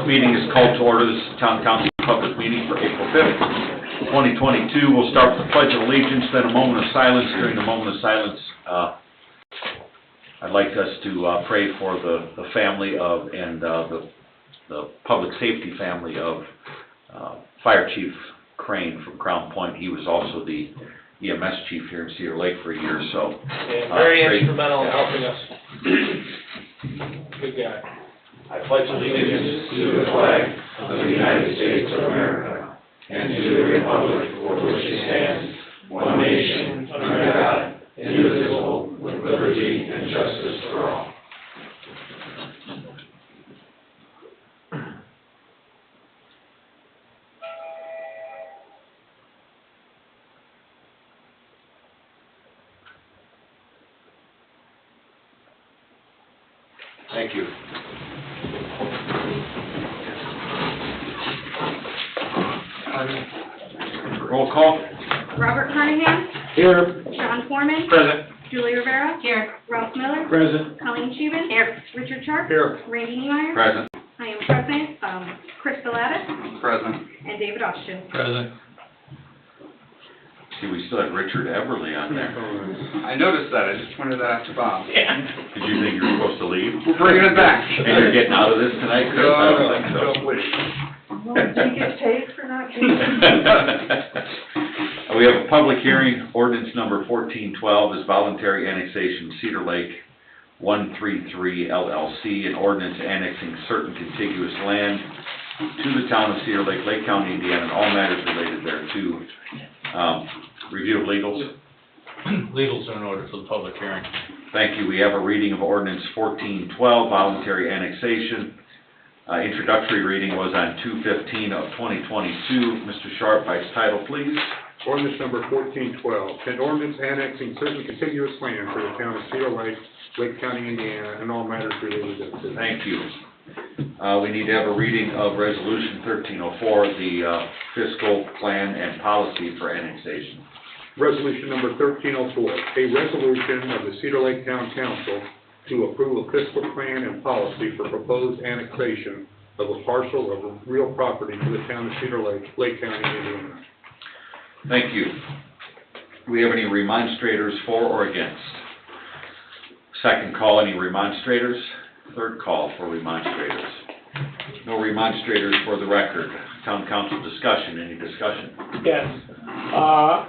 meeting is called to order. This is Town Council public meeting for April 5th, 2022. We'll start with the Pledge of Allegiance, then a moment of silence. During the moment of silence, I'd like us to pray for the family of, and the public safety family of Fire Chief Crane from Crown Point. He was also the EMS chief here in Cedar Lake for a year, so. And very instrumental in helping us. Good guy. I pledge allegiance to the flag of the United States of America and to the republic for which it stands, one nation, under God, indivisible, with liberty and justice for all. Thank you. Roll call. Robert Carnahan. Here. John Foreman. Present. Julie Rivera. Here. Ralph Miller. Present. Colleen Scheven. Here. Richard Sharp. Here. Randy Niemeyer. Present. I am present. Chris Galatis. Present. And David Austin. Present. See, we still have Richard Everly on there. I noticed that. I just pointed that out to Bob. Yeah. Did you think you were supposed to leave? We're bringing it back. And you're getting out of this tonight, Chris? I don't think so. No, please. Do you get paid for not being? We have a public hearing, ordinance number 1412 is voluntary annexation Cedar Lake 133 LLC, an ordinance annexing certain contiguous land to the town of Cedar Lake, Lake County, Indiana, and all matters related thereto. Review of legals. Legals are in order for the public hearing. Thank you. We have a reading of ordinance 1412, voluntary annexation. Introductory reading was on 2/15 of 2022. Mr. Sharp, by its title, please. Ordinance number 1412, an ordinance annexing certain contiguous land for the town of Cedar Lake, Lake County, Indiana, and all matters related thereto. Thank you. We need to have a reading of Resolution 1304, the fiscal plan and policy for annexation. Resolution number 1304, a resolution of the Cedar Lake Town Council to approve a fiscal plan and policy for proposed annexation of a parcel of real property to the town of Cedar Lake, Lake County, Indiana. Thank you. Do we have any remonstrators for or against? Second call, any remonstrators? Third call for remonstrators. No remonstrators for the record. Town council discussion, any discussion? Yes. I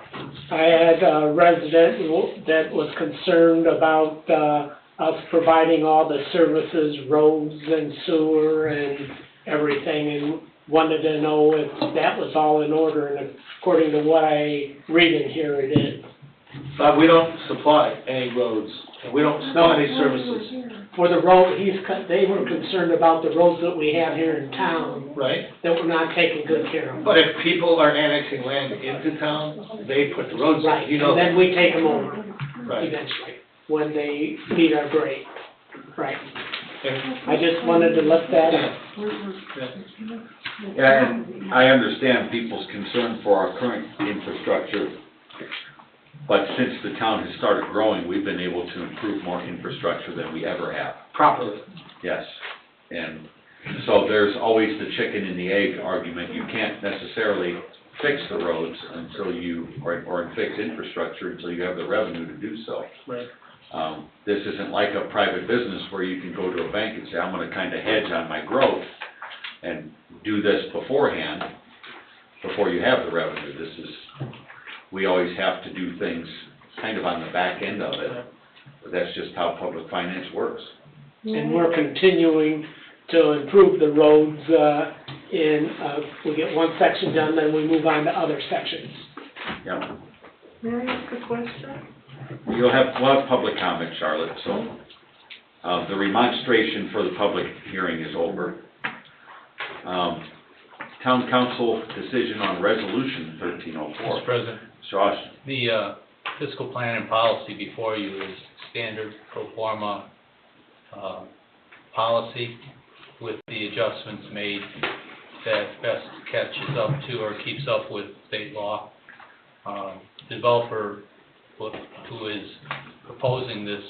had a resident that was concerned about us providing all the services, roads and sewer and everything, and wanted to know if that was all in order, and according to what I read in here, it is. But we don't supply any roads, and we don't supply any services. For the road, they were concerned about the roads that we have here in town Right? that were not taken good care of. But if people are annexing land into town, they put the roads Right, in, you know. and then we take them over Right. eventually, when they meet our grade. Right. And- I just wanted to let that Yeah. Yeah, and I understand people's concern for our current infrastructure, but since the town has started growing, we've been able to improve more infrastructure than we ever have. Properly. Yes, and so there's always the chicken and the egg argument. You can't necessarily fix the roads until you, or fix infrastructure until you have the revenue to do so. Right. This isn't like a private business where you can go to a bank and say, I'm gonna kinda hedge on my growth and do this beforehand, before you have the revenue. We always have to do things kind of on the back end of it. But that's just how public finance works. And we're continuing to improve the roads, we get one section done, then we move on to other sections. Yeah. May I ask a question? We'll have public comment, Charlotte, so, the remonstration for the public hearing is over. Town council decision on resolution 1304. Mr. President, Josh, the fiscal plan and policy before you is standard pro forma policy with the adjustments made that best catches up to or keeps up with state law. Developer who is proposing this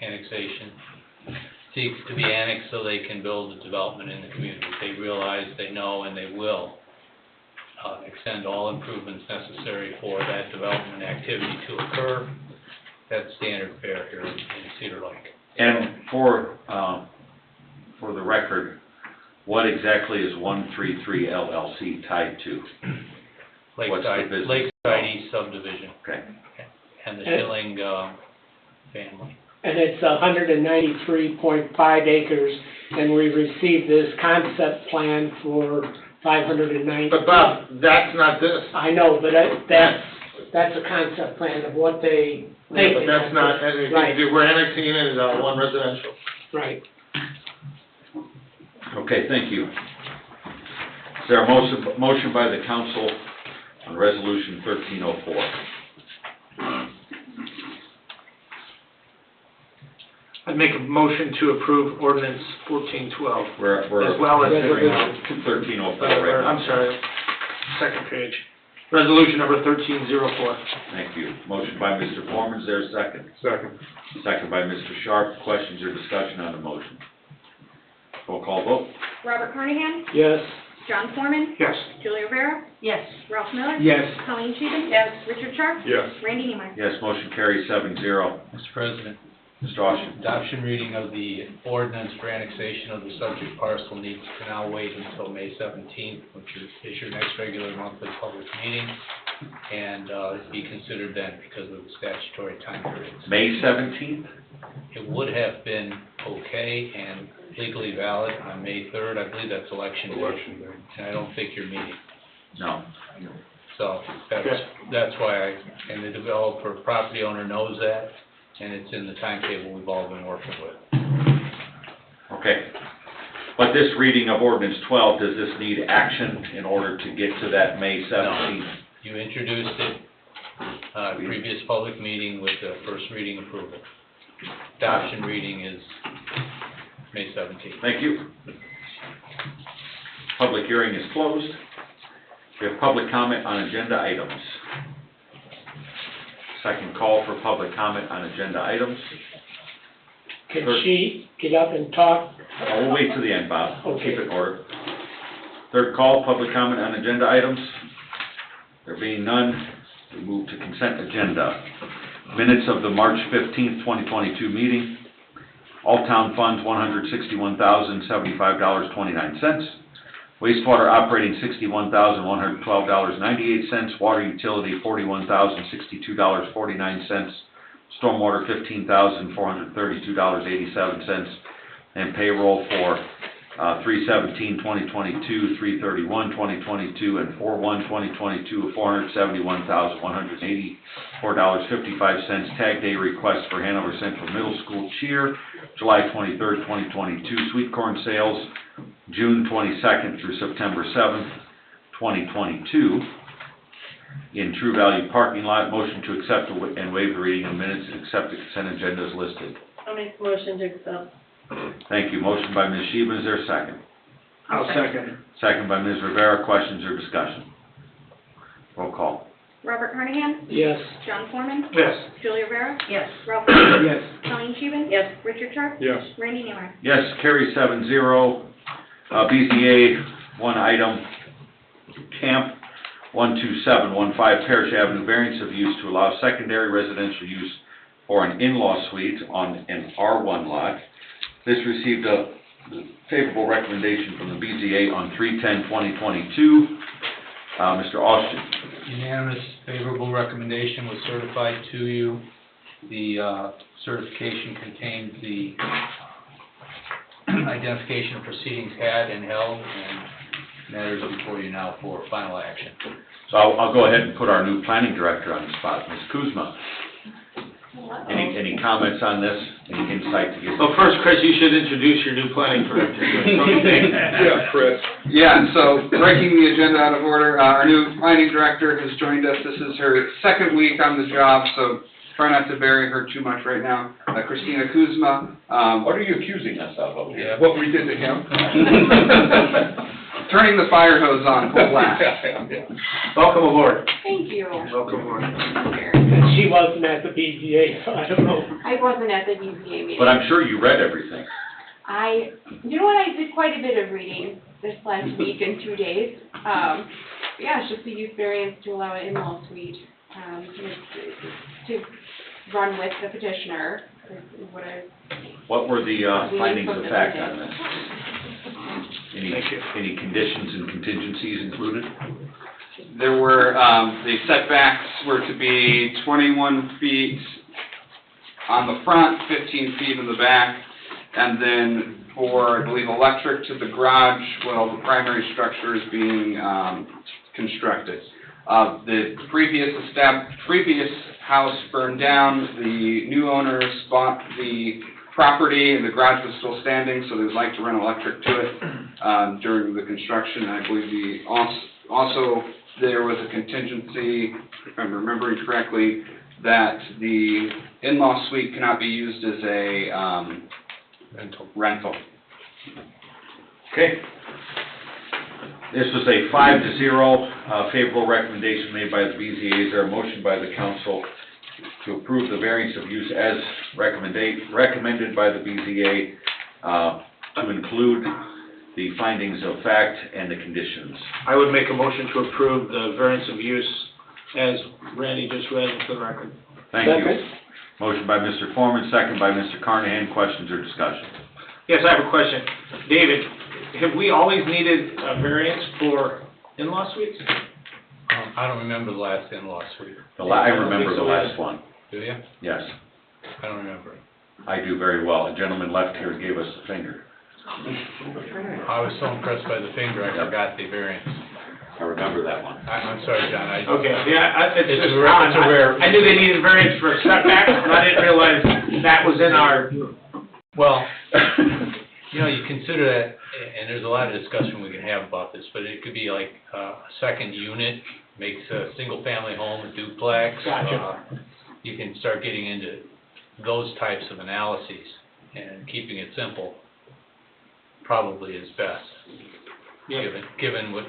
annexation seeks to be annexed so they can build a development in the community. They realize, they know, and they will extend all improvements necessary for that development activity to occur. That's standard fare here in Cedar Lake. And for the record, what exactly is 133 LLC tied to? What's the business? Lakeside East subdivision Okay. and the Schilling family. And it's 193.5 acres, and we received this concept plan for 590. But Bob, that's not this. I know, but that's a concept plan of what they think. But that's not anything to do, we're annexing it as one residential. Right. Okay, thank you. Is there a motion by the council on resolution 1304? I'd make a motion to approve ordinance 1412, We're as well as. 1304 right now. I'm sorry, second page. Resolution number 1304. Thank you. Motion by Mr. Foreman, is there a second? Second. Second by Mr. Sharp. Questions or discussion on the motion? Roll call vote. Robert Carnahan? Yes. John Foreman? Yes. Julia Rivera? Yes. Ralph Miller? Yes. Colleen Sheehan? Yes. Richard Sharp? Yes. Randy Neiman? Yes, motion carries 7-0. Mr. President, Mr. Austin. adoption reading of the ordinance for annexation of the subject parcel needs to now wait until May 17th, which is your next regular monthly public meeting, and be considered then because of the statutory time periods. May 17th? It would have been okay and legally valid on May 3rd. I believe that's election day, Election day. and I don't think you're meeting. No. So that's why and the developer, property owner knows that, and it's in the timetable we've all been working with. Okay. But this reading of ordinance 12, does this need action in order to get to that May 17th? You introduced it, previous public meeting with the first reading approval. Adoption reading is May 17th. Thank you. Public hearing is closed. We have public comment on agenda items. Second call for public comment on agenda items. Can she get up and talk? We'll wait to the end, Bob. We'll Okay. keep it in order. Third call, public comment on agenda items. There being none, we move to consent agenda. Minutes of the March 15th, 2022 meeting. All town funds, $161,075.29. Wastewater operating, $61,112.98. Water utility, $41,062.49. Stormwater, $15,432.87. And payroll for 3/17/2022, 3/31/2022, and 4/1/2022 of $471,184.55. Tag day request for Hanover Central Middle School cheer, July 23rd, 2022. Sweet corn sales, June 22nd through September 7th, 2022. In True Value parking lot, motion to accept and waive the reading of minutes and accept the consent agenda as listed. I'll make the motion to accept. Thank you. Motion by Ms. Sheba, is there a second? I'll second. Second by Ms. Rivera. Questions or discussion? Roll call. Robert Carnahan? Yes. John Foreman? Yes. Julia Rivera? Yes. Ralph Miller? Yes. Colleen Sheehan? Yes. Richard Sharp? Yes. Randy Neiman? Yes, carry 7-0. BZA, one item, Camp 12715 Parish Avenue, variance of use to allow secondary residential use for an in-law suite on an R1 lot. This received a favorable recommendation from the BZA on 3/10/2022. Mr. Austin. Unanimous favorable recommendation was certified to you. The certification contains the identification of proceedings had and held, and matters before you now for final action. So I'll go ahead and put our new planning director on the spot, Ms. Kuzma. Any comments on this? Any insight to give? Well, first, Chris, you should introduce your new planning director. Yeah, Chris. Yeah, so breaking the agenda out of order, our new planning director has joined us. This is her second week on the job, so try not to bury her too much right now. Christina Kuzma. What are you accusing us of? Yeah. What we did to him? Turning the fire hose on full blast. Welcome aboard. Thank you. Welcome aboard. And she wasn't at the BZA, so I don't know. I wasn't at the BZA meeting. But I'm sure you read everything. You know what, I did quite a bit of reading this last week and 2 days. Yeah, it's just a use variance to allow an in-law suite, to run with the petitioner, is what I, What were the findings of fact on this? Any conditions and contingencies included? There were, the setbacks were to be 21 feet on the front, 15 feet in the back, and then for, I believe, electric to the garage, well, the primary structure is being constructed. The previous house burned down, the new owners bought the property, and the garage was still standing, so they'd like to run electric to it during the construction. I believe also there was a contingency, if I'm remembering correctly, that the in-law suite cannot be used as a rental. Okay. This was a 5-0 favorable recommendation made by the BZA. Is there a motion by the council to approve the variance of use as recommended by the BZA to include the findings of fact and the conditions? I would make a motion to approve the variance of use as Randy just read into the record. Thank you. Motion by Mr. Foreman, second by Mr. Carnahan. Questions or discussion? Yes, I have a question. David, have we always needed a variance for in-law suites? I don't remember the last in-law suite. I remember the last one. Do you? Yes, I don't remember. I do very well. A gentleman left here and gave us the finger. I was so impressed by the finger, I forgot the variance. I remember that one. I'm sorry, John, Okay, yeah, it's It's just a rare- I knew they needed variance for setbacks, but I didn't realize that was in our, Well, you know, you consider that, and there's a lot of discussion we can have about this, but it could be like a second unit, makes a single-family home a duplex. Gotcha. You can start getting into those types of analyses, and keeping it simple probably is best, yeah, given what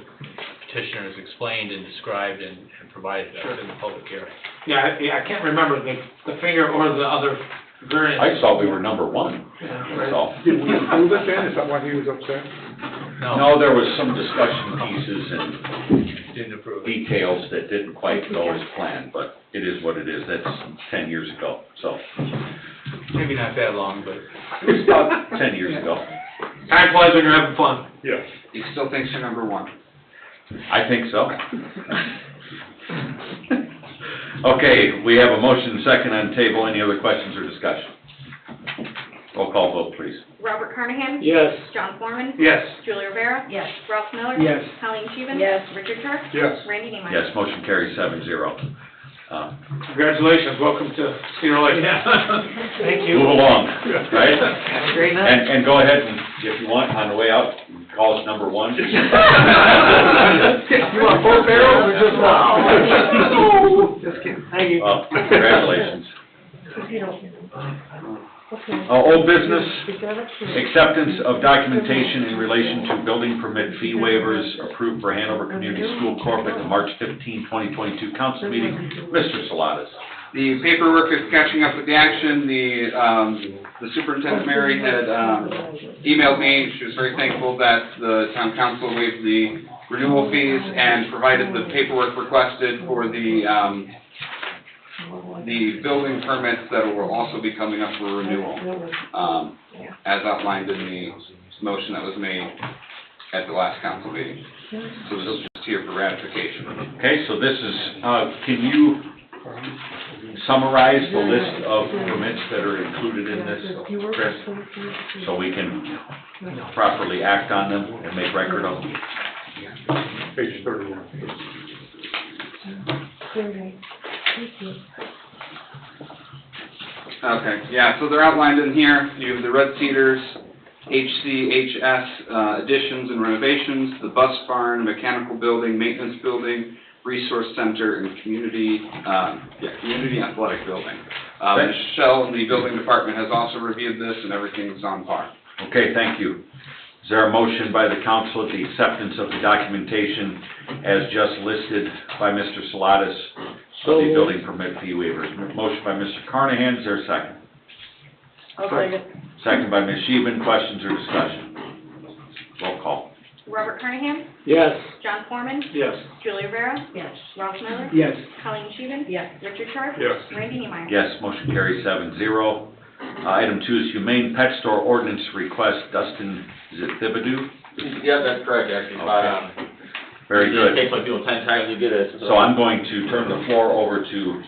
petitioner has explained and described and provided us in the public hearing. yeah, I can't remember the finger or the other variance. I thought we were number one, Yeah, that's all. Did we approve it then? Is that why he was upset? No, there was some discussion pieces and Didn't approve it. details that didn't quite go as planned, but it is what it is. That's 10 years ago, so. Maybe not that long, but It was about 10 years ago. Time flies when you're having fun. Yes. He still thinks you're number one. I think so. Okay, we have a motion second on the table. Any other questions or discussion? Roll call vote, please. Robert Carnahan? Yes. John Foreman? Yes. Julie Rivera? Yes. Ralph Miller? Yes. Colleen Scheven? Yes. Richard Turk? Yes. Randy Neiman? Yes, motion carries 7-0. Congratulations, welcome to Cedar Lake. Thank Move along, right? Have a great night. And go ahead and, if you want, on the way out, call us number one. You want both barrels or just one? Just kidding. Thank you. Well, congratulations. Old business, acceptance of documentation in relation to building permit fee waivers approved for Hanover Community School Corp. at the March 15, 2022 council meeting. Mr. Salatas. The paperwork is catching up with the action. The superintendent, Mary, had emailed me. She was very thankful that the town council waived the renewal fees and provided the paperwork requested for the building permits that will also be coming up for renewal, as outlined in the motion that was made at the last council meeting. So this is just here for ratification. Okay, so this is, can you summarize the list of permits that are included in this, Chris? So we can properly act on them and make record of them? Page 31. Okay, yeah, so they're outlined in here. You have the Red Cedars, HCHS additions and renovations, the bus barn, mechanical building, maintenance building, resource center, and community athletic building. Michelle in the building department has also reviewed this, and everything's on par. Okay, thank you. Is there a motion by the council of the acceptance of the documentation as just listed by Mr. Salatas of the building permit fee waivers? Motion by Mr. Carnahan, is there a second? I'll second. Second by Ms. Sheehan, questions or discussion? Roll call. Robert Carnahan, Yes. John Foreman, Yes. Julie Rivera, Yes. Ralph Miller, Yes. Colleen Scheven, Yes. Richard Sharp, Yes. Randy Neemeyer. Yes, motion carries 7-0. Item 2 is Humane Pet Store Ordinance Request. Dustin, is it Thibodeau? Yeah, that's correct, actually, spot on. Very It good. takes my people 10 times to get it. So I'm going to turn the floor over to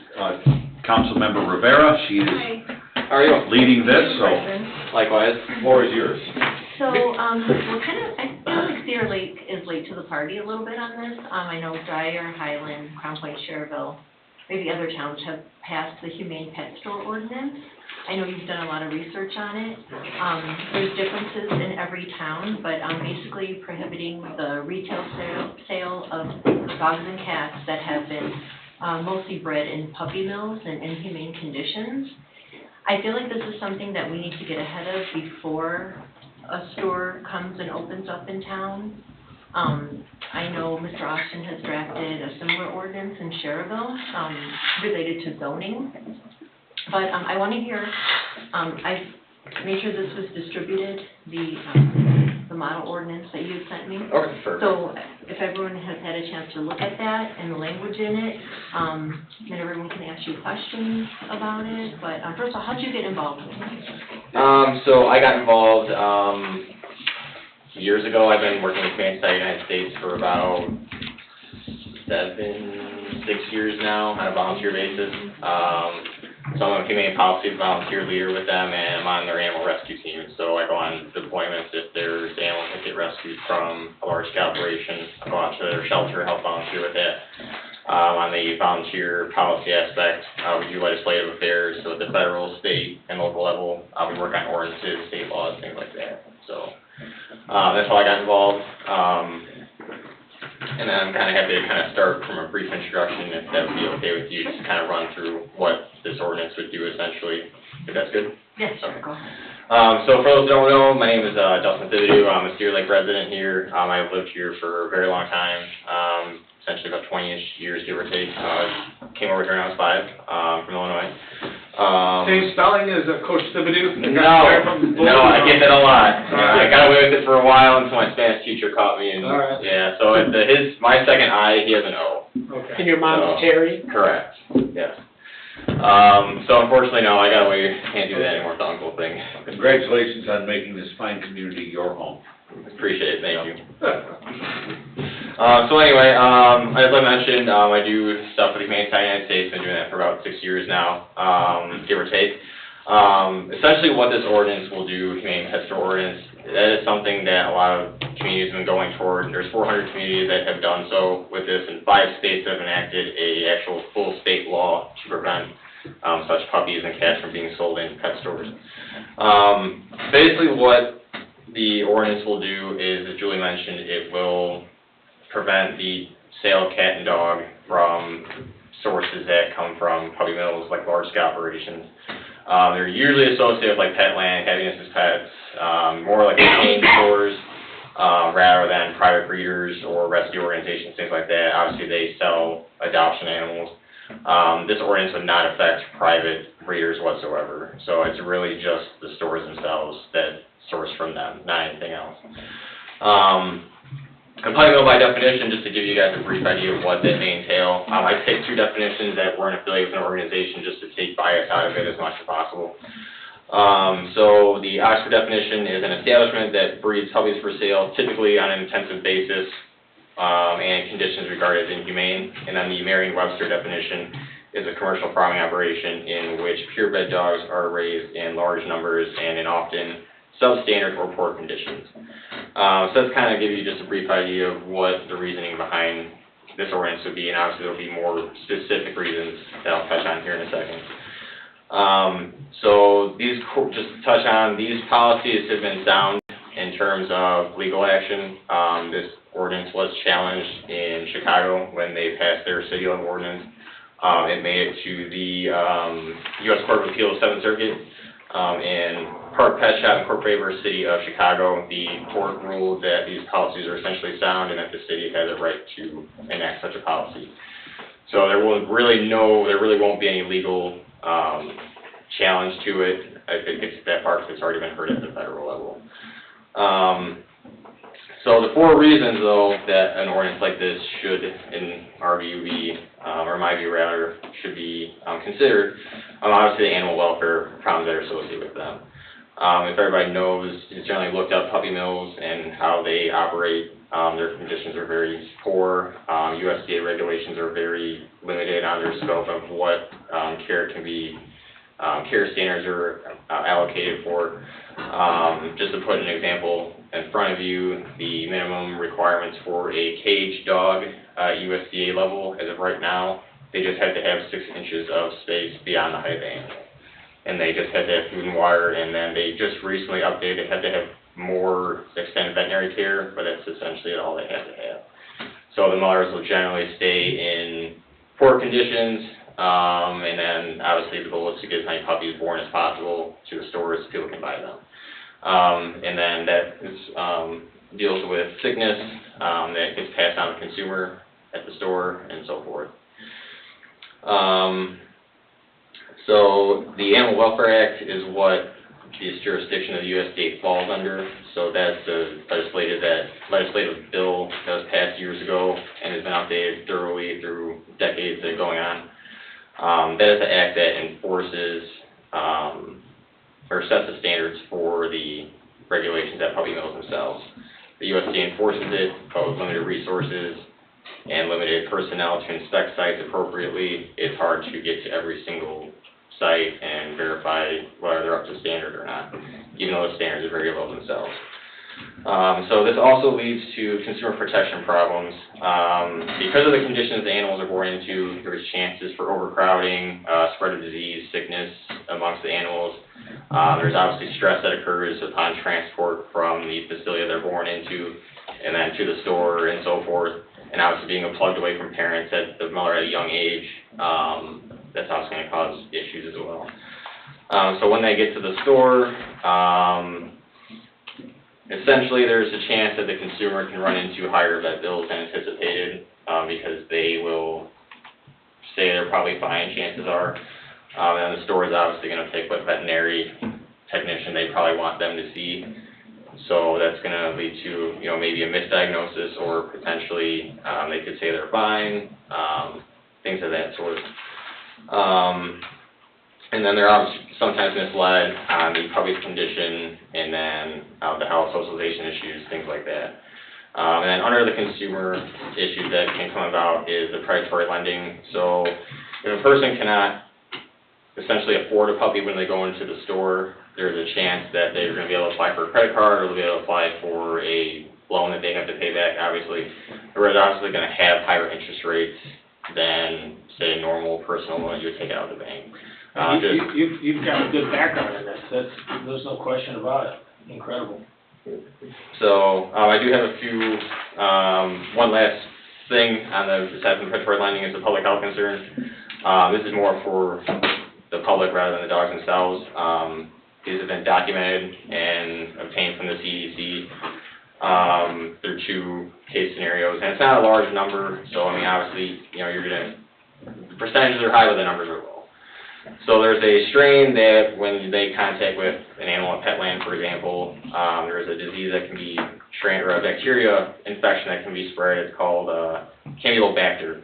Councilmember Rivera. She is How are you? leading this, so Likewise. the floor is yours. So, we're I feel like Cedar Lake is late to the party a little bit on this. I know Dyer, Highland, Crown Point, Cherville, maybe other towns have passed the Humane Pet Store Ordinance. I know you've done a lot of research on it. There's differences in every town, but, basically prohibiting the retail sale of dogs and cats that have been, mostly bred in puppy mills and inhumane conditions. I feel like this is something that we need to get ahead of before a store comes and opens up in town. I know Mr. Austin has drafted a similar ordinance in Cherville, related to zoning. But, I want to hear, I made sure this was distributed, the model ordinance that you had sent me. Okay, perfect. So if everyone has had a chance to look at that and the language in it, then everyone can ask you questions about it. But, first of all, how'd you get involved with it? So I got involved, years ago. I've been working with Humane Society of the United States for about 6 years now on a volunteer basis. So I'm a humane policy volunteer leader with them, and I'm on their animal rescue team. So I go on deployments if there's animals that get rescued from a large-scale operation. I go out to their shelter, help volunteer with that. On the volunteer policy aspect, we do legislative affairs, so at the federal, state, and local level, we work on ordinances, state laws, things like that. So that's how I got involved. And then I'm kind of happy to start from a brief introduction, if that would be okay with you, just kind of run through what this ordinance would do essentially, if that's good. Yes, sure, go ahead. So for those who don't know, my name is Dustin Thibodeau. I'm a Cedar Lake resident here. I've lived here for a very long time, essentially about 20-ish years, give or take. Came over here when I was 5, from Illinois. Same spelling as Coach Thibodeau? No, I get that a lot. I got away with it for a while until my Spanish teacher caught me, and All right. yeah, so my second I, he has an O. Okay. And your mom's Terry? Correct, yes. So unfortunately, no, I got away, can't do that anymore with the uncle thing. Congratulations on making this fine community your home. Appreciate it, thank you. So anyway, as I mentioned, I do stuff with the Humane Society of the United States, been doing that for about 6 years now, give or take. Essentially what this ordinance will do, Humane Pet Store Ordinance, that is something that a lot of communities have been going toward. There's 400 communities that have done so with this, and 5 states have enacted a actual full state law to prevent such puppies and cats from being sold in pet stores. Basically what the ordinance will do is, as Julie mentioned, it will prevent the sale of cat and dog from sources that come from puppy mills, like large-scale operations. They're usually associated with like Petland, Happiness is Pets, more like chain stores, rather than private breeders or rescue organizations, things like that. Obviously, they sell adoption animals. This ordinance would not affect private breeders whatsoever. So it's really just the stores themselves that source from them, not anything else. I'm probably go by definition, just to give you guys a brief idea of what that may entail. I picked 2 definitions that weren't affiliated with an organization just to take bias out of it as much as possible. So the Oxford definition is an establishment that breeds puppies for sale, typically on an intensive basis, and conditions regarded as inhumane. And then the Merriam-Webster definition is a commercial farming operation in which purebred dogs are raised in large numbers and in often substandard or poor conditions. So that's kind of give you just a brief idea of what the reasoning behind this ordinance would be, and obviously there will be more specific reasons that I'll touch on here in a second. So just to touch on, these policies have been sound in terms of legal action. This ordinance was challenged in Chicago when they passed their city level ordinance. It made it to the U.S. Court of Appeals 7th Circuit. In Park Pet Shop Incorporated versus City of Chicago, the court ruled that these policies are essentially sound and that the city has a right to enact such a policy. So there really won't be any legal challenge to it. if it gets that far, 'cause it's already been heard at the federal level. So the 4 reasons, though, that an ordinance like this should, in our view, be, or my view rather, should be considered, obviously the animal welfare problems that are associated with them. If everybody knows, it's generally looked up puppy mills and how they operate. Their conditions are very poor. USDA regulations are very limited on their scope of what care standards are allocated for. Just to put an example in front of you, the minimum requirements for a caged dog at USDA level, as of right now, they just have to have 6 inches of space beyond the height of the animal. And they just had to have food and water, and then they just recently updated, they had to have more extended veterinary care, but that's essentially all they have to have. So the mothers will generally stay in poor conditions, and then obviously the goal is to get as many puppies born as possible to the stores so people can buy them. And then that is, deals with sickness, that gets passed on to the consumer at the store and so forth. So the Animal Welfare Act is what this jurisdiction of the USDA falls under. So that's the legislative bill that was passed years ago and has been updated thoroughly through decades of going on. That is the act that enforces, or sets the standards for the regulations at puppy mills themselves. The USDA enforces it, but with limited resources and limited personnel to inspect sites appropriately. It's hard to get to every single site and verify whether they're up to standard or not, even though the standards are very low themselves. So this also leads to consumer protection problems. Because of the conditions the animals are born into, there's chances for overcrowding, spread of disease, sickness amongst the animals. There's obviously stress that occurs upon transport from the facility they're born into and then to the store and so forth. And obviously being plugged away from parents at the mother at a young age, that's also going to cause issues as well. So when they get to the store, essentially there's a chance that the consumer can run into higher vet bills than anticipated, because they will say they're probably fine, chances are. And the store is obviously going to pick what veterinary technician they probably want them to see. So that's going to lead to, maybe a misdiagnosis, or potentially they could say they're fine, things of that sort. And then they're obviously sometimes misled on the puppy's condition, and then the health, socialization issues, things like that. And then under the consumer issues that can come about is the predatory lending. So if a person cannot essentially afford a puppy when they go into the store, there's a chance that they're going to be able to apply for a credit card, or they'll be able to apply for a loan that they have to pay back, obviously. They're obviously going to have higher interest rates than, say, a normal personal loan you would take out of the bank. You've got a good background in this. There's no question about it. Incredible. So I do have a few, one last thing on aside from predatory lending is the public health concern. This is more for the public rather than the dogs themselves. These have been documented and obtained from the CDC. There are 2 case scenarios, and it's not a large number, so obviously, the percentages are high, but the numbers are low. So there's a strain that when they contact with an animal at Petland, for example, there's a disease that can be or a bacteria infection that can be spread. It's called Campylobacter.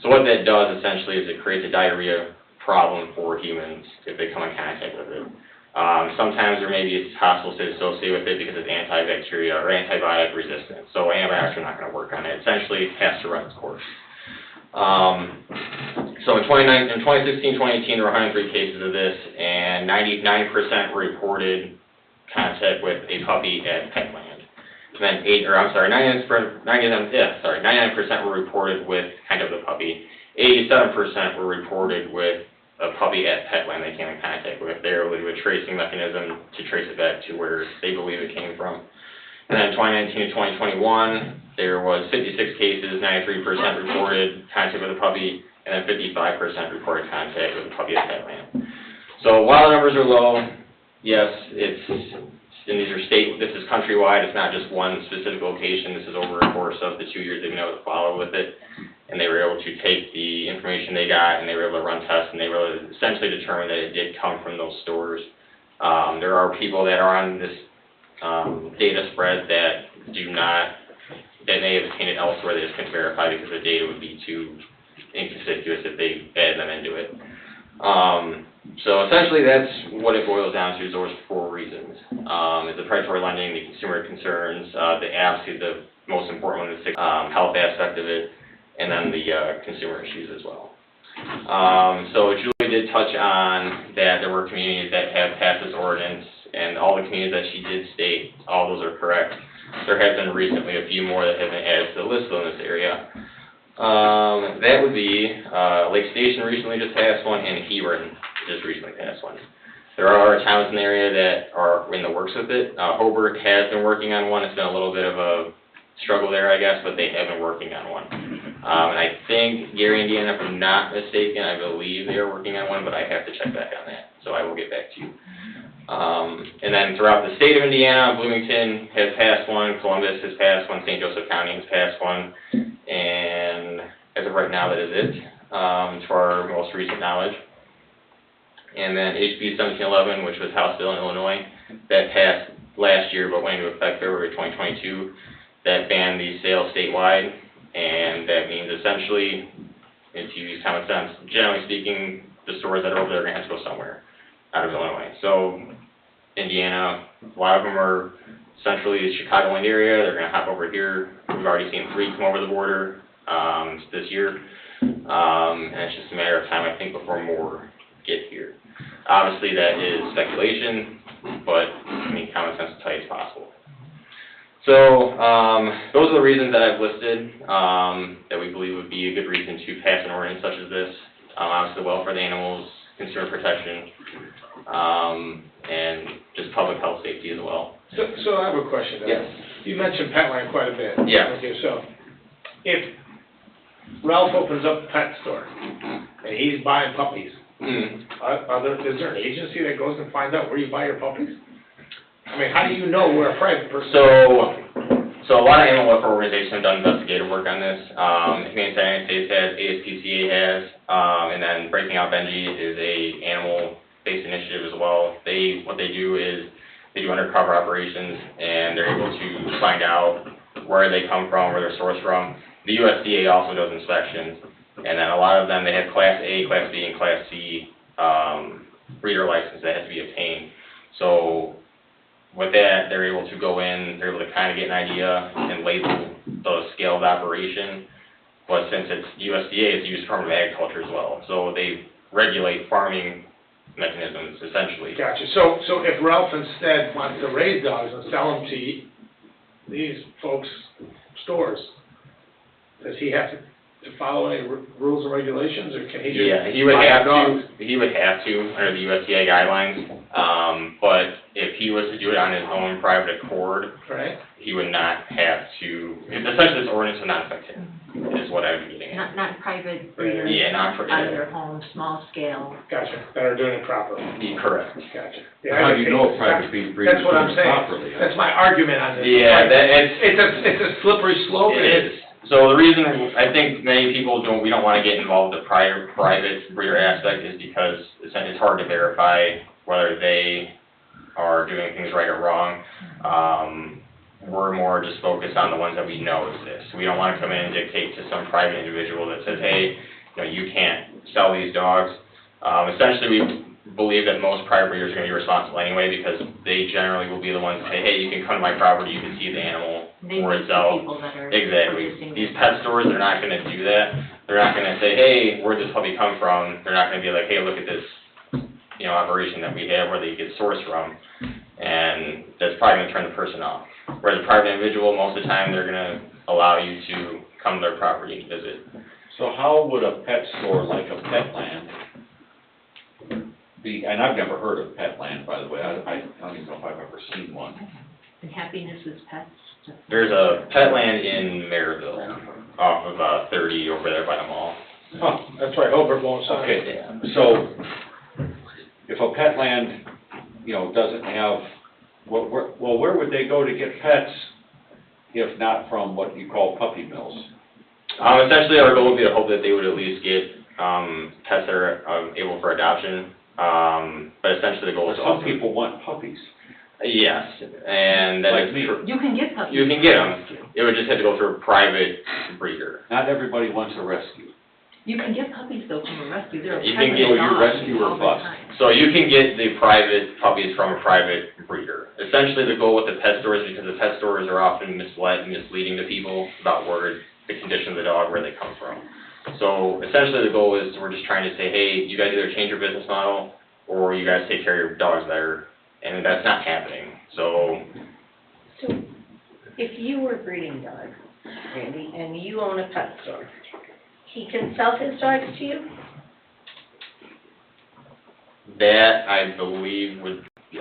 So what that does essentially is it creates a diarrhea problem for humans if they come in contact with it. Sometimes there may be hospitals associated with it because it's antibacterial or antibiotic resistant. So antibiotics are not going to work on it. Essentially, it has to run its course. So in 2016, 2018, there were 103 cases of this, and 99% were reported contact with a puppy at Petland. And then 99% were reported with kind of the puppy. 87% were reported with a puppy at Petland they came in contact with. They were able to do a tracing mechanism to trace it back to where they believe it came from. And then 2019 to 2021, there was 56 cases, 93% reported contact with a puppy, and then 55% reported contact with a puppy at Petland. So while the numbers are low, yes, this is countrywide. It's not just one specific location. This is over a course of the 2 years they've been able to follow with it. And they were able to take the information they got, and they were able to run tests, and they were able to essentially determine that it did come from those stores. There are people that are on this, data spread that that may have obtained it elsewhere, they just couldn't verify because the data would be too inconspicuous if they added them into it. So essentially, that's what it boils down to, is those 4 reasons. Is the predatory lending, the consumer concerns, obviously the most important one is the health aspect of it, and then the consumer issues as well. So Julie did touch on that there were communities that have passed this ordinance, and all the communities that she did state, all those are correct. There have been recently a few more that have been added to the list in this area. That would be, Lake Station recently just passed one, and Hebron just recently passed one. There are towns in the area that are in the works with it. Hobart has been working on one. It's been a little bit of a struggle there, I guess, but they have been working on one. And I think Gary, Indiana, if I'm not mistaken, I believe they are working on one, but I have to check back on that, so I will get back to you. And then throughout the state of Indiana, Bloomington has passed one, Columbus has passed one, St. Joseph County has passed one, and as of right now, that is it, to our most recent knowledge. And then HB 1711, which was House Bill in Illinois, that passed last year but went into effect February 2022, that banned these sales statewide, and that means essentially, if you use common sense, generally speaking, the stores that are over there are going to have to go somewhere out of Illinois. So Indiana, a lot of them are centrally the Chicagoland area. They're going to hop over here. We've already seen 3 come over the border this year, and it's just a matter of time, I think, before more get here. Obviously, that is speculation, but I mean, common sense is tight as possible. So those are the reasons that I've listed that we believe would be a good reason to pass an ordinance such as this. Obviously, the welfare of the animals, consumer protection, and just public health safety as well. So I have a question then. Yes. You mentioned Petline quite a bit. Yeah. Okay, so if Ralph opens up a pet store and he's buying puppies, is there an agency that goes and finds out where you buy your puppies? I mean, how do you know where a private person buys a puppy? So a lot of animal welfare organizations have done investigative work on this. Humane Society of the United States has, ASPCA has, and then Breaking Out Benji is a animal-based initiative as well. What they do is they do undercover operations, and they're able to find out where they come from, where they're sourced from. The USDA also does inspections, and then a lot of them, they have Class A, Class B, and Class C breeder license that has to be obtained. So with that, they're able to go in, they're able to kind of get an idea and label the scale of operation. But since it's USDA, it's the U.S. Department of Agriculture as well. So they regulate farming mechanisms, essentially. Gotcha. So if Ralph instead wants to raise dogs and sell them to these folks' stores, does he have to follow any rules and regulations, or can he just Yeah, he would buy have dogs? to, under the USDA guidelines. But if he was to do it on his own private accord, Right? he would not have to, essentially this ordinance would not affect him, is what I'm getting at. Not private breeders. Yeah, not for, Out of their home, small scale. Gotcha. That are doing it properly. correct. Gotcha. How do you know if private breeders That's what do I'm it saying. properly? That's my argument on this. Yeah, It's a slippery slope. It is. So the reason I think many people we don't want to get involved with the private breeder aspect is because it's hard to verify whether they are doing things right or wrong. We're more just focused on the ones that we know exist. We don't want to come in and dictate to some private individual that says, hey, you can't sell these dogs. Essentially, we believe that most private breeders are going to be responsible anyway, because they generally will be the ones that say, hey, you can come to my property, you can see the animal They for meet the itself. people that are Exactly. purchasing These them. pet stores, they're not going to do that. They're not going to say, hey, where'd this puppy come from? They're not going to be like, hey, look at this, operation that we have where they get sourced from. And that's probably going to turn the person off. Whereas a private individual, most of the time, they're going to allow you to come to their property and visit. So how would a pet store like a Petland be, and I've never heard of Petland, by the way, I don't even know if I've ever seen one. And Happiness is Pets. There's a Petland in Maryville, off of 30 over there by the mall. Oh, that's right, Hobart won't sign. Okay, Yeah. so if a Petland, doesn't have, where would they go to get pets if not from what you call puppy mills? Essentially, our goal would be to hope that they would at least get pets that are able for adoption. but essentially the goal is to Some also. people want puppies, Yes, and that like is, me. You can get puppies. you can get them, it would just have to go through a private breeder. Not everybody wants a rescue. You can get puppies though from a rescue, they're You a can private get- So you dog rescue or all the bust. time. So you can get the private puppies from a private breeder. Essentially, the goal with the pet stores, because the pet stores are often misleading to people about where the condition of the dog, where they come from. So essentially, the goal is, we're just trying to say, hey, you guys either change your business model, or you guys take care of your dogs better, and that's not happening. So, So, if you were breeding dogs, Randy, and you own a pet store, he can sell his dogs to you? that, I believe,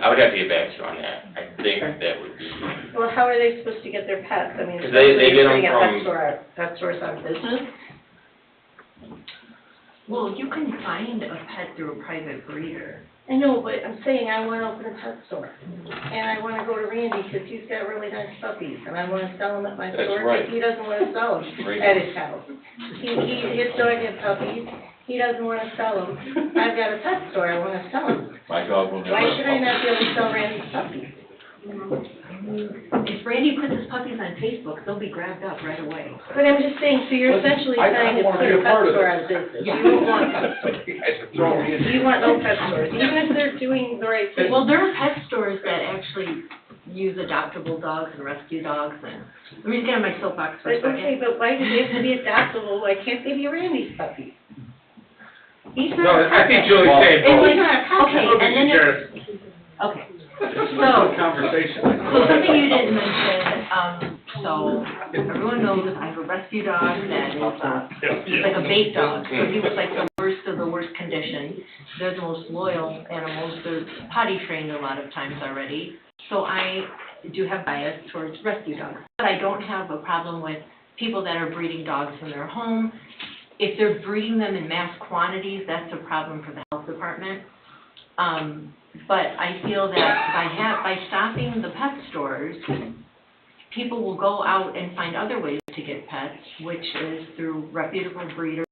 I would have to get back to you on that. I think that would be, Well, how are they supposed to get their pets? I mean, 'Cause they especially get if 'em putting a from- pet stores out of business. Well, you can find a pet through a private breeder. I know, but I'm saying I wanna open a pet store, and I wanna go to Randy, because he's got really nice puppies, and I wanna sell them at my That's store, right. because he doesn't wanna sell them Right. at his house. His dog had puppies, he doesn't wanna sell them. I've got a pet store, I wanna sell them. My dog will never. Why should I not be able to sell Randy's puppies? If Randy puts his puppies on Facebook, they'll be grabbed up right away. But I'm just saying, so you're Listen, essentially I trying to don't wanna put be a a part pet of store it. out of business. Yeah. You don't want pet stores. You guys are throwing me in. You want no pet stores, even if they're doing the right thing. Well, there are pet stores that actually use adoptable dogs and rescue dogs, and, let me just get on my soapbox for a But, okay, second. but why do they have to be adoptable? Why can't they be Randy's puppies? He's No, not a I pet. think Julie's saying And both. he's not a pet. Okay, Look, and then Mr. there's, Sheriff. okay, This is a So- conversation. so something you didn't mention, so everyone knows I have a rescue dog that is, he's like a bait dog, so he was like the worst of the worst condition. They're the most loyal animals, they're potty trained a lot of times already, so I do have bias towards rescue dogs. But I don't have a problem with people that are breeding dogs in their home. If they're breeding them in mass quantities, that's a problem for the health department. But I feel that by stopping the pet stores, people will go out and find other ways to get pets, which is through reputable breeders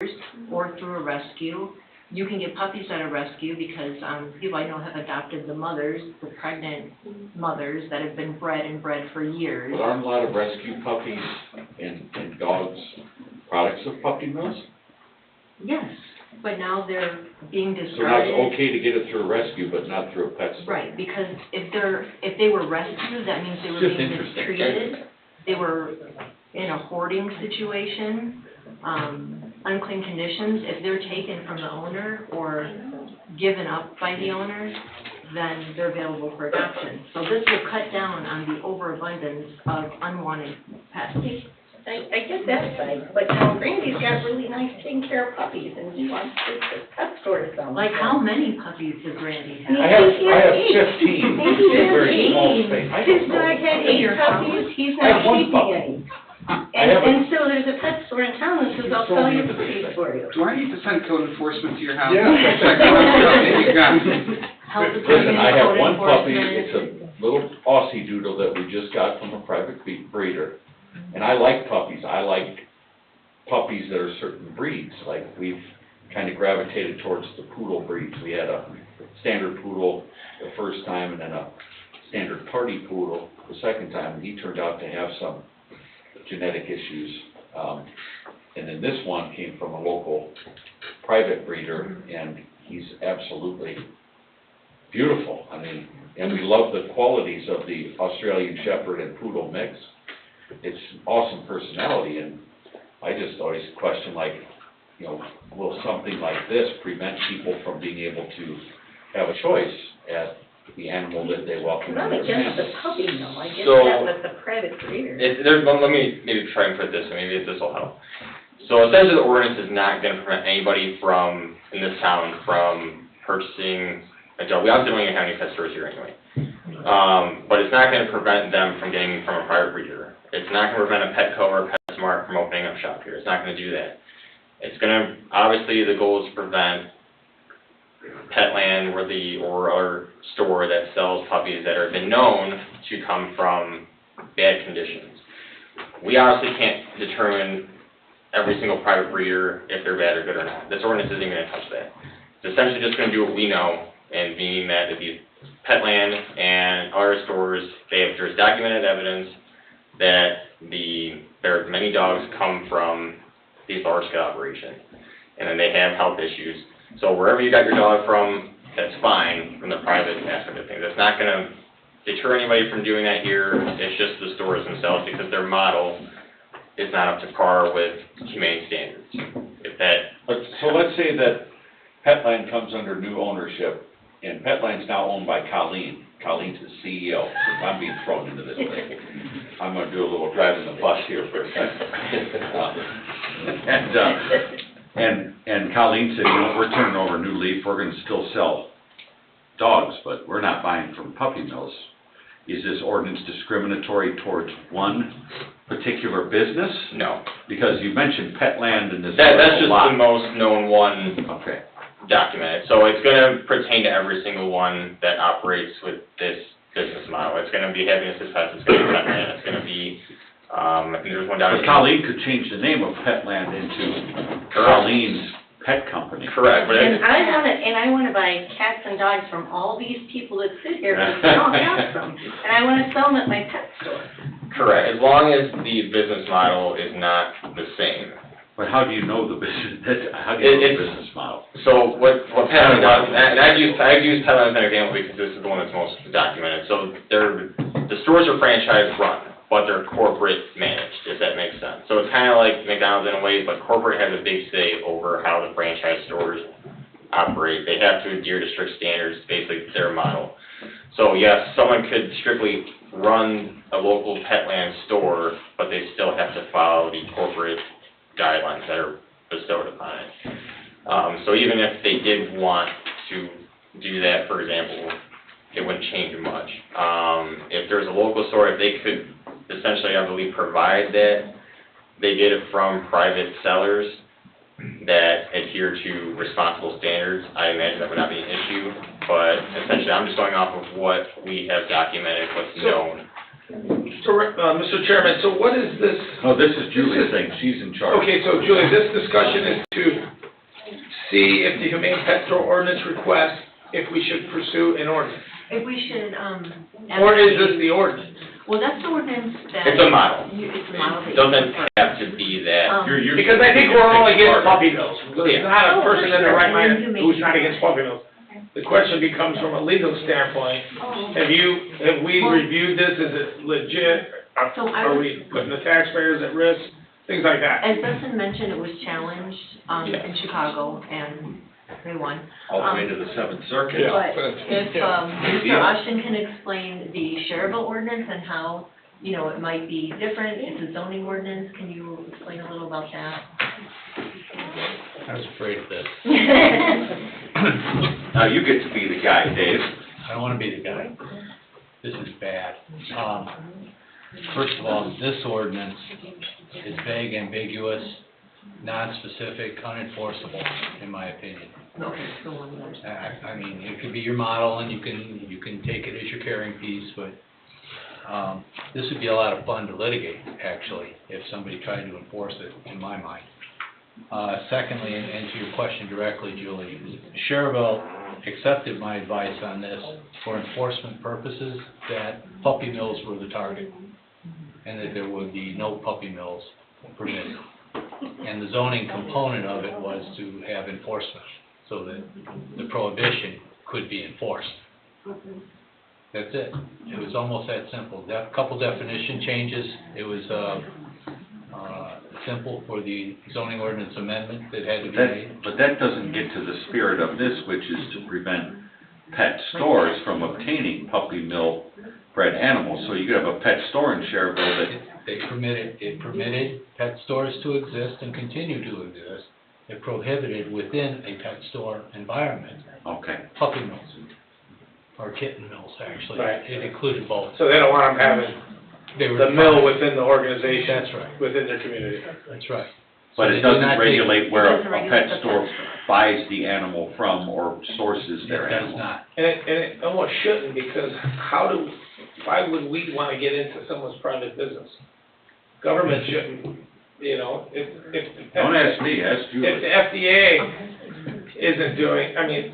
or through a rescue. You can get puppies at a rescue because, people I know have adopted the mothers, the pregnant mothers that have been bred for years. But aren't a lot of rescue puppies and dogs products of puppy mills? Yes, but now they're being So now discarded. it's okay to get it through a rescue, but not through a pet store? Right, because if they were rescued, that means they were Just being interesting. mistreated. They were in a hoarding situation, unclean conditions. If they're taken from the owner or given up by the owner, then they're available for adoption. So this will cut down on the overabundance of unwanted pets. I get that side, but now Randy's got really nice taken care of puppies, and he wants his pet store to sell them. Like how many puppies does Randy have? I have 15. Maybe he has Very small 18. space. I His don't know. dog had 8 puppies, he's I have not one keeping puppy. any. I And, have a- and so there's a pet store in town that says, I'll sell your puppies for you. Do I need to send code enforcement to your house? Yeah. Check out what you got. Health Listen, department, I have code one puppy, enforcement. it's a little Aussie doodle that we just got from a private breeder. And I like puppies, I like puppies that are certain breeds, like we've kind of gravitated towards the poodle breeds. We had a standard poodle the first time and then a standard party poodle the second time, and he turned out to have some genetic issues. And then this one came from a local private breeder, and he's absolutely beautiful. I mean, and we love the qualities of the Australian Shepherd and Poodle mix. It's awesome personality, and I just always question, like, you know, will something like this prevent people from being able to have a choice at the animal that they welcome I'm in not their against family? the puppy mill, I get So- that with the private breeder. let me maybe try and put this, and maybe this will help. So essentially, the ordinance is not gonna prevent anybody from, in this town, from purchasing a dog. We obviously don't even have any pet stores here anyway. But it's not gonna prevent them from getting from a private breeder. It's not gonna prevent a Petco or a PetSmart from opening up shop here. It's not gonna do that. It's gonna, obviously, the goal is to prevent Petland or other store that sells puppies that have been known to come from bad conditions. We obviously can't determine every single private breeder if they're bad or good or not. This ordinance isn't even gonna touch that. It's essentially just gonna do what we know and meaning that these Petland and other stores, there's documented evidence that there are many dogs come from these large-scale operations, and then they have health issues. So wherever you got your dog from, that's fine from the private aspect of things. That's not gonna deter anybody from doing that here. It's just the stores themselves, because their model is not up to par with humane standards. If that, So let's say that Petland comes under new ownership, and Petland's now owned by Colleen. Colleen's the CEO, since I'm being thrown into this thing. I'm gonna do a little driving the bus here for a second. And Colleen said, you know, we're turning over a new leaf, we're gonna still sell dogs, but we're not buying from puppy mills. Is this ordinance discriminatory towards one particular business? no. Because you mentioned Petland and this. That's just lot. the most known one Okay. documented. So it's gonna pertain to every single one that operates with this business model. It's gonna be Happiness is Pets, it's gonna be Petland, it's gonna be, I think there's one down But in. Colleen could change the name of Petland into Colleen's Pet Company. Correct, but And I wanna buy cats and dogs from all these people that sit here, but I don't have them. And I wanna sell them at my pet store. correct, as long as the business model is not the same. But how do you know the business, how do you know the It's- business model? So what Petland does, and I've used Petland as an example because this is the one that's most documented. So the stores are franchise run, but they're corporate managed, if that makes sense. So it's kind of like McDonald's in a way, but corporate has a big say over how the franchise stores operate. They have to adhere to strict standards, basically their model. So yes, someone could strictly run a local Petland store, but they still have to follow the corporate guidelines that are bestowed upon it. So even if they did want to do that, for example, it wouldn't change much. If there's a local store, if they could essentially, I believe, provide that they get it from private sellers that adhere to responsible standards, I imagine that would not be an issue. But essentially, I'm just going off of what we have documented, what's known. Mr. Chairman, so what is this? No, this is Julie's thing, she's in charge. Okay, so Julie, this discussion is to see if the Humane Pet Store ordinance requests if we should pursue an ordinance. If we should, Or is this the ordinance? well, that's the ordinance that. It's a model. It's a model that It you doesn't prefer. have to be that. You're Because I think we're all against part. puppy mills. There's not a Oh, for person in their sure. right mind And you who's make- not against puppy mills. The question becomes from a legal standpoint, Oh. have we Well- reviewed this, is it legit? So I Are was- we putting the taxpayers at risk? Things like that. As Benson mentioned, it was challenged, Yes. in Chicago, and they won. All the way to the Seventh Circuit. But if, Mr. Yeah. Ashton can explain the Schererville ordinance and how, you know, it might be different, it's a zoning ordinance, can you explain a little about that? I was afraid of this. Now, you get to be the guy, Dave. I don't wanna be the guy. This is bad. First of all, this ordinance is vague, ambiguous, non-specific, unenforceable, in my opinion. Okay, so one more. I mean, it could be your model and you can take it as your carrying piece, but, this would be a lot of fun to litigate, actually, if somebody tried to enforce it, in my mind. Secondly, and to your question directly, Julie, Schererville accepted my advice on this for enforcement purposes, that puppy mills were the target, and that there would be no puppy mills permitted. And the zoning component of it was to have enforcement, so that the prohibition could be enforced. That's it. It was almost that simple. Couple definition changes. It was, simple for the zoning ordinance amendment that had to be made. But that doesn't get to the spirit of this, which is to prevent pet stores from obtaining puppy mill bred animals. So you could have a pet store in Schererville that, It permitted pet stores to exist and continue to exist. It prohibited within a pet store environment, okay. puppy mills, or kitten mills, actually. Right. It included both. So they don't want them having They were the mill defined. within the organization. That's right. Within their community. That's right. But So it they did doesn't not take- regulate where It doesn't a regulate pet the store pet store. buys the animal from or sources their It does animal. not. And it almost shouldn't, because why would we wanna get into someone's private business? Government shouldn't, you know, if. Don't ask me, ask If Julie. the FDA isn't doing, I mean,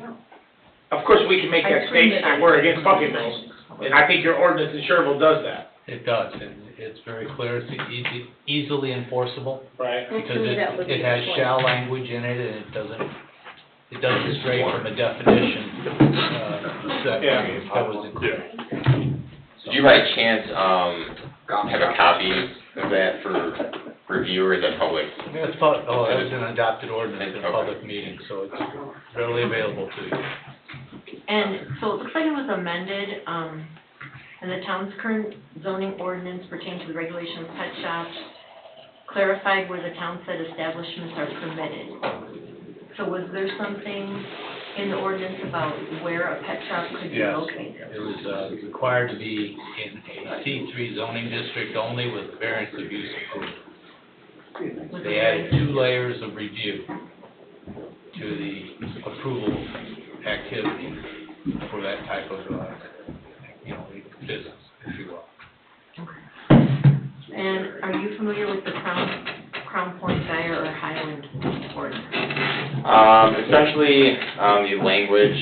of course, we can make that statement that we're against puppy mills, and I think your ordinance in Sherville does that, It does, and it's very clear, it's easily enforceable, right? Well, because to me, that would be it has the point. shall language in it, and it doesn't stray from a definition, that was included. Did you by chance, have a copy of that for review, or is that public? Yeah, it's that was an adopted ordinance in a public meeting, so it's readily available to you. And so it looks like it was amended, and the town's current zoning ordinance pertaining to the regulation of pet shops clarified where the town said establishments are permitted. So was there something in the ordinance about where a pet shop could be Yes. located? It was required to be in a C3 zoning district only with variance of use approved. Was They it- added 2 layers of review to the approval activity for that type of, business, if you will. And are you familiar with the Crown Point, Dyer, or Highland ordinance? Essentially, the language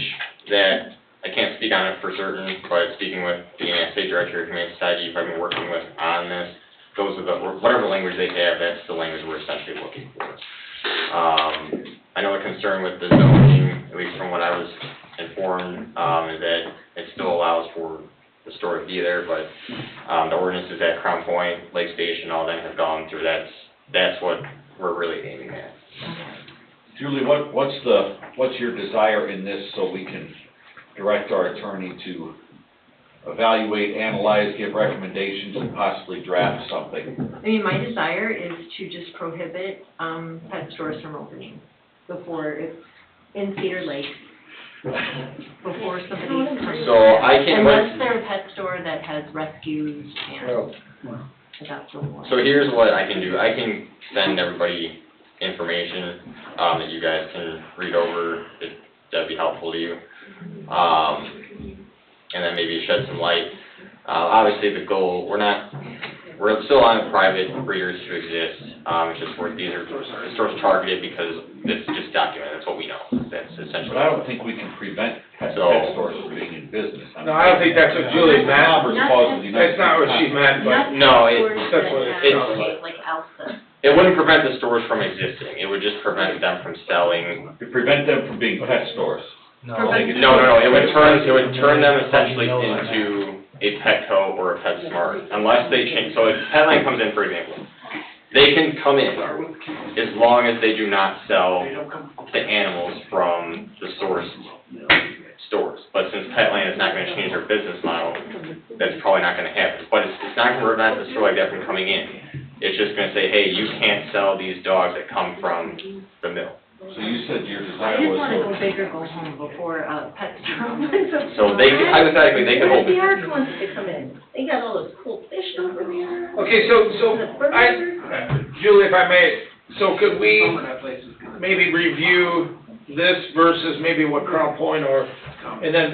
that, I can't speak on it for certain, but speaking with the state director of Humane Society, you've been working with on this, those are the, whatever language they have, that's the language we're essentially looking for. I know the concern with the zoning, at least from what I was informed, is that it still allows for the store to be there, but, the ordinances at Crown Point, Lake Station, all them have gone through, that's what we're really aiming at. Julie, what's your desire in this, so we can direct our attorney to evaluate, analyze, give recommendations, and possibly draft something? I mean, my desire is to just prohibit, pet stores from opening before it's in Cedar Lake, before somebody comes. So I can- Unless they're a pet store that has rescues and adoptable ones. So here's what I can do, I can send everybody information, that you guys can read over, if that'd be helpful to you. And then maybe shed some light. Obviously, the goal, we're still on private breeders to exist, it's just where these are stores targeted because it's just documented, that's what we know, that's essentially. But I don't think we can prevent pet So- stores from being in business. No, I don't think that's what Julie meant. Commerce Clause of the United That's not what she States. meant, but, No, that's what Not it stores sounds that like. have, like Elsa. It wouldn't prevent the stores from existing, it would just prevent them from selling. To prevent them from being pet stores. No, No, it would turn them essentially into a Petco or a PetSmart, unless they change, so if Petline comes in, for example, they can come in as long as they do not sell the animals from the source stores. But since Petline is not gonna change their business model, that's probably not gonna happen. But it's not gonna prevent a store like that from coming in. It's just gonna say, hey, you can't sell these dogs that come from the mill. So you said your I desire just was. wanna go big or go home before a pet store opens up. So they, hypothetically, they could What if open. the Ark wants to come in? They got all those cool fish over there. Okay, so, Julie, if I may, so could we maybe review this versus maybe what Crown Point and then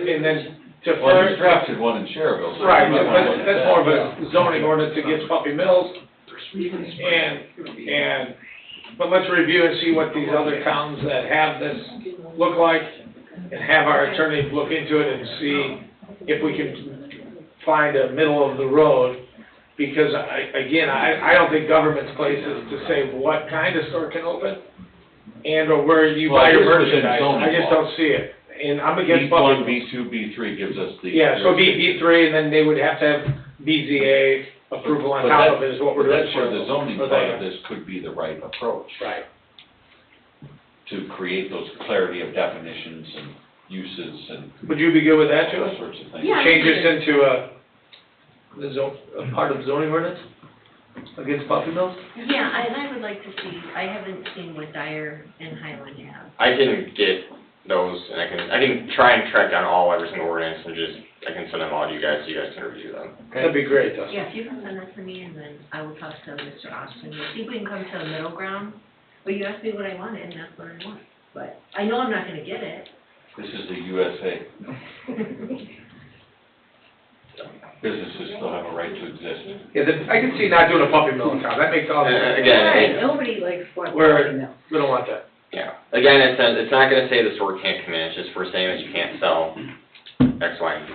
to Well, you first. drafted one in Cherville. so Right, you might wanna but look at that's that. more of a zoning ordinance against puppy mills, but let's review and see what these other towns that have this look like, and have our attorney look into it and see if we can find a middle of the road, because I don't think government's place is to say what kind of store can open, and or where you Well, buy your yours is in merchandise, zoning I just law. don't see it, and I'm against puppy B1, mills. B2, B3 gives us the. Yeah, so B3, and then they would have to have BZA approval on But top of it, is what we're doing. That's where the zoning Or part of they- this could be the right approach, Right. to create those clarity of definitions and uses and Would you be good with that, those Joe? sorts of things. Yeah. Change this into a part of zoning ordinance against puppy mills? Yeah, I would like to see, I haven't seen what Dyer and Highland have. I can get those, and I can try and track down every single ordinance, and I can send them all to you guys, so you guys can review them. That'd be great, Dustin. Yeah, if you can send that to me, and then I will talk to Mr. Austin, we'll see if we can come to a middle ground. But you asked me what I wanted, and that's what I want, but I know I'm not gonna get it. This is the USA. Businesses still have a right to exist. Yeah, I can see not doing a puppy mill in town, that makes all the sense. Again, Right, nobody likes what Where- puppy mills. We don't want that. Yeah, again, it's not gonna say the store can't come in, it's just we're saying that you can't sell X, Y, and Z.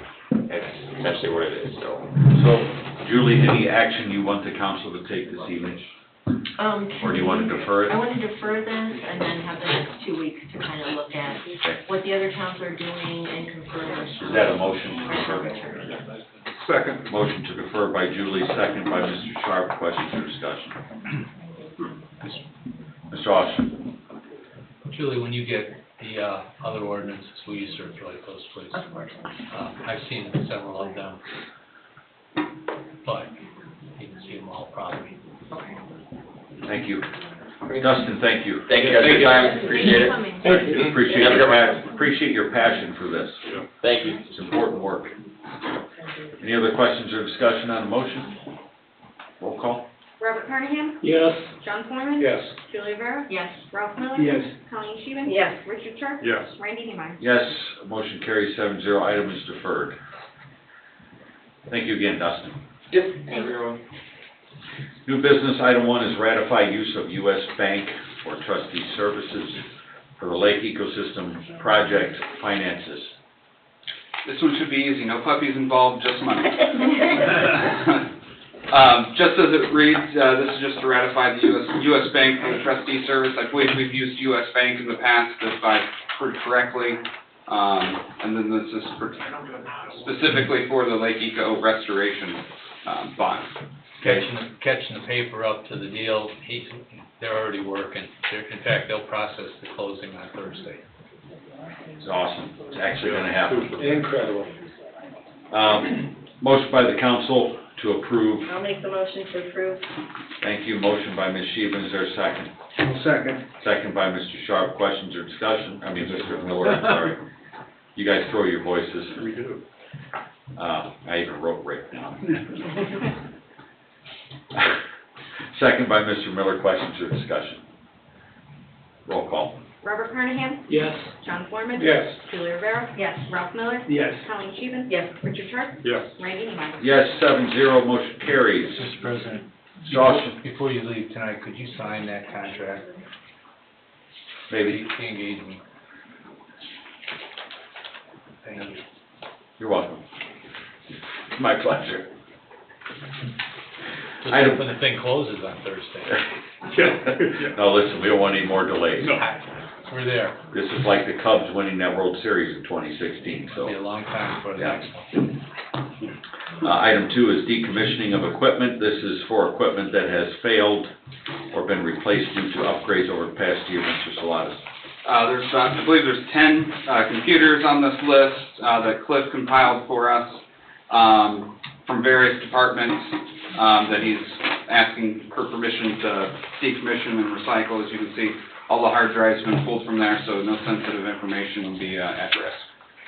It's essentially what it is, so. So, Julie, any action you want the council to take this evening? Or do you want to defer it? I want to defer this and then have the next 2 weeks to kind of look at what the other towns are doing and confirm. Is that a motion to defer? Yes. Second. Motion to defer by Julie, second by Mr. Sharp. Questions or discussion? Mr. Austin? Julie, when you get the other ordinances, will you circulate those, please? Of course. I've seen several of them, but you can see them all probably. Okay. Thank you. Dustin, thank you. Thank you guys for your time, appreciate it. Thank you. Appreciate your passion for this. Thank you. It's important work. Any other questions or discussion on the motion? Roll call. Robert Carnahan? Yes. John Foreman? Yes. Julie Rivera? Yes. Ralph Miller? Yes. Colleen Scheven? Yes. Richard Sharp? Yes. Randy Neiman? Yes, motion carries 7-0. Item is deferred. Thank you again, Dustin. Yep. Everyone. New business, item 1 is ratify use of U.S. Bank for trustee services for the Lake Ecosystem Project finances. This one should be easy, no puppies involved, just money. Just as it reads, this is just to ratify the U.S. Bank for the trustee service. I believe we've used U.S. Bank in the past, if I've heard correctly. And then this is specifically for the Lake Eco restoration bond. Catching the paper up to the deal, they're already working. In fact, they'll process the closing on Thursday. It's awesome. It's actually going to happen. Incredible. Motion by the council to approve. I'll make the motion to approve. Thank you. Motion by Ms. Sheehan. Is there a second? Second. Second by Mr. Sharp. Questions or discussion? I mean, Mr. Miller, I'm sorry. You guys throw your voices. We do. I even wrote right now. Second by Mr. Miller. Questions or discussion? Roll call. Robert Carnahan? Yes. John Foreman? Yes. Julie Rivera? Yes. Ralph Miller? Yes. Colleen Scheven? Yes. Richard Sharp? Yes. Randy Neiman? Yes, 7-0. Motion carries. Mr. President, Mr. Austin, before you leave tonight, could you sign that contract? maybe. The engagement. Thank you. You're welcome. My pleasure. Just when the thing closes on Thursday. No, listen, we don't want any more delays. We're there. This is like the Cubs winning that World Series in 2016, so. It'll be a long time for the Yeah. next one. Item 2 is decommissioning of equipment. This is for equipment that has failed or been replaced due to upgrades over the past year. Mr. Salatas. I believe there's 10 computers on this list that Cliff compiled for us from various departments that he's asking for permission to decommission and recycle. As you can see, all the hard drives have been pulled from there, so no sensitive information will be at risk.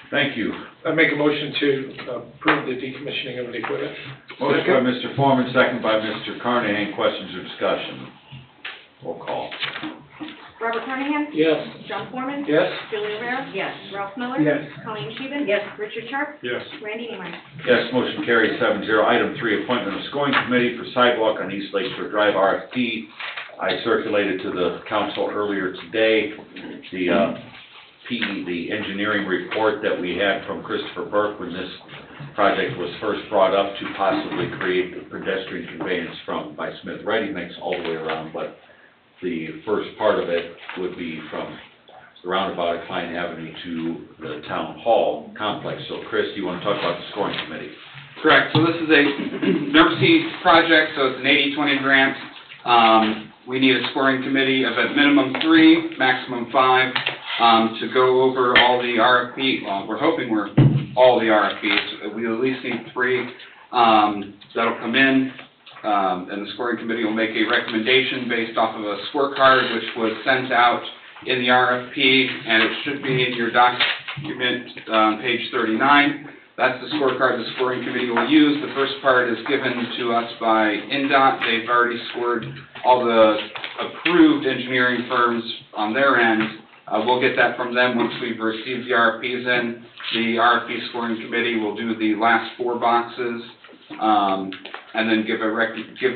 Thank you. I make a motion to approve the decommissioning of the equipment. Motion by Mr. Foreman, second by Mr. Carnahan. Questions or discussion? Roll call. Robert Carnahan? Yes. John Foreman? Yes. Julie Rivera? Yes. Ralph Miller? Yes. Colleen Scheven? Yes. Richard Sharp? Yes. Randy Neiman? Yes, motion carries 7-0. Item 3, appointment of scoring committee for sidewalk on East Lake Shore Drive, RFP. I circulated to the council earlier today the engineering report that we had from Christopher Burke when this project was first brought up to possibly create the pedestrian conveyance by Smith Ready Mix all the way around, but the first part of it would be from the roundabout at Klein Avenue to the town hall complex. So Chris, do you want to talk about the scoring committee? Correct. So this is a NERC project, so it's an 80-20 grant. We need a scoring committee of at minimum 3, maximum 5, to go over all the RFP. Well, we're hoping all the RFPs. We at least need 3 that'll come in, and the scoring committee will make a recommendation based off of a scorecard which was sent out in the RFP, and it should be in your document on page 39. That's the scorecard the scoring committee will use. The first part is given to us by NDOT. They've already scored all the approved engineering firms on their end. We'll get that from them once we've received the RFPs in. The RFP scoring committee will do the last 4 boxes and then give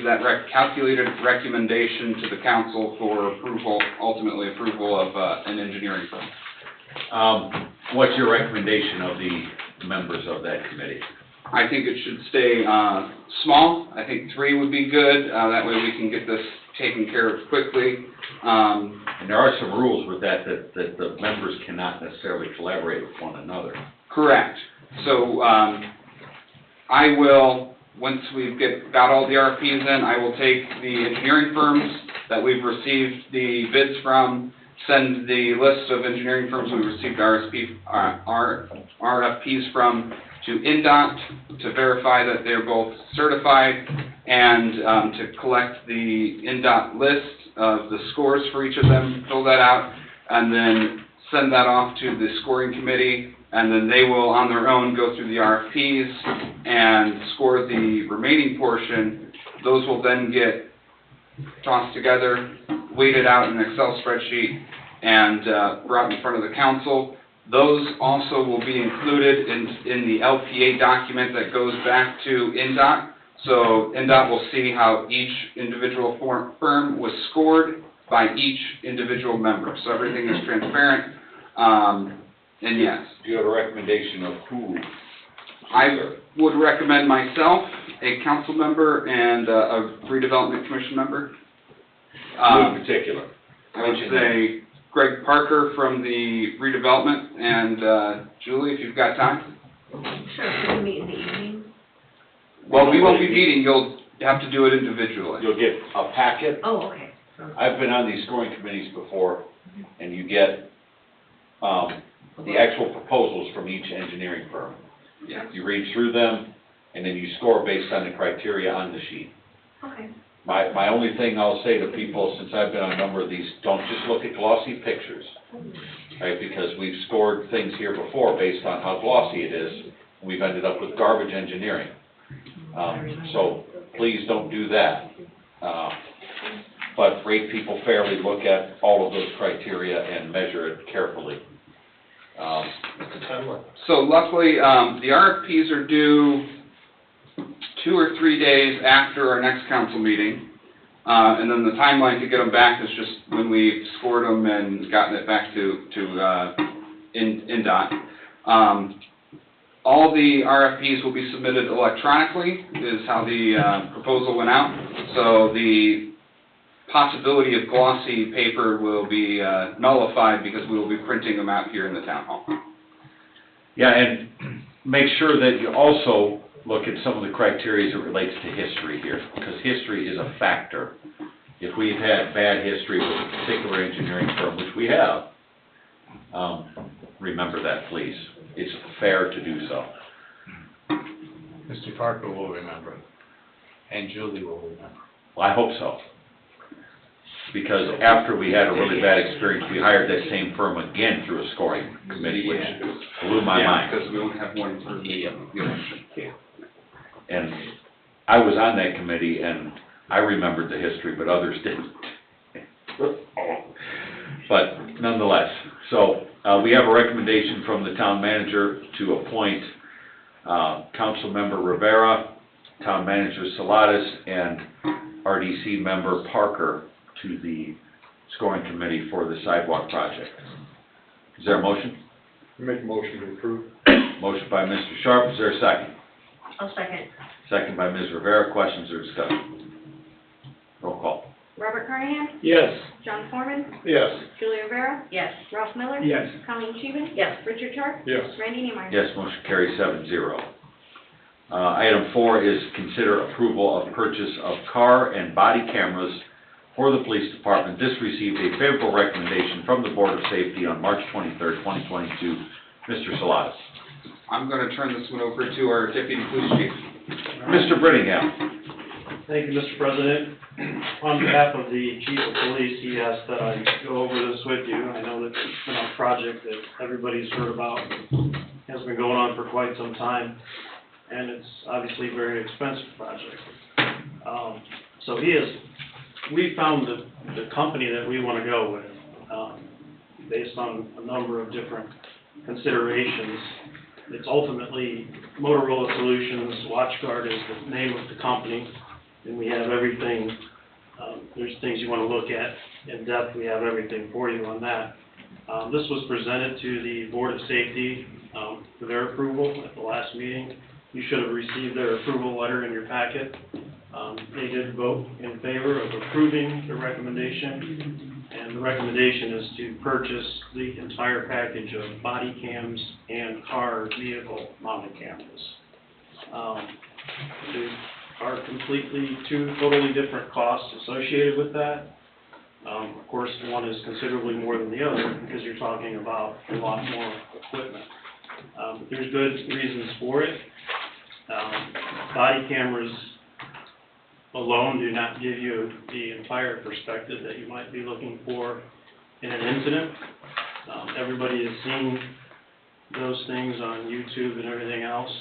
that calculated recommendation to the council for approval, ultimately approval of an engineering firm. What's your recommendation of the members of that committee? I think it should stay small. I think 3 would be good. That way we can get this taken care of quickly. And there are some rules with that the members cannot necessarily collaborate with one another. Correct. So I will, once we've got all the RFPs in, I will take the engineering firms that we've received the bids from, send the list of engineering firms we received RFPs from to NDOT to verify that they're both certified, and to collect the NDOT list of the scores for each of them, fill that out, and then send that off to the scoring committee, and then they will, on their own, go through the RFPs and score the remaining portion. Those will then get tossed together, weighted out in an Excel spreadsheet, and brought in front of the council. Those also will be included in the LPA document that goes back to NDOT. So NDOT will see how each individual firm was scored by each individual member. So everything is transparent, and yes. Do you have a recommendation of who? I would recommend myself, a council member, and a redevelopment commission member. Who in particular? I would say Greg Parker from the redevelopment, and Julie, if you've got time. Sure, can we meet in the evening? Well, we won't be meeting, you'll have to do it individually. You'll get a packet. Oh, okay. I've been on these scoring committees before, and you get the actual proposals from each engineering firm. Yeah. You read through them, and then you score based on the criteria on the sheet. Okay. My only thing I'll say to people, since I've been on a number of these, don't just look at glossy pictures, right? Because we've scored things here before based on how glossy it is, and we've ended up with garbage engineering. So please don't do that. But rate people fairly, look at all of those criteria and measure it carefully. So luckily, the RFPs are due 2 or 3 days after our next council meeting. And then the timeline to get them back is just when we've scored them and gotten it back to NDOT. All the RFPs will be submitted electronically, is how the proposal went out. So the possibility of glossy paper will be nullified because we will be printing them out here in the town hall. Yeah, and make sure that you also look at some of the criteria as it relates to history here, because history is a factor. If we've had bad history with a particular engineering firm, which we have, remember that, please. It's fair to do so. Mr. Parker will remember, and Julie will remember. Well, I hope so. Because after we had a really bad experience, we hired that same firm again through a scoring committee, which blew my mind. Because we only have one for the election. And I was on that committee, and I remembered the history, but others didn't. But nonetheless, so we have a recommendation from the town manager to appoint Council Member Rivera, Town Manager Salatas, and RDC Member Parker to the scoring committee for the sidewalk project. Is there a motion? Make a motion to approve. Motion by Mr. Sharp, is there a second? I'll second. Second by Ms. Rivera, questions or discussion? Roll call. Robert Carnahan? Yes. John Foreman? Yes. Julie Rivera? Yes. Ralph Miller? Yes. Colleen Scheven? Yes. Richard Sharp? Yes. Randy Neiman? Yes, motion carries 7-0. Item 4 is consider approval of purchase of car and body cameras for the police department. This received a favorable recommendation from the Board of Safety on March 23rd, 2022. Mr. Salatas. I'm going to turn this one over to our Deputy Police Chief. Mr. Brittingham. Thank you, Mr. President. On behalf of the Chief of Police, he asked that I go over this with you. I know that it's been a project that everybody's heard about, has been going on for quite some time, and it's obviously a very expensive project. So we found the company that we want to go with, based on a number of different considerations. It's ultimately Motorola Solutions. WatchGuard is the name of the company, and we have everything. There's things you want to look at in depth. We have everything for you on that. This was presented to the Board of Safety for their approval at the last meeting. You should have received their approval letter in your packet. They did vote in favor of approving the recommendation, and the recommendation is to purchase the entire package of body cams and car vehicle mounted cameras. There are completely two totally different costs associated with that. Of course, one is considerably more than the other because you're talking about a lot more equipment. There's good reasons for it. Body cameras alone do not give you the entire perspective that you might be looking for in an incident. Everybody has seen those things on YouTube and everything else.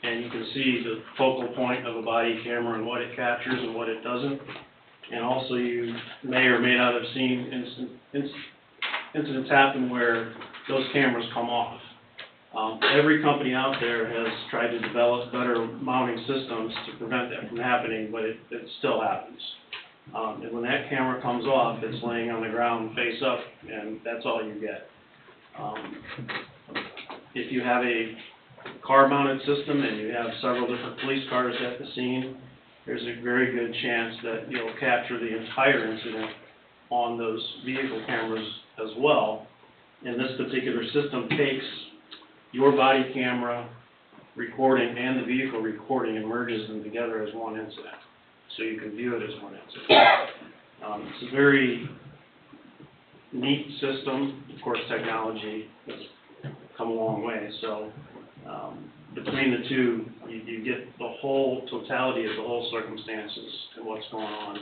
And you can see the focal point of a body camera and what it captures and what it doesn't. And also you may or may not have seen incidents happen where those cameras come off. Every company out there has tried to develop better mounting systems to prevent that from happening, but it still happens. And when that camera comes off, it's laying on the ground face up, and that's all you get. If you have a car-mounted system and you have several different police cars at the scene, there's a very good chance that you'll capture the entire incident on those vehicle cameras as well. And this particular system takes your body camera recording and the vehicle recording and merges them together as one incident. So you can view it as one incident. It's a very neat system. Of course, technology has come a long way. So between the two, you get the whole totality of the whole circumstances and what's going on.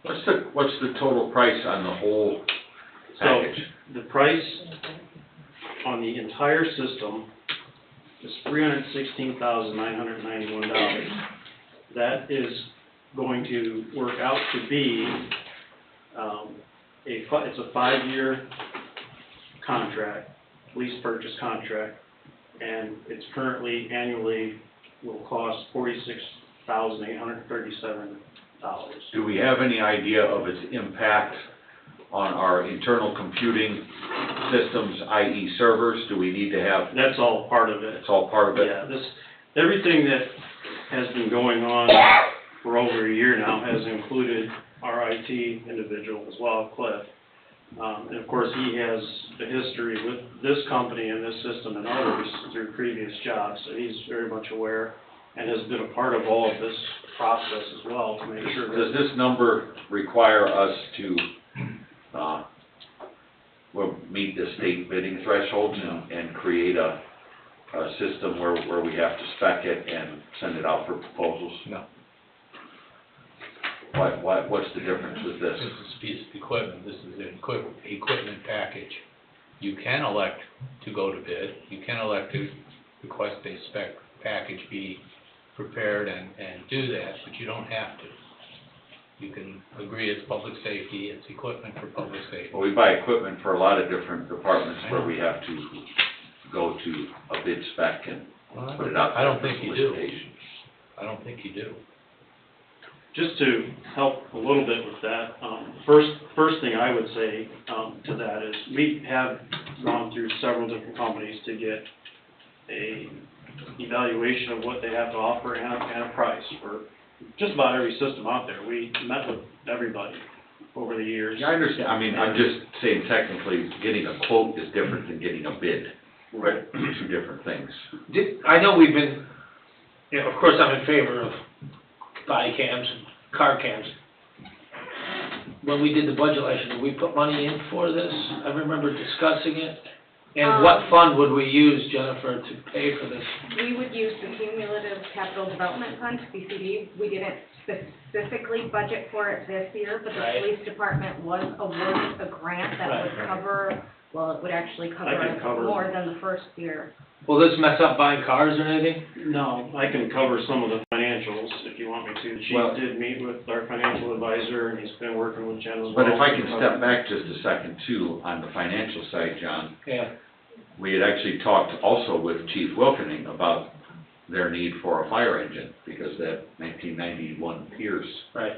What's the total price on the whole package? So the price on the entire system is $316,991. That is going to work out to be it's a 5-year contract, lease purchase contract, and it's currently annually will cost $46,837. Do we have any idea of its impact on our internal computing systems, i.e. servers? Do we need to have? That's all part of it. It's all part of it? Yeah, everything that has been going on for over a year now has included our IT individual as well, Cliff. And of course, he has the history with this company and this system and others through previous jobs, so he's very much aware and has been a part of all of this process as well to make sure that... Does this number require us to meet the state bidding thresholds and create a system where we have to spec it and send it out for proposals? No. What's the difference with this? This is a piece of equipment, this is an equipment package. You can elect to go to bid, you can elect to request a spec package be prepared and do that, but you don't have to. You can agree it's public safety, it's equipment for public safety. Well, we buy equipment for a lot of different departments where we have to go to a bid spec and put it out. I don't think you do. Solicitation. I don't think you do. Just to help a little bit with that, first thing I would say to that is we have gone through several different companies to get a evaluation of what they have to offer and a price for just about every system out there. We met with everybody over the years. Yeah, I understand. I mean, I'm just saying technically, getting a quote is different than getting a bid. Right. Two different things. I know we've been, of course, I'm in favor of body cams and car cams. When we did the budget last year, did we put money in for this? I remember discussing it. And what fund would we use, Jennifer, to pay for this? We would use the Cumulative Capital Development Fund, CCD. We didn't specifically budget for it this year, but the Right. police department was awarded a grant that would cover, well, it would actually cover more than the first year. Will this mess up buying cars or anything? No, I can cover some of the financials if you want me to. The Well- chief did meet with our financial advisor, and he's been working with Jen as well. But if I can step back just a second too, on the financial side, John, Yeah. we had actually talked also with Chief Wilkening about their need for a fire engine, because that 1991 Pierce Right,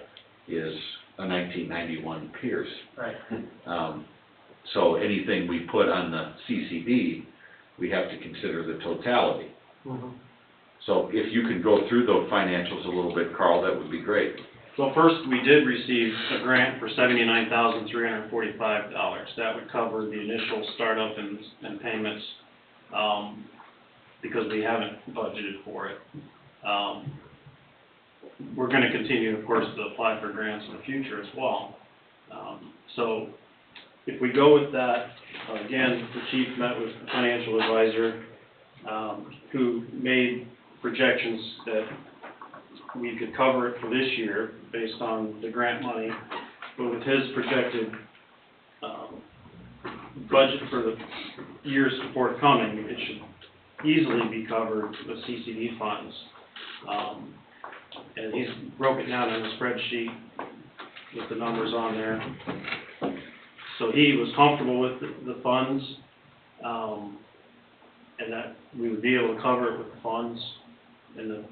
is a 1991 Pierce. right. So anything we put on the CCD, we have to consider the totality. Mhm. So if you could go through those financials a little bit, Carl, that would be great. So first, we did receive a grant for $79,345. That would cover the initial startup and payments, because we haven't budgeted for it. We're gonna continue, of course, to apply for grants in the future as well. So if we go with that, again, the chief met with the financial advisor, who made projections that we could cover it for this year based on the grant money, but with his projected, budget for the years forthcoming, it should easily be covered with CCD funds. And he's broke it down in a spreadsheet with the numbers on there. So he was comfortable with the funds, and that we would be able to cover it with the funds in the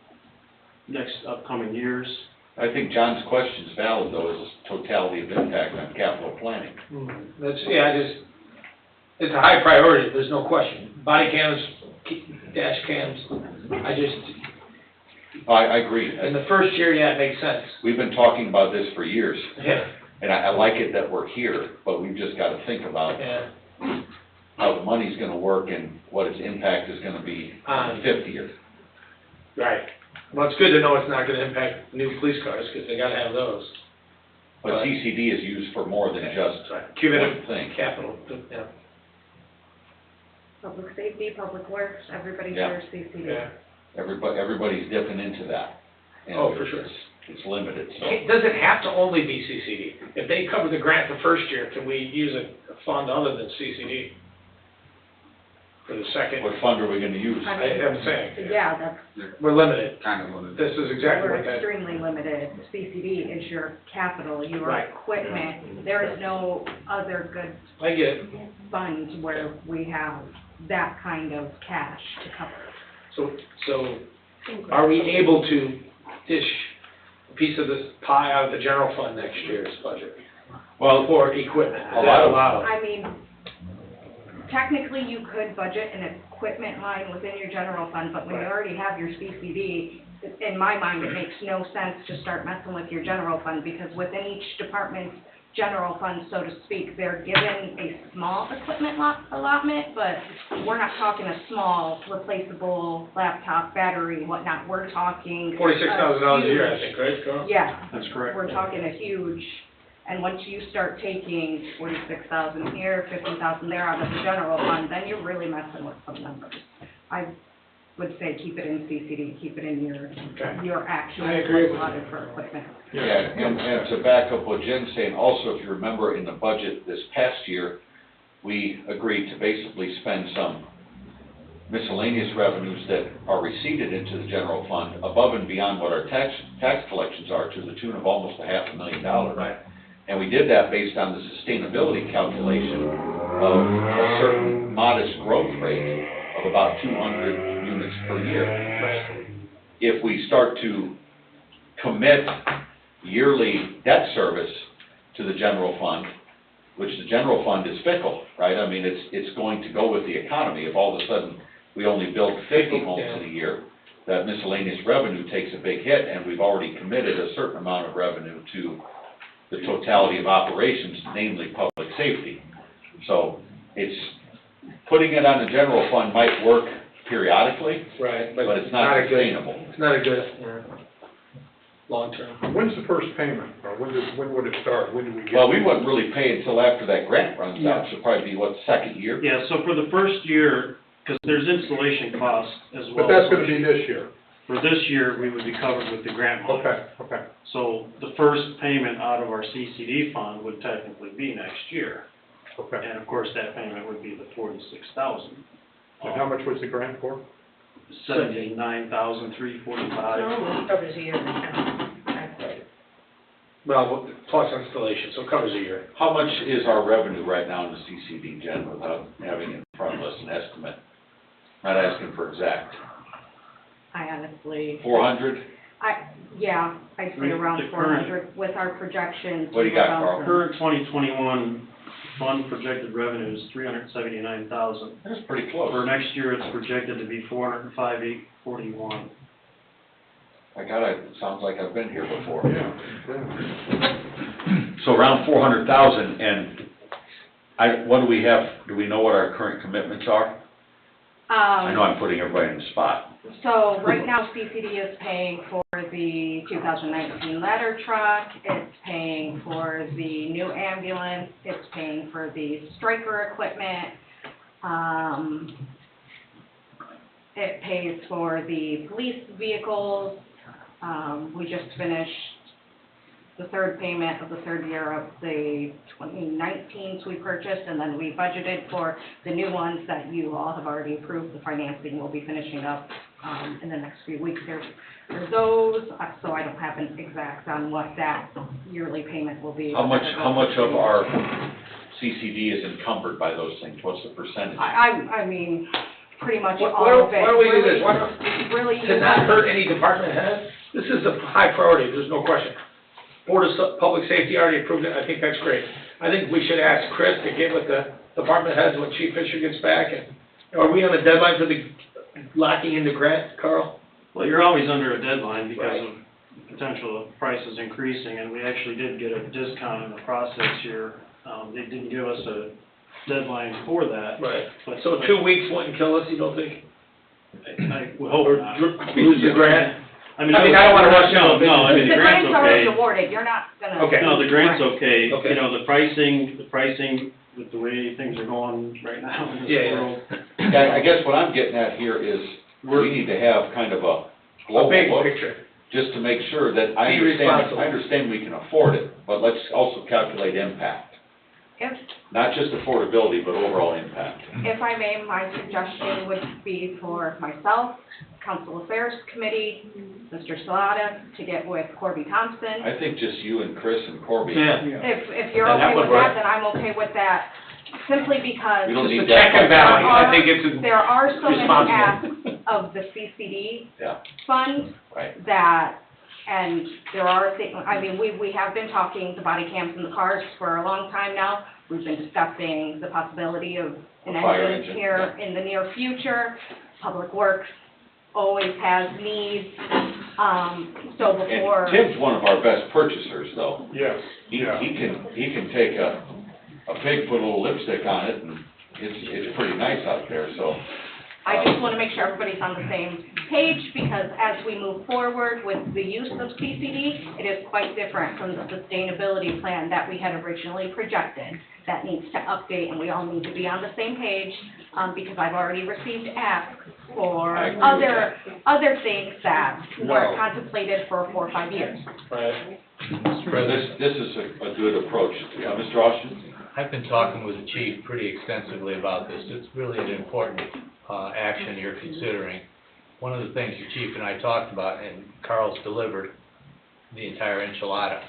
next upcoming years. I think John's question's valid, though, is totality of impact on capital planning. That's, it's a high priority, there's no question. Body cams, dash cams, I agree. in the first year, yeah, it makes sense. We've been talking about this for years, Yeah, and I like it that we're here, but we've just gotta think about yeah. how the money's gonna work and what its impact is gonna be in the 5th year. Right. Well, it's good to know it's not gonna impact new police cars, because they gotta have those. But CCD is used for more than just Right. one Cumulative thing. capital, yeah. Public safety, public works, everybody Yeah. shares CCD. Yeah. Everybody's dipping into that. And Oh, for sure. It's limited, so. It doesn't have to only be CCD. If they cover the grant the first year, can we use a fund other than CCD? For the second, What fund are we gonna use? I'm saying, Yeah, that's, we're limited. Kind of limited. This is exactly we're what that, extremely limited. CCD is your capital, your Right. equipment. There is no other good I get it. fund where we have that kind of cash to cover. So are we able to dish a piece of this pie out of the general fund next year's budget? Well, For equipment, A is lot that of- allowed? I mean, technically you could budget an equipment line within your general fund, but when you Right. already have your CCD, in my mind, it makes no sense to start messing with your general fund, because within each department's general fund, so to speak, they're given a small equipment allotment, but we're not talking a small replaceable laptop, battery, whatnot, we're talking. $46,000 a year, I huge- think, right, Carl? Yeah, That's correct. we're talking a huge, and once you start taking 46,000 here, 50,000 there out of the general fund, then you're really messing with some numbers. I would say keep it in CCD, keep it in Okay. your actual I agree with allotted for equipment. Yeah, and to back up what Jen's saying, also, if you remember in the budget this past year, we agreed to basically spend some miscellaneous revenues that are receipted into the general fund above and beyond what our tax collections are, to the tune of almost $500,000. Right. And we did that based on the sustainability calculation of a certain modest growth rate of about 200 units per year. Right. If we start to commit yearly debt service to the general fund, which the general fund is fickle, right? I mean, it's going to go with the economy. If all of a sudden we only build 50 homes in a year, that miscellaneous revenue takes a big hit, and we've already committed a certain amount of revenue to the totality of operations, namely public safety. So putting it on the general fund might work periodically, Right, but it's not a good, sustainable. it's not a good, long term. When's the first payment, or when would it start? When do we get? Well, we wouldn't really pay until after that grant runs out, so probably be, what, second year? Yeah, so for the first year, because there's installation costs as well. But that's gonna be this year. For this year, we would be covered with the grant money. Okay. So the first payment out of our CCD fund would technically be next year. Okay. And of course, that payment would be the $46,000. And how much was the grant for? $79,345. Covers a year and a half. Well, plus installation, so it covers a year. How much is our revenue right now in the CCD, Jen, without having it front of us, an estimate. Not asking for exact. I honestly, 400? I'd say around The four current- hundred with our projections. What do you got, about Carl? the- Current 2021 fund projected revenue is $379,000. That's pretty For close. next year, it's projected to be $405,841. My God, it sounds like I've been here before. Yeah. So around 400,000, and what do we have, do we know what our current commitments are? I know I'm putting everybody in the spot. So right now CCD is paying for the 2019 ladder truck, it's paying for the new ambulance, it's paying for the striker equipment, it pays for the police vehicles, we just finished the third payment of the third year of the 2019s we purchased, and then we budgeted for the new ones that you all have already approved. The financing will be finishing up in the next few weeks here for those, so I don't have an exact on what that yearly payment will be. How much of our CCD is encumbered by those things? What's the percentage? I mean, pretty much Why all of it. why don't we do this, why don't, Really, to not hurt any department head, this is a high priority, there's no question. Board of Public Safety already approved it, I think that's great. I think we should ask Chris to get with the department heads when Chief Fisher gets back, and are we on a deadline for the locking in the grant, Carl? Well, you're always under a deadline because Right. of potential of prices increasing, and we actually did get a discount in the process here. They didn't give us a deadline for that. Right. But So 2 weeks wouldn't kill us, you don't think? I would hope Or not. lose the grant? I mean, I don't wanna rush No, into no, I mean, The the grant's grant's already okay. awarded, you're not gonna. Okay. No, the grant's okay. Okay. You know, the pricing with the way things are going right now in Yeah, this yeah. world. Yeah, I guess what I'm getting at here is, we need to have kind of a A global big look, picture. just to make sure that I Be responsible. understand we can afford it, but let's also calculate impact. Not just affordability, but overall impact. If I may, my suggestion would be for myself, Council Affairs Committee, Mr. Salata, to get with Corby Thompson. I think just you and Chris and Corby. If you're And that okay would with work. that, then I'm okay with that, simply because We don't Just need a that. check and balance, I think it's there are so many responsible. asks of the CCD Yeah. fund Right. that, and there are things, I mean, we have been talking the body cams in the cars for a long time now. We've been discussing the possibility of an A fire engine engine, here in the near future. Public Works always has needs, so before. And Tim's one of our best purchasers, though. Yes, He yeah. he can take a pig, put a little lipstick on it, and it's pretty nice out there, so. I just want to make sure everybody's on the same page, because as we move forward with the use of CCD, it is quite different from the sustainability plan that we had originally projected. That needs to update, and we all need to be on the same page, because I've already received asks for I agree with other things that weren't No. contemplated for 4 or 5 years. Right. Mr. President, This is a good approach. Mr. Austin? I've been talking with the chief pretty extensively about this. It's really an important action you're considering. One of the things the chief and I talked about, and Carl's delivered, the entire enchilada.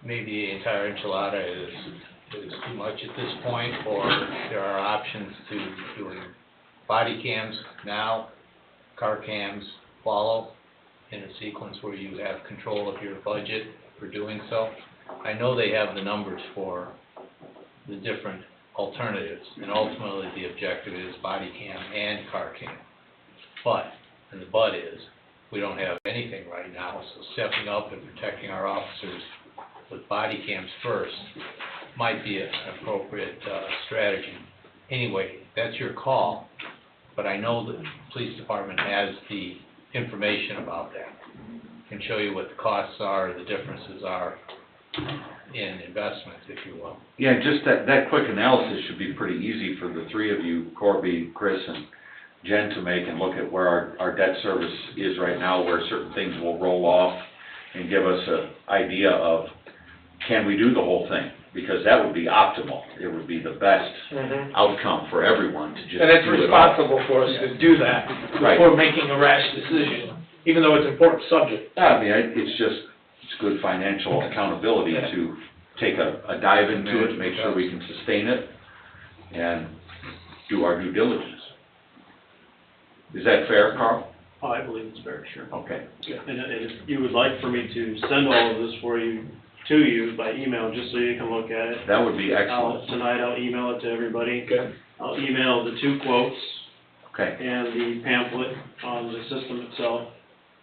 Maybe the entire enchilada is too much at this point, or there are options to doing body cams now, car cams follow in a sequence where you have control of your budget for doing so. I know they have the numbers for the different alternatives, and ultimately the objective is body cam and car cam. And the but is, we don't have anything right now, so stepping up and protecting our officers with body cams first might be an appropriate strategy. Anyway, that's your call, but I know the police department has the information about that. Can show you what the costs are, the differences are in investments, if you will. Yeah, just that quick analysis should be pretty easy for the three of you, Corby, Chris, and Jen, to make and look at where our debt service is right now, where certain things will roll off, and give us an idea of, can we do the whole thing? Because that would be optimal. It would be the best outcome for everyone to just do it all. And it's responsible for us to do that Right. before making a rash decision, even though it's an important subject. I mean, it's good financial accountability to take a dive into it, make sure we can sustain it, and do our due diligence. Is that fair, Carl? Oh, I believe it's fair, sure. Okay. And if you would like for me to send all of this to you by email, just so you can look at it. That would be excellent. Tonight I'll email it to everybody. Okay. I'll email the 2 quotes Okay. and the pamphlet on the system itself.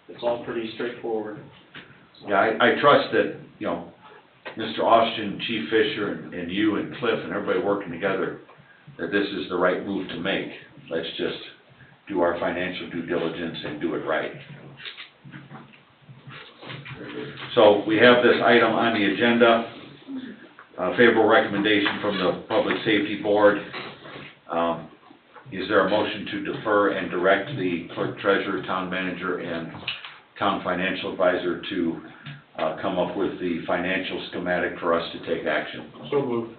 It's all pretty straightforward. So- Yeah, I trust that, you know, Mr. Austin, Chief Fisher, and you and Cliff and everybody working together, that this is the right move to make. Let's just do our financial due diligence and do it right. So we have this item on the agenda, favorable recommendation from the Public Safety Board. Is there a motion to defer and direct the clerk treasurer, town manager, and town financial advisor to come up with the financial schematic for us to take action? So moved.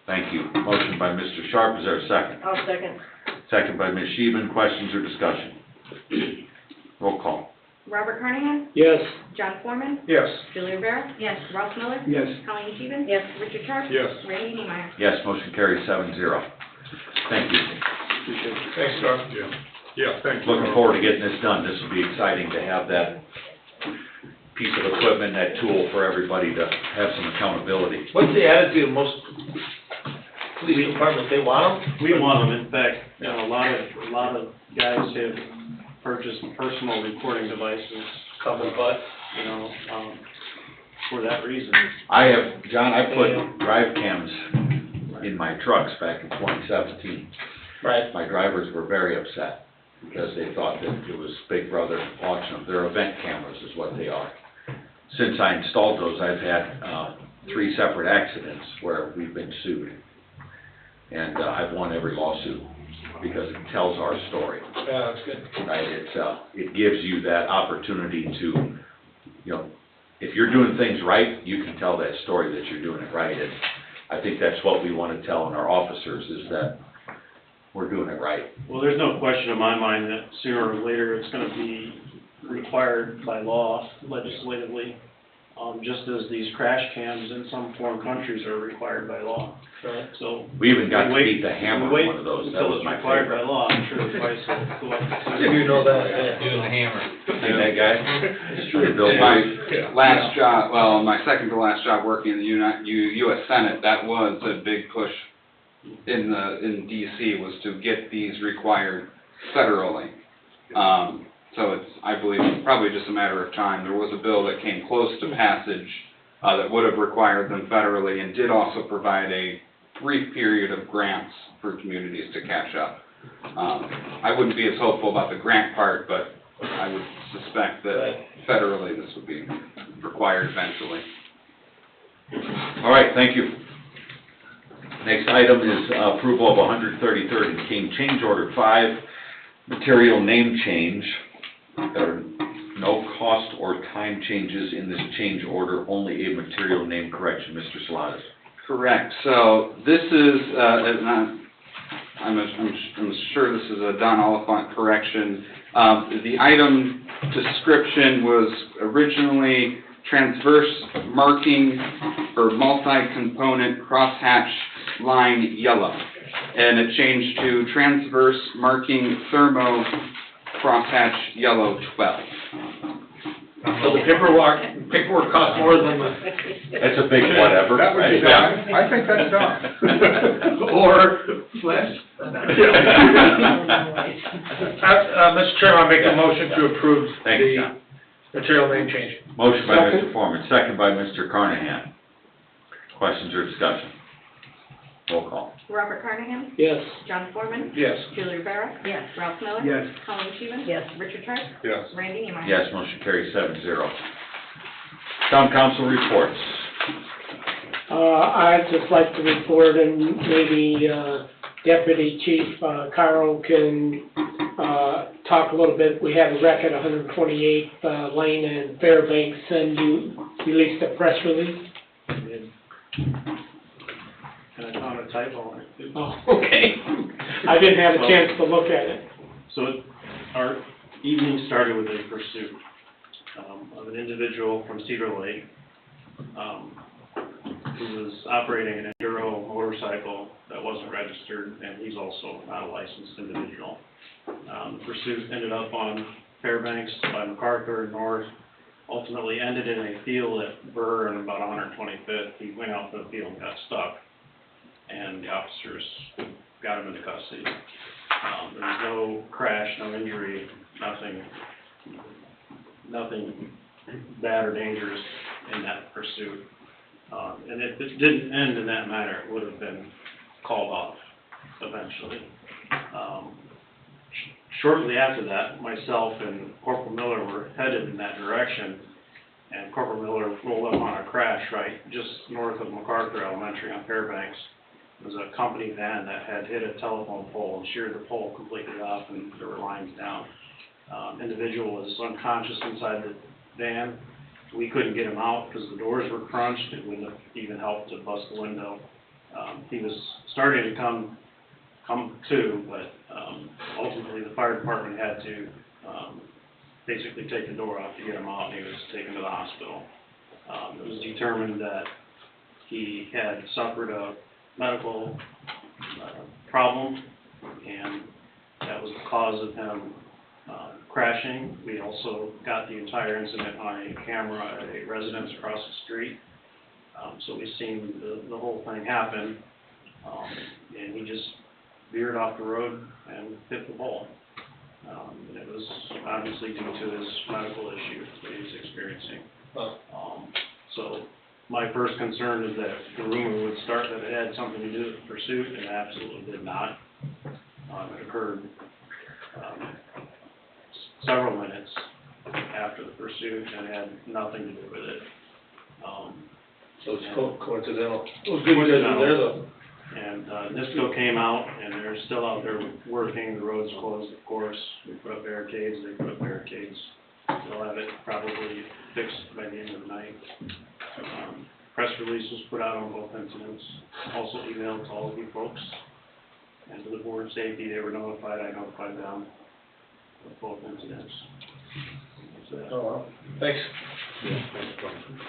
Thank you. Motion by Mr. Sharp, is there a second? I'll second. Second by Ms. Sheehan, questions or discussion? Roll call. Robert Carnahan? Yes. John Foreman? Yes. Julie Rivera? Yes. Ralph Miller? Yes. Colleen Sheehan? Yes. Richard Sharp? Yes. Randy Neemeyer? Yes, motion carries 7-0. Thank you. Thanks, Carl. Yeah, yeah, thank you. Looking forward to getting this done. This will be exciting to have that piece of equipment, that tool for everybody to have some accountability. What's the attitude of most police departments? They want them? We want them. In fact, you know, a lot of guys have purchased personal recording devices, Couple butts. you know, for that reason. I have, John, I put drive cams in my trucks back in 2017. Right. My drivers were very upset because they thought that it was Big Brother watching them. They're event cameras is what they are. Since I installed those, I've had 3 separate accidents where we've been sued. And I've won every lawsuit because it tells our story. Yeah, that's good. Right, it gives you that opportunity to, you know, if you're doing things right, you can tell that story that you're doing it right, and I think that's what we want to tell our officers, is that we're doing it right. Well, there's no question in my mind that sooner or later it's gonna be required by law legislatively, just as these crash cams in some foreign countries are required by law. Right. So. We even got to wait- beat the hammer on wait one of those, that until was it's my required by favorite. law, I'm sure the price will go up. You know that, yeah. Doing the hammer. See that guy? They built My last job, well, my second to last job working in the US Senate, that was a big push in DC, was to get these required federally. So it's, I believe, probably just a matter of time. There was a bill that came close to passage that would have required them federally, and did also provide a brief period of grants for communities to catch up. I wouldn't be as hopeful about the grant part, but I would suspect that federally this would be required eventually. All right, thank you. Next item is approval of 133rd and King Change Order 5, material name change. There are no cost or time changes in this change order, only a material name correction. Mr. Salatas. Correct. So this is, and I'm sure this is a Don Oliphant correction. The item description was originally transverse marking or multi-component crosshatch line yellow, and it changed to transverse marking thermo crosshatch yellow 12. So the paperwork costs more than the... That's a big whatever. That would be right? done. I think that's done. Or less. Mr. Chairman, I make a motion to approve Thank you, John. the material name change. Motion by Mr. Foreman, second by Mr. Carnahan. Questions or discussion? Roll call. Robert Carnahan? Yes. John Foreman? Yes. Julie Rivera? Yes. Ralph Miller? Yes. Colleen Sheehan? Yes. Richard Sharp? Yes. Randy Neemeyer? Yes, motion carries 7-0. Town council reports. I'd just like to report, and maybe Deputy Chief Carl can talk a little bit. We had a wreck at 128th Lane in Fairbanks, and you released a press release. And I found a typo on it too. Oh, okay. I didn't have a chance to look at it. So our evening started with a pursuit of an individual from Cedar Lake. who was operating an enduro motorcycle that wasn't registered, and he's also not a licensed individual. The pursuit ended up on Fairbanks by MacArthur North, ultimately ended in a field at Burr and about 125th. He went out to the field and got stuck, and the officers got him into custody. There was no crash, no injury, nothing bad or dangerous in that pursuit. And if it didn't end in that manner, it would have been called off eventually. Shortly after that, myself and Corporal Miller were headed in that direction, and Corporal Miller rolled up on a crash right just north of MacArthur Elementary on Fairbanks. It was a company van that had hit a telephone pole and sheared the pole completely off, and there were lines down. Individual was unconscious inside the van. We couldn't get him out because the doors were crunched. It wouldn't have even helped to bust the window. He was starting to come to, but ultimately the fire department had to basically take the door off to get him out, and he was taken to the hospital. It was determined that he had suffered a medical problem, and that was the cause of him crashing. We also got the entire incident on a camera at a residence across the street. So we've seen the whole thing happen, and he just veered off the road and hit the pole. And it was obviously due to his medical issue that he's experiencing. So my first concern is that the rumor would start that it had something to do with the pursuit, and it absolutely did not. It occurred several minutes after the pursuit and had nothing to do with it. So it's coincidental. It was good you guys were there though. And NISCO came out, and they're still out there working. The road's closed, of course. We put up barricades, they put up barricades. They'll have it probably fixed by the end of the night. Press release was put out on both incidents, also emailed to all of you folks. And to the board of safety, they were notified, I notified them of both incidents. Oh, well, thanks.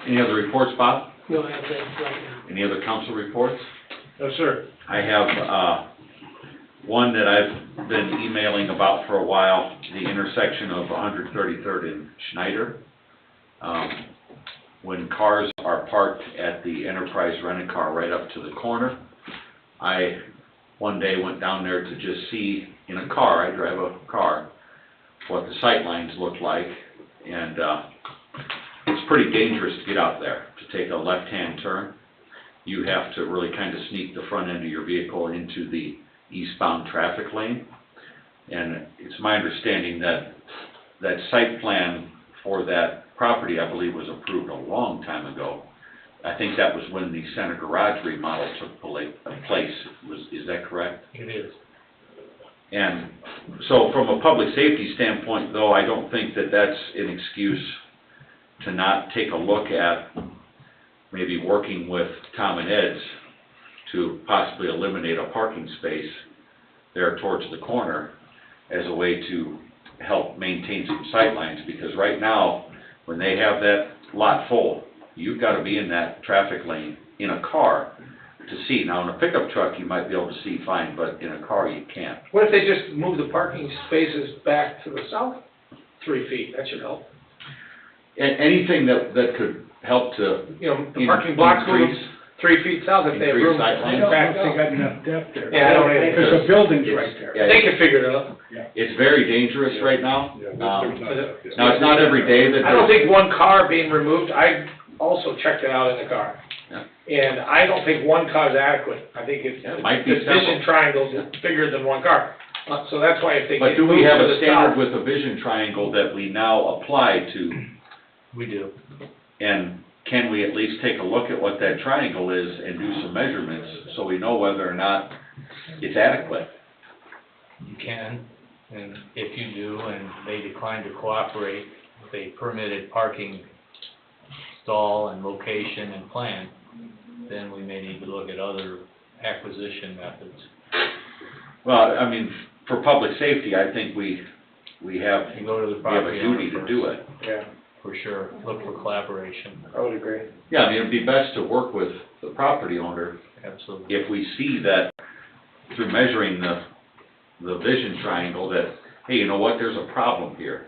Any other reports, Bob? No, that's it right now. Any other council reports? No, sir. I have one that I've been emailing about for a while, the intersection of 133rd and Schneider. When cars are parked at the Enterprise Rent-A-Car right up to the corner, I one day went down there to just see in a car, I drive a car, what the sight lines look like, and it's pretty dangerous to get out there, to take a left-hand turn. You have to really kind of sneak the front end of your vehicle into the eastbound traffic lane. And it's my understanding that that site plan for that property, I believe, was approved a long time ago. I think that was when the Center Garage remodel took place. Is that correct? It is. And so from a public safety standpoint, though, I don't think that that's an excuse to not take a look at maybe working with Tom and Ed's to possibly eliminate a parking space there towards the corner as a way to help maintain some sight lines, because right now, when they have that lot full, you've got to be in that traffic lane in a car to see. Now, in a pickup truck, you might be able to see fine, but in a car, you can't. What if they just move the parking spaces back to the south 3 feet? That should help. Anything that could help to You know, the parking blocks move increase 3 feet south if they have increase room. sight lines. Back They up. got enough depth there. Yeah, I don't either. Because the building's right there. Yeah, They can figure it out. it's very dangerous right now. Yeah, Um, there's Now, it's not every day that I don't there's, think one car being removed, I also checked it out in the car. Yeah. And I don't think one car is adequate. I think it's, Yeah, it might be the vision several. triangles is bigger than one car. So that's why if they but get do we moved have to a the standard south. with a vision triangle that we now apply to? We do. And can we at least take a look at what that triangle is and do some measurements so we know whether or not it's adequate? You can, and if you do, and they decline to cooperate with a permitted parking stall and location and plan, then we may need to look at other acquisition methods. Well, I mean, for public safety, I think we have You go to the a property owner duty to first. do it. Yeah. for sure, look for collaboration, I would agree. Yeah, I mean, it'd be best to work with the property owner absolutely. if we see that through measuring the vision triangle that, hey, you know what, there's a problem here.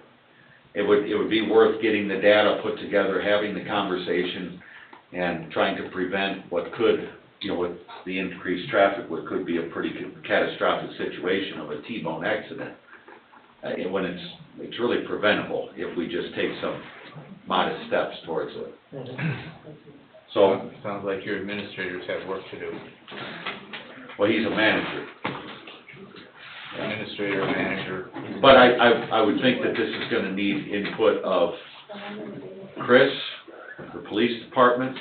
It would be worth getting the data put together, having the conversation, and trying to prevent what could, with the increased traffic, what could be a pretty catastrophic situation of a T-bone accident. When it's really preventable if we just take some modest steps towards it. So, Sounds like your administrators have work to do. well, he's a manager. Administrator, manager. But I would think that this is gonna need input of Chris, the police department,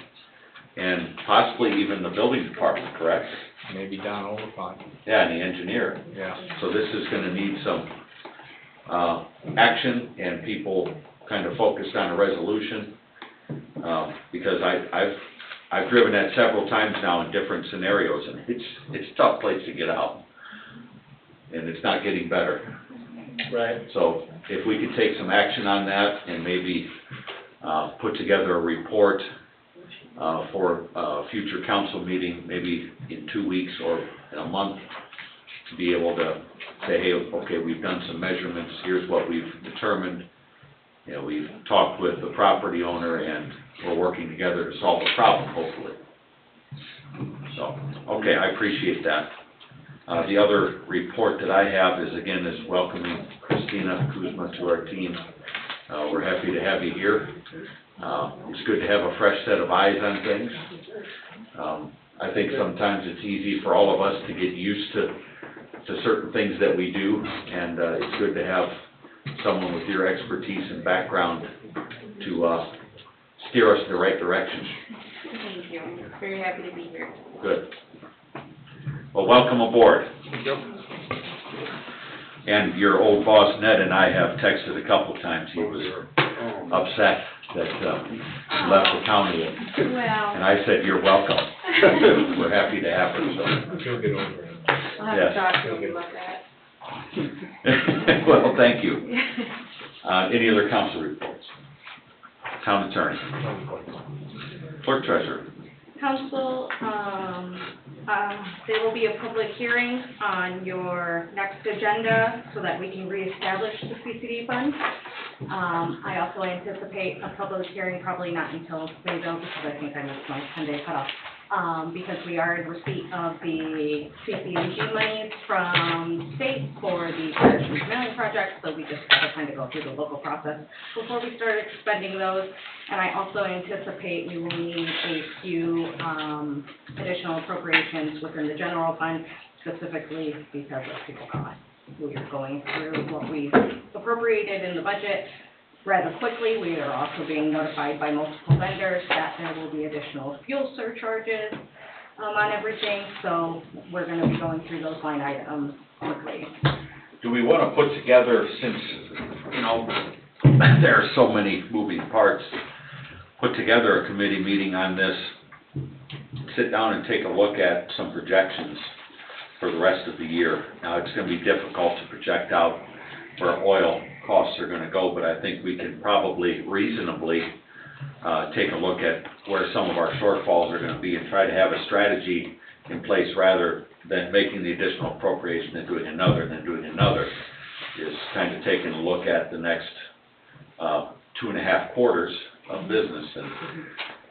and possibly even the building department, correct? Maybe Don Oliphant, Yeah, and the engineer. yeah. So this is gonna need some, action and people kind of focused on a resolution. Because I've driven that several times now in different scenarios, and it's a tough place to get out. And it's not getting better. Right. So if we could take some action on that and maybe, put together a report, for a future council meeting, maybe in 2 weeks or in a month, to be able to say, hey, okay, we've done some measurements, here's what we've determined. We've talked with the property owner and we're working together to solve the problem, hopefully. So, okay, I appreciate that. The other report that I have is, again, is welcoming Christina Kuzma to our team. We're happy to have you here. It's good to have a fresh set of eyes on things. I think sometimes it's easy for all of us to get used to certain things that we do, and it's good to have someone with your expertise and background to steer us in the right direction. Thank you. I'm very happy to be here. Good. Well, welcome aboard. And your old boss Ned and I have texted a couple times. He was upset that you left the county, and Well, I said, you're welcome. We're happy to have her, so. She'll get over it. I'll have Yes. to talk to you about that. Well, thank you. Any other council reports? Town attorney. Clerk treasurer. Council, there will be a public hearing on your next agenda so that we can reestablish the CCD fund. I also anticipate a public hearing, probably not until May-Bill, because I think I missed my 10-day cutoff, because we are in receipt of the CCNG monies from state for the Pedestrian Milling project, so we just have to kind of go through the local process before we start expending those. And I also anticipate we will need a few additional appropriations within the general fund, specifically because of people costs. We are going through what we appropriated in the budget rather quickly. We are also being notified by multiple vendors that there will be additional fuel surcharges on everything, so we're going to be going through those line items quickly. Do we want to put together, since, there are so many moving parts, put together a committee meeting on this, sit down and take a look at some projections for the rest of the year? Now, it's going to be difficult to project out where oil costs are going to go, but I think we can probably reasonably take a look at where some of our shortfalls are going to be and try to have a strategy in place rather than making the additional appropriation and doing another, is kind of taking a look at the next 2.5 quarters of business and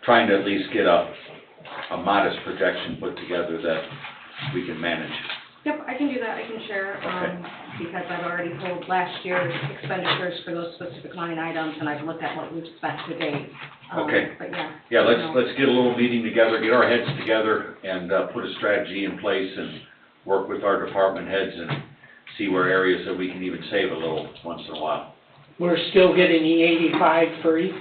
trying to at least get a modest projection put together that we can manage. Yep, I can do that, I can share, because I've already pulled last year's expenditures for those specific line items, and I've looked at what we've spent to date. Okay. But yeah. Yeah, let's get a little meeting together, get our heads together, and put a strategy in place and work with our department heads and see where areas that we can even save a little once in a while. We're still getting the 85 free?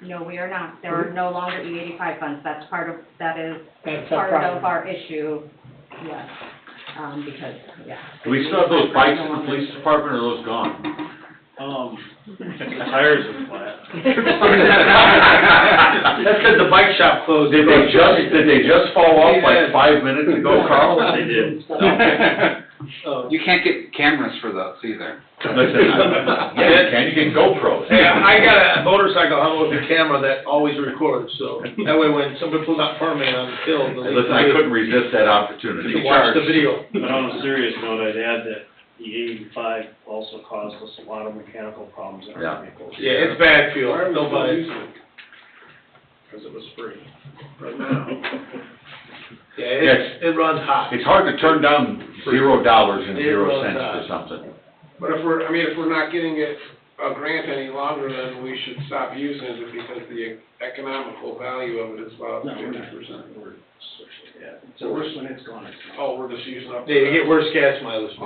No, we are not, there are no longer E85 funds, that's part of That's a part problem. of our issue, yes, because, yeah. Do we still have those bikes in the police department, or are those gone? Tires are flat. That's because the bike shop closed. Did they just fall off like 5 minutes ago, Carl? They did. You can't get cameras for those either. Listen, yeah, you can GoPros. Hey, I got a motorcycle hung with a camera that always records, so that way when somebody pulls out permit on the field, Listen, I couldn't resist that opportunity. to watch the video. But on a serious note, I'd add that the 85 also caused us a lot of mechanical problems in Yeah. our vehicles. Yeah, it's bad fuel, nobody. Because it was free. But now, Yeah, it runs hot. It's hard to turn down $0 and It 0 runs cents hot. for something. but if we're not getting it, a grant any longer, then we should stop using it because the economical value of it is about No, we're 50%. not, we're, yeah, so when it's gone, it's gone. Oh, we're just using up. Yeah, you get worse gas mileage.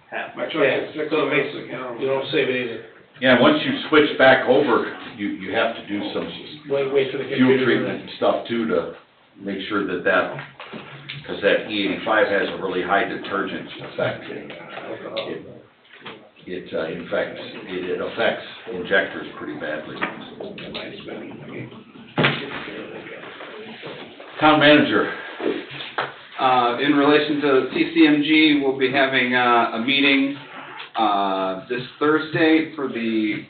Half. My truck Yeah, is 6 so it makes, miles a gallon. you don't save anything. Yeah, once you switch back over, you have to do some Wait for the fuel computer. treatment and stuff too to make sure that because that E85 has a really high detergent effect. It affects injectors pretty badly. Town manager, In relation to CCMG, we'll be having a meeting this Thursday for the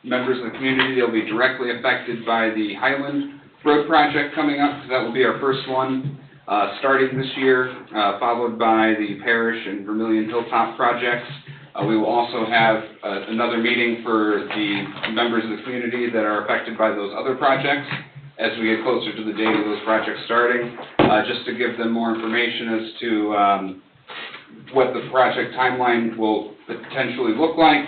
members of the community. They'll be directly affected by the Highland Road project coming up, because that will be our first one starting this year, followed by the Parish and Vermillion Hilltop projects. We will also have another meeting for the members of the community that are affected by those other projects as we get closer to the date of those projects starting, just to give them more information as to what the project timeline will potentially look like,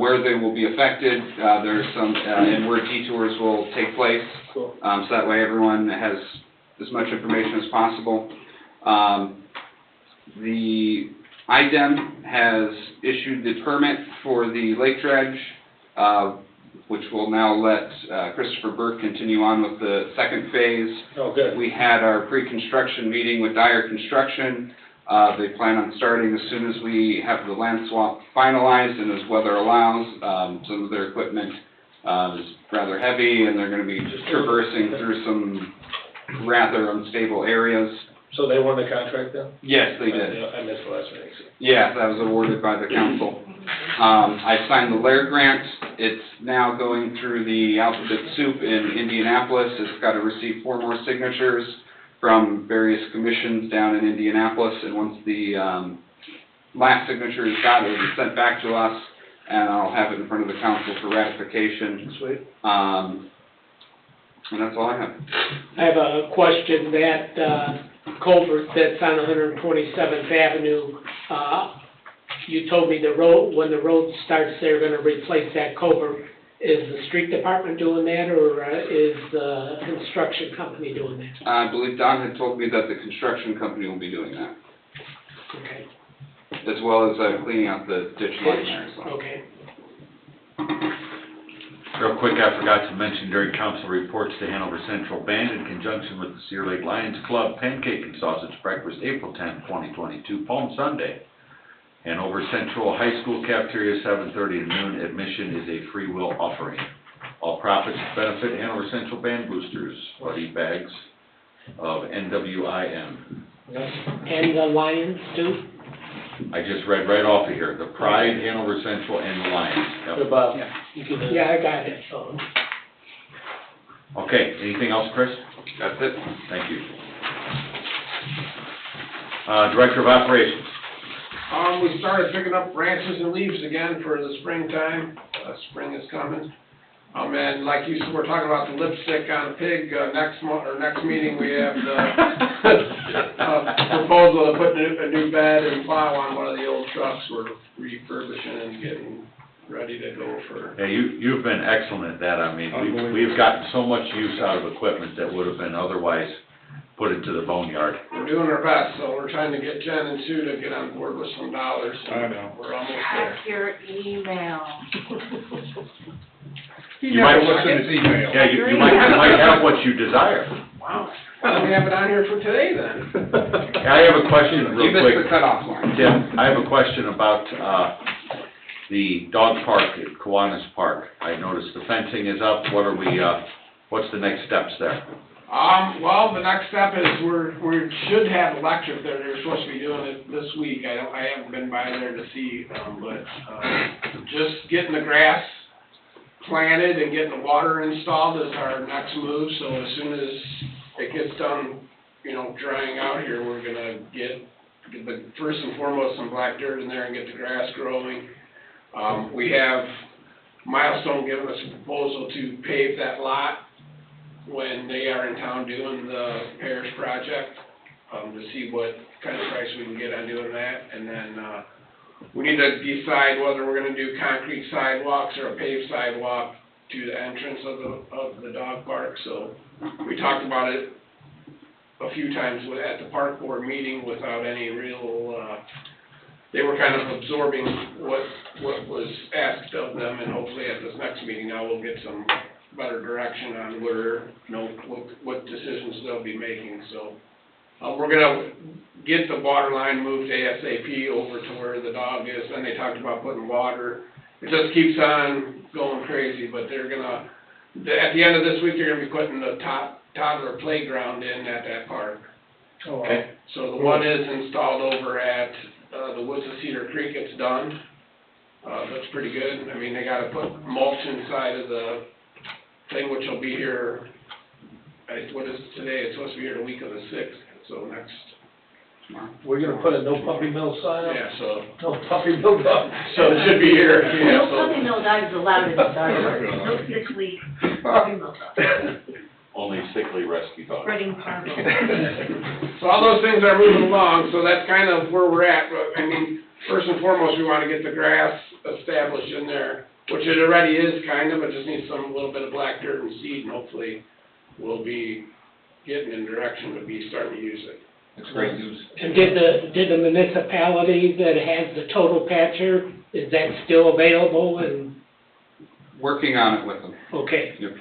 where they will be affected, there's some, and where detours will take place. Cool. So that way everyone has as much information as possible. The IDEM has issued the permit for the lake dredge, which will now let Christopher Burke continue on with the second phase. Oh, good. We had our pre-construction meeting with Dyer Construction. They plan on starting as soon as we have the land swap finalized and as weather allows. Some of their equipment is rather heavy, and they're gonna be traversing through some rather unstable areas. So they won the contract then? Yes, they did. I missed the last meeting. Yeah, that was awarded by the council. I signed the Lair grant. It's now going through the alphabet soup in Indianapolis. It's got to receive 4 more signatures from various commissions down in Indianapolis, and once the last signature is got, it will be sent back to us, and I'll have it in front of the council for ratification. Sweet. And that's all I have. I have a question. That culvert that's on 127th Avenue, you told me the road, when the road starts, they're gonna replace that culvert. Is the street department doing that, or is the construction company doing that? I believe Don had told me that the construction company will be doing that, Okay. as well as cleaning out the ditch line there as well. Okay. real quick, I forgot to mention during council reports, the Hanover Central Band in conjunction with the Cedar Lake Lions Club Pancake and Sausage Breakfast, April 10, 2022, Palm Sunday. Hanover Central High School cafeteria, 7:30 to noon. Admission is a free will offering. All profits benefit Hanover Central Band boosters, buddy bags of NWIM. And the Lions too? I just read right off of here, the Pride, Hanover Central, and the Lions. Yep. Good, Bob. Yeah, I got it, so. Okay, anything else, Chris? That's it. Thank you. Director of Operations. We started picking up branches and leaves again for the springtime. Spring is coming. And like you were talking about the lipstick on a pig, next meeting, we have the proposal to put a new bed and plow on one of the old trucks. We're refurbishing and getting ready to go for. Yeah, you've been excellent at that. I mean, we've gotten so much use out of equipment that would have been otherwise put into the boneyard. We're doing our best, so we're trying to get Jen and Sue to get on board with some dollars. I know. We're almost there. Check your email. You might looks in his email. Yeah, you might have what you desire. Wow. We have it on here for today then. I have a question You real missed quick. the cutoff line. Tim, I have a question about, the dog park at Kiwanis Park. I noticed the fencing is up. What are we, what's the next steps there? Well, the next step is we should have electric there, they're supposed to be doing it this week, I haven't been by there to see, but, just getting the grass planted and getting the water installed is our next move, so as soon as it gets done, you know, drying out here, we're gonna get the, first and foremost, some black dirt in there and get the grass growing. We have Milestone giving us a proposal to pave that lot when they are in town doing the parish project, to see what kind of price we can get on doing that, and then, we need to decide whether we're gonna do concrete sidewalks or a paved sidewalk to the entrance of the dog park, so we talked about it a few times at the park board meeting without any real, they were kind of absorbing what was asked of them, and hopefully at this next meeting, I will get some better direction on where, you know, what decisions they'll be making, so. We're gonna get the water line moved ASAP over to where the dog is, then they talked about putting water. It just keeps on going crazy, but they're gonna, at the end of this week, they're gonna be putting the toddler playground in at that park. Okay. So the one is installed over at, the Woods of Cedar Creek, it's done. Looks pretty good, I mean, they gotta put mulch inside of the thing, which will be here, what is it today, it's supposed to be here the week of the 6th, so next. We're gonna put a no puppy mill sign up? Yeah, so, No puppy mill dog. so it should be here, yeah, No so. puppy mill dogs allowed in the dog, no sickly puppy mill dogs, Only sickly rescue dogs. spreading parvo. So all those things are moving along, so that's kind of where we're at, but, I mean, first and foremost, we wanna get the grass established in there, which it already is kind of, it just needs some, little bit of black dirt and seed, and hopefully we'll be getting in direction to be starting to use it. It's great news. And did the municipality that has the total patcher, is that still available and, Working on it with them. okay? Yep.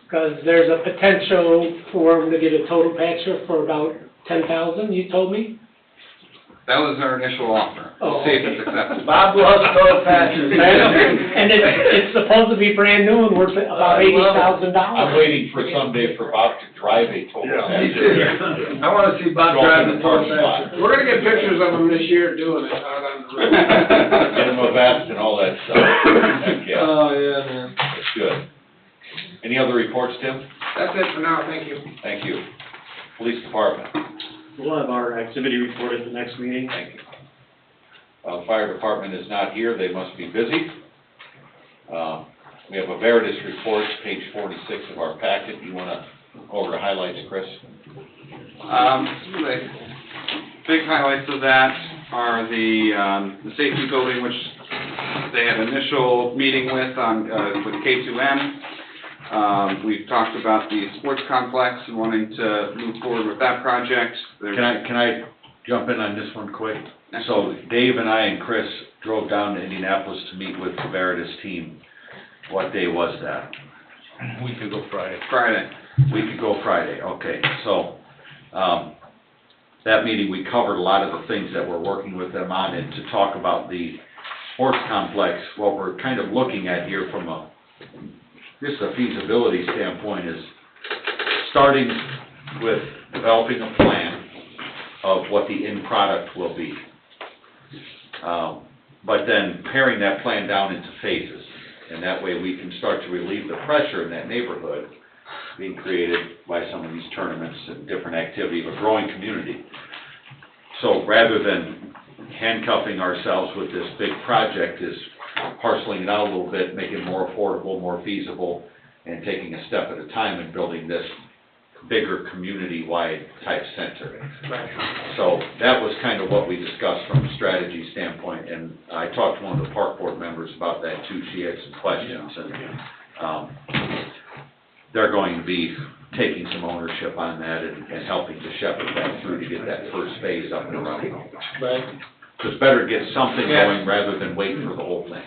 Because there's a potential for them to get a total patcher for about 10,000, you told me? That was our initial offer. We'll Oh, see if okay. it's accepted. Bob loves dog patches. And it's supposed to be brand new and worth about $80,000. I'm waiting for someday for Bob to drive a total patch. I wanna see Bob driving the dog patcher. We're gonna get pictures of them this year doing it out on the road. Get him a vest and all that stuff. Heck, yeah, Oh, yeah, man. that's good. Any other reports, Tim? That's it for now, thank you. Thank you. Police Department, We'll have our activity report at the next meeting. thank you. Fire Department is not here, they must be busy. We have a Veritas report, page 46 of our packet. You wanna go over the highlights, Chris? The big highlights of that are the safety building, which they had initial meeting with with K2M. We've talked about the sports complex and wanting to move forward with that project. There's- Can I jump in on this one quick? So Dave and I and Chris drove down to Indianapolis to meet with the Veritas team. What day was that? We could go Friday. Friday. We could go Friday, okay. So, that meeting, we covered a lot of the things that we're working with them on, and to talk about the sports complex, what we're kind of looking at here from just a feasibility standpoint is starting with developing a plan of what the end product will be. But then paring that plan down into phases, and that way we can start to relieve the pressure in that neighborhood being created by some of these tournaments and different activity of a growing community. So rather than handcuffing ourselves with this big project, is parceling it out a little bit, making it more affordable, more feasible, and taking a step at a time and building this bigger community-wide type center. So that was kind of what we discussed from a strategy standpoint, and I talked to one of the park board members about that too. She had some questions, and they're going to be taking some ownership on that and helping to shepherd that through to get that first phase up and running. Right. So it's better to get something going rather than wait for the whole thing.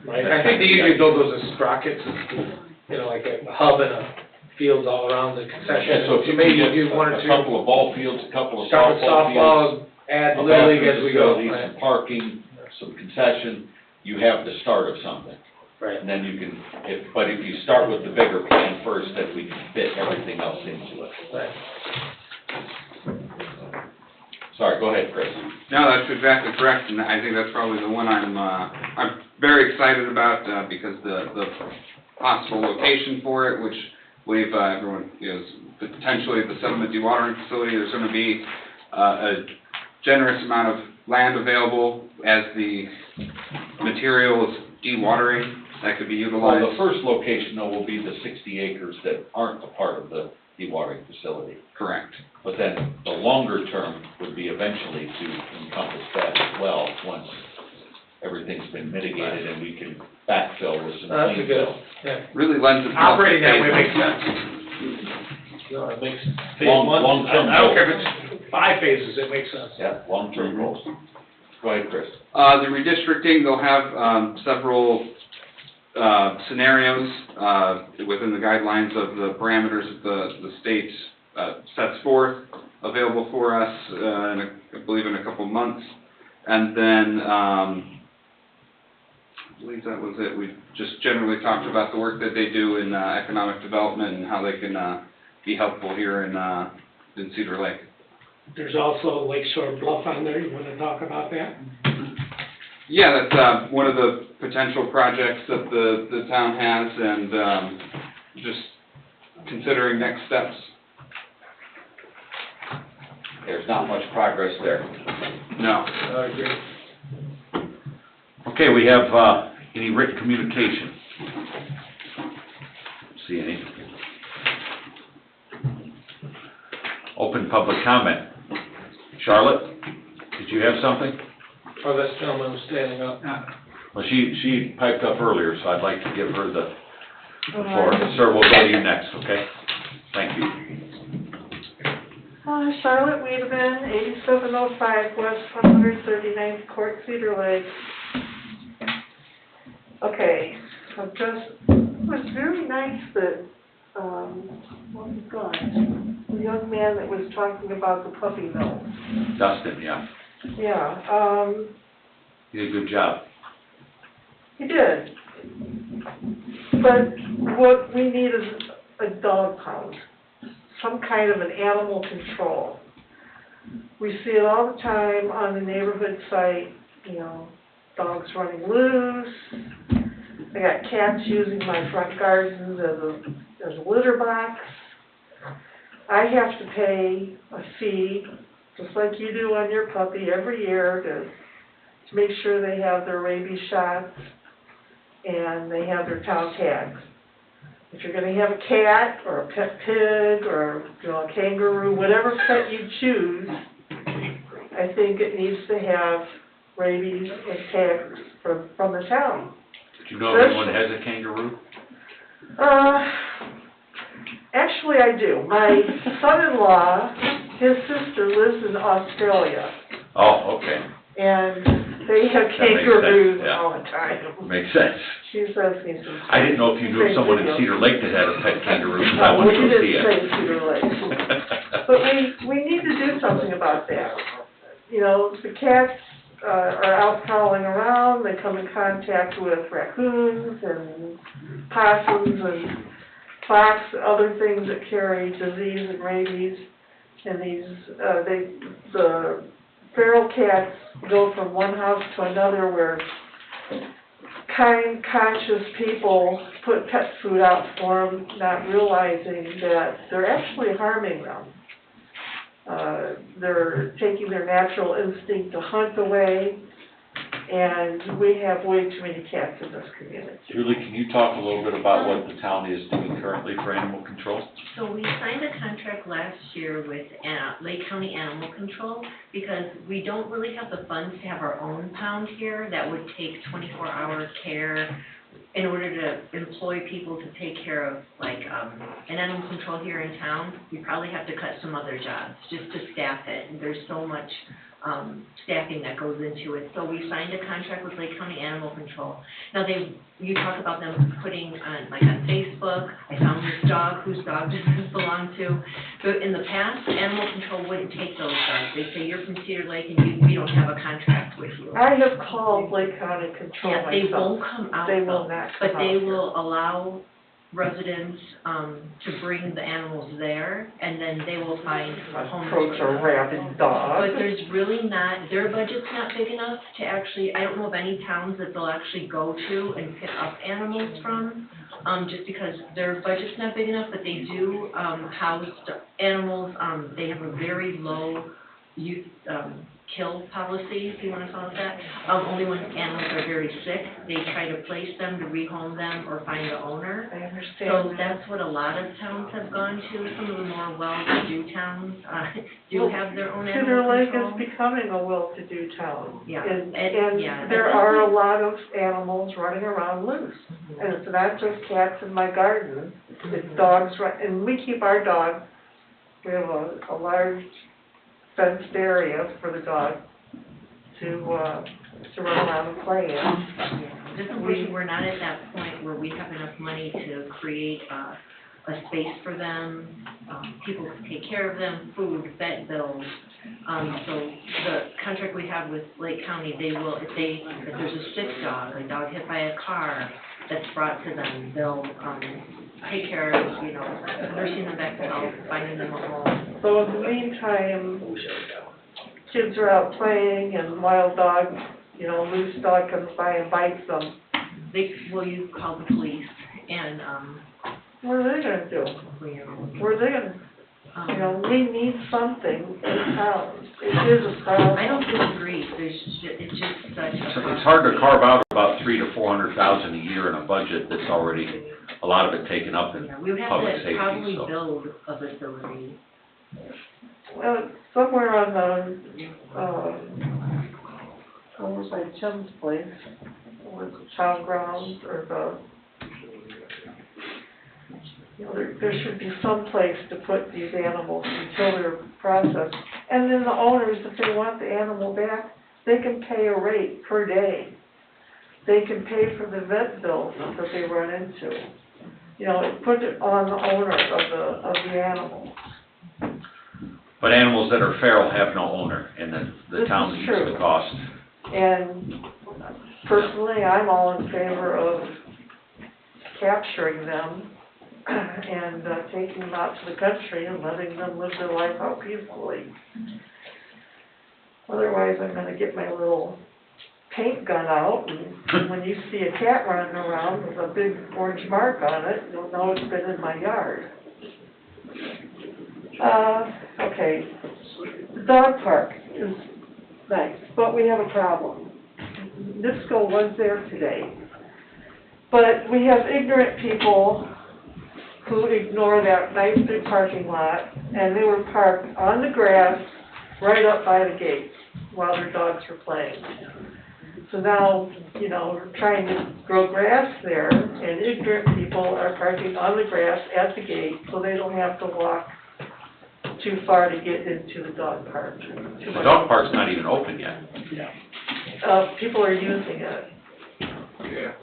Right, I think they usually build those as sprockets, you know, like a hub and a fields all around the concession. Yeah, so if you maybe maybe do get one or a two. couple of ball fields, a couple of Start with softball fields, softball, add a Little League bathroom as we go. facility, some parking, some concession, you have the start of something. Right. And then you can, but if you start with the bigger plan first, then we can fit everything else into it. Right. Sorry, go ahead, Chris. No, that's exactly correct, and I think that's probably the one I'm very excited about, because the possible location for it, which we've, everyone, potentially the sediment dewatering facility, there's gonna be, a generous amount of land available as the material is dewatering that could be Well, utilized. the first location though will be the 60 acres that aren't a part of the dewatering facility. Correct. But then the longer term would be eventually to encompass that as well, once everything's been mitigated and we can backfill with some That's a clean good, fill. yeah. Really lends itself. Operating that way to makes sense. No, it makes, phase Long- one, long-term I don't care if goals. it's 5 phases, it makes sense. Yeah, long-term goals. Go ahead, Chris. The redistricting, they'll have, several, scenarios, within the guidelines of the parameters that the state, sets forth, available for us, I believe in a couple months. And then, I believe that was it. We just generally talked about the work that they do in, economic development and how they can, be helpful here in Cedar Lake. There's also Lake Shore Bluff on there, you wanna talk about that? Yeah, that's, one of the potential projects that the town has, and, just considering next steps. There's not much progress there. No. I agree. Okay, we have, any written communication? See any? Open public comment. Charlotte, did you have something? Oh, this gentleman was standing up. Well, she piped up earlier, so I'd like to give her the floor. Sir, we'll go to you next, okay? Thank you. Charlotte Wiedemann, 8705 West 139th Court, Cedar Lake. Okay, it was very nice that, what was gone? The young man that was talking about the puppy mill. Dustin, yeah. Yeah, You did a good job. he did. But what we need is a dog pound, some kind of an animal control. We see it all the time on the neighborhood site, dogs running loose. I got cats using my front gardens as a litter box. I have to pay a fee, just like you do on your puppy every year, to make sure they have their rabies shots and they have their town tags. If you're gonna have a cat or a pet pig or, a kangaroo, whatever pet you choose, I think it needs to have rabies and tags from the town. Do you know if anyone has a kangaroo? Actually I do. My son-in-law, his sister lives in Australia, Oh, okay. and they have That makes sense, kangaroos yeah. all the time. Makes sense. She sends me some. I didn't know if you knew someone in Cedar Lake that had a pet kangaroo, because I No, went we to go see didn't it. say Cedar Lake. But we need to do something about that. The cats are out prowling around, they come in contact with raccoons and possums and fox, other things that carry disease and rabies. And the feral cats go from one house to another where kind, conscious people put pet food out for them, not realizing that they're actually harming them. They're taking their natural instinct to hunt away, and we have way too many cats in this community. Julie, can you talk a little bit about what the town is doing currently for animal control? So we signed a contract last year with Lake County Animal Control because we don't really have the funds to have our own pound here that would take 24-hour care in order to employ people to take care of, an animal control here in town. We probably have to cut some other jobs just to staff it. There's so much staffing that goes into it. So we signed a contract with Lake County Animal Control. Now you talk about them putting on, like on Facebook, I found this dog, whose dog does this belong to? But in the past, Animal Control wouldn't take those dogs. They say, you're from Cedar Lake and we don't have a contract with you. I have called Lake County Control Yeah, they myself. won't come out They though, will not come but out they here. will allow residents, to bring the animals there, and then they will find a home Approach for a them. rabid dog. But there's really not, their budget's not big enough to actually, I don't know of any towns that they'll actually go to and pick up animals from, just because their budget's not big enough, but they do, house animals, they have a very low youth, kill policy, if you wanna call it that. Only when animals are very sick, they try to place them, to rehome them, or find a owner. I So understand. that's what a lot of towns have gone to. Some of the more well-to-do towns, do have their own Cedar animal Lake control. is becoming a well-to-do town. Yeah, And, yeah, and there it are a doesn't- lot of animals running around loose. And it's not just cats in my garden, it's dogs, and we keep our dog, we have a large fenced area for the dog to run around and play in. Yeah, just unfortunately, we're not at that point where we have enough money to create a space for them, people to take care of them, food, vet bills. So the contract we have with Lake County, they will, if there's a sick dog, a dog hit by a car that's brought to them, they'll, take care of, nursing them back to health, finding them a home. So in the meantime, kids are out playing and wild dog, loose dog comes by and bites them. You call the police and, What are they gonna do? What are they gonna, we need something in town. It is a problem. I don't disagree, it's just such a. It's hard to carve out about $300,000 to $400,000 a year in a budget that's already, a lot of it taken up in Yeah, we would have public to safety, probably so. build a facility. Well, somewhere on the, over by Tim's place, with town grounds or there should be some place to put these animals until they're processed. And then the owners, if they want the animal back, they can pay a rate per day. They can pay for the vet bills that they run into. Put it on the owner of the animal. But animals that are feral have no owner, and the This town is eats true. the cost. And personally, I'm all in favor of capturing them and taking them out to the country and letting them live their life out peacefully. Otherwise, I'm gonna get my little paint gun out, and when you see a cat running around with a big orange mark on it, you'll know it's been in my yard. Okay, the dog park is nice, but we have a problem. NIPSCO was there today, but we have ignorant people who ignore that nice big parking lot, and they were parked on the grass right up by the gate while their dogs were playing. So now, we're trying to grow grass there, and ignorant people are parking on the grass at the gate, so they don't have to walk too far to get into the dog park. The dog park's not even open yet. People are using it. Yeah.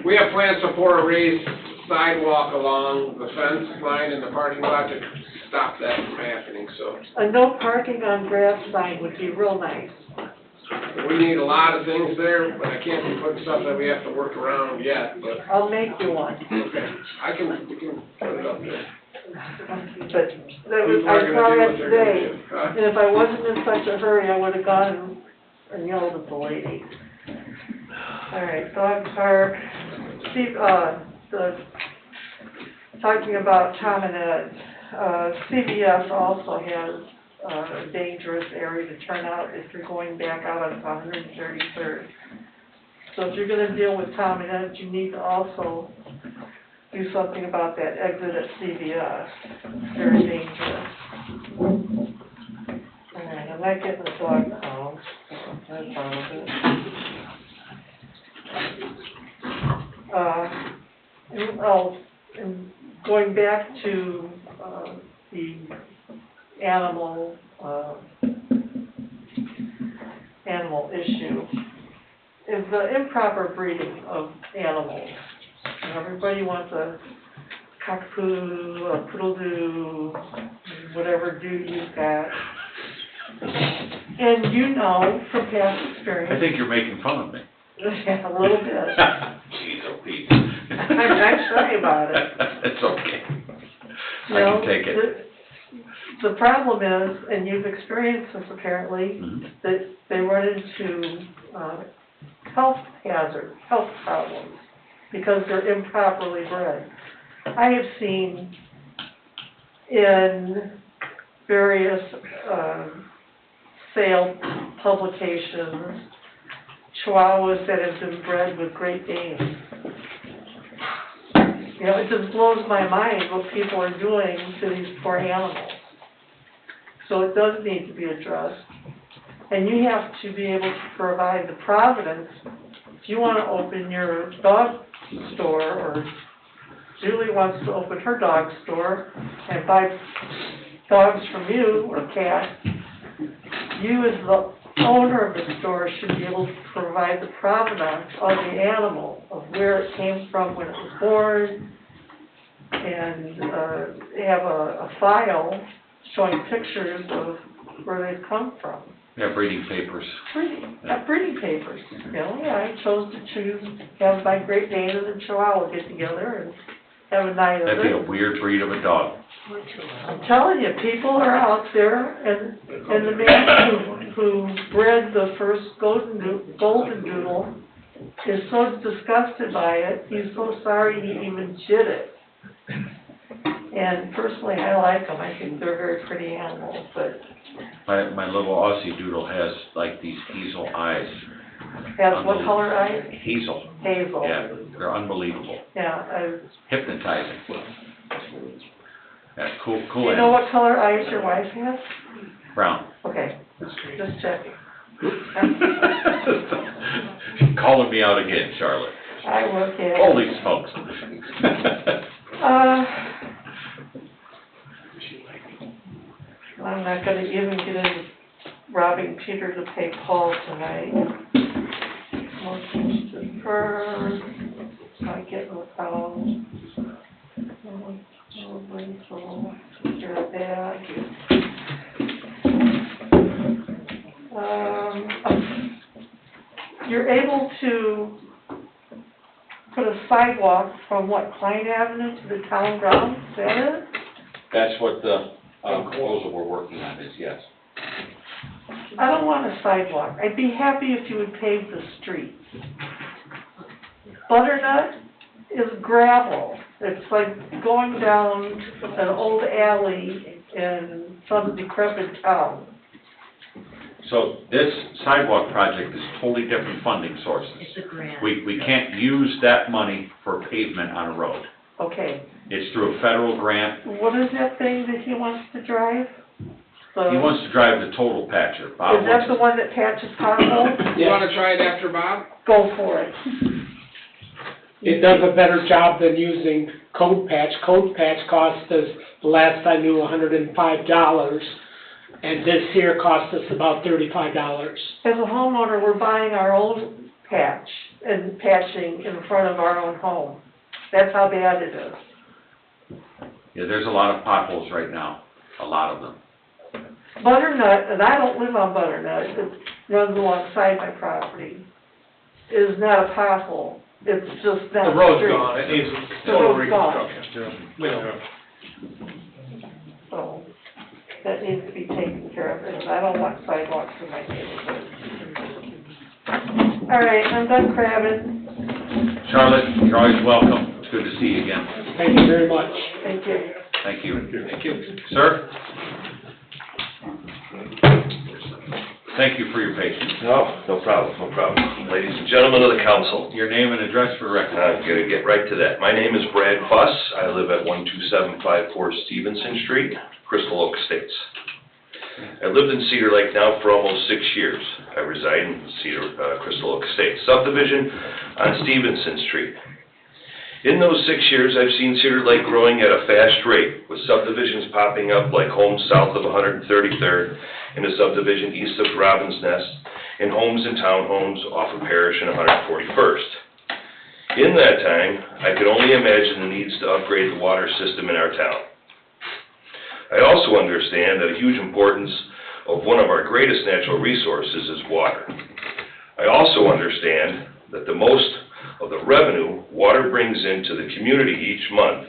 We have plans to pour a raised sidewalk along the fence line in the parking lot to stop that from happening, so. A no parking on grass sign would be real nice. We need a lot of things there, but I can't be putting stuff that we have to work around yet, but, I'll make you one. okay. We can put it up there. But that was, People I are gonna saw do that what they're gonna today, do. Huh? and if I wasn't in such a hurry, I would've gone and yelled at the lady. All right, dog park, Steve, talking about Tom and Ed, CVS also has a dangerous area to turn out if you're going back out on 133rd. So if you're gonna deal with Tom and Ed, you need to also do something about that exit at CVS. It's very dangerous. All right, I'm not getting the dog pound, so that's part of it. And going back to, the animal, animal issue is the improper breeding of animals. And everybody wants a cockapoo, a poodle-doo, whatever do you've got. And you know from past experience. I think you're making fun of me. Yeah, a little bit. Jeez, oh Pete. I'm sorry about it. It's okay. You I know, can take it. The problem is, and you've experienced this apparently, Mhm. that they run into, health hazards, health problems, because they're improperly bred. I have seen in various, sale publications, Chihuahuas that have been bred with Great Danes. You know, it just blows my mind what people are doing to these poor animals. So it does need to be addressed. And you have to be able to provide the providence. If you want to open your dog store, or Julie wants to open her dog store and buy dogs from you, or cats, you as the owner of the store should be able to provide the provenance of the animal, of where it came from when it was born, and have a file showing pictures of where they've come from. Yeah, breeding papers. Breeding papers, you know, yeah, I chose to have my Great Dane and the Chihuahua get together and have a night of it. That'd be a weird breed of a dog. I'm telling you, people are out there, and the man who bred the first golden doodle is so disgusted by it, he's so sorry he even did it. And personally, I like them, I think they're very pretty animals, but. My little Aussie doodle has like these hazel eyes. Has what color eyes? Hazel. Hazel. Yeah, they're unbelievable. Yeah, Hypnotizing. Yeah, cool you know what color eyes your wife has? Brown. Okay, just checking. Calling me out again, Charlotte. I work at. Holy smokes. I'm not gonna even get into robbing Peter to pay Paul tonight. Motion to defer, I get the phone. So, take care of that. You're able to put a sidewalk from what, Klein Avenue to the town grounds, is that it? That's what the proposal we're working on is, yes. I don't want a sidewalk. I'd be happy if you would pave the streets. Butternut is gravel. It's like going down an old alley in some decrepit town. So this sidewalk project is totally different funding sources. It's a grant. We can't use that money for pavement on a road. Okay, It's through a federal grant. what is that thing that he wants to drive? He wants to drive the total patcher. Bob Is that wants the one that patches potholes? You wanna try it after Bob? Go for it. It does a better job than using Code Patch. Code Patch cost us, the last I knew, $105, and this here cost us about $35. As a homeowner, we're buying our own patch and patching in front of our own home. That's how bad it is. Yeah, there's a lot of potholes right now, a lot of them. Butternut, and I don't live on Butternut, it runs alongside my property, is not a pothole. It's just not. The road's street. gone, it needs The total road's gone. reconstruction. So, that needs to be taken care of, and I don't want sidewalks in my neighborhood. All right, I'm done crabbing. Charlotte, you're always welcome. It's good to see you again. Thank you very much. Thank you. Thank you. Thank you. Sir? Thank you for your patience. No problem, no problem. Ladies and gentlemen of the council, Your name and address for the record. I'm gonna get right to that. My name is Brad Fuss. I live at 12754 Stevenson Street, Crystal Oak Estates. I've lived in Cedar Lake now for almost 6 years. I reside in Crystal Oak Estates subdivision on Stevenson Street. In those 6 years, I've seen Cedar Lake growing at a fast rate, with subdivisions popping up like homes south of 133rd, and a subdivision east of Robin's Nest, and homes and townhomes off of Parish and 141st. In that time, I could only imagine the needs to upgrade the water system in our town. I also understand that a huge importance of one of our greatest natural resources is water. I also understand that the most of the revenue water brings into the community each month,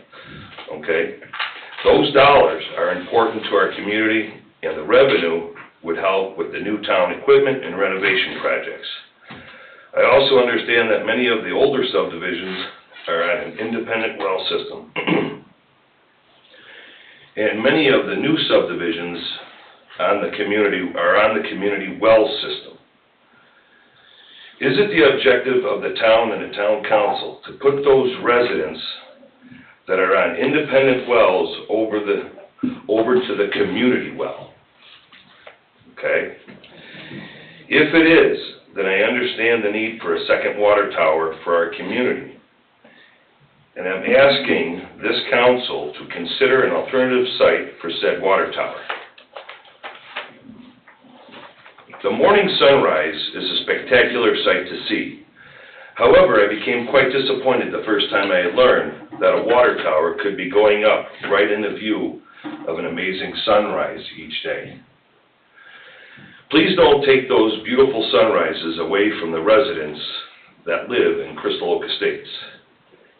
okay? Those dollars are important to our community, and the revenue would help with the new town equipment and renovation projects. I also understand that many of the older subdivisions are on an independent well system. And many of the new subdivisions are on the community well system. Is it the objective of the town and the town council to put those residents that are on independent wells over to the community well? Okay? If it is, then I understand the need for a second water tower for our community. And I'm asking this council to consider an alternative site for said water tower. The morning sunrise is a spectacular sight to see. However, I became quite disappointed the first time I had learned that a water tower could be going up right in the view of an amazing sunrise each day. Please don't take those beautiful sunrises away from the residents that live in Crystal Oak Estates.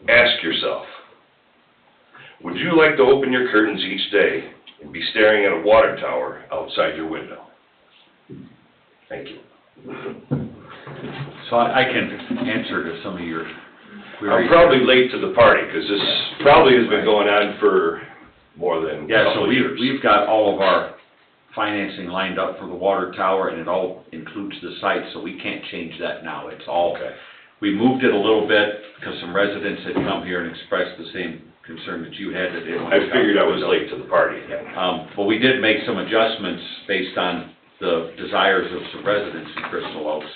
Ask yourself, would you like to open your curtains each day and be staring at a water tower outside your window? Thank you. So I can answer to some of your queries. I'm probably late to the party, because this probably has been going on for more than a couple of years. We've got all of our financing lined up for the water tower, and it all includes the site, so we can't change that now. It's all, we moved it a little bit, because some residents had come here and expressed the same concern that you had, that they didn't want to. I figured I was late to the party. But we did make some adjustments based on the desires of some residents in Crystal Oaks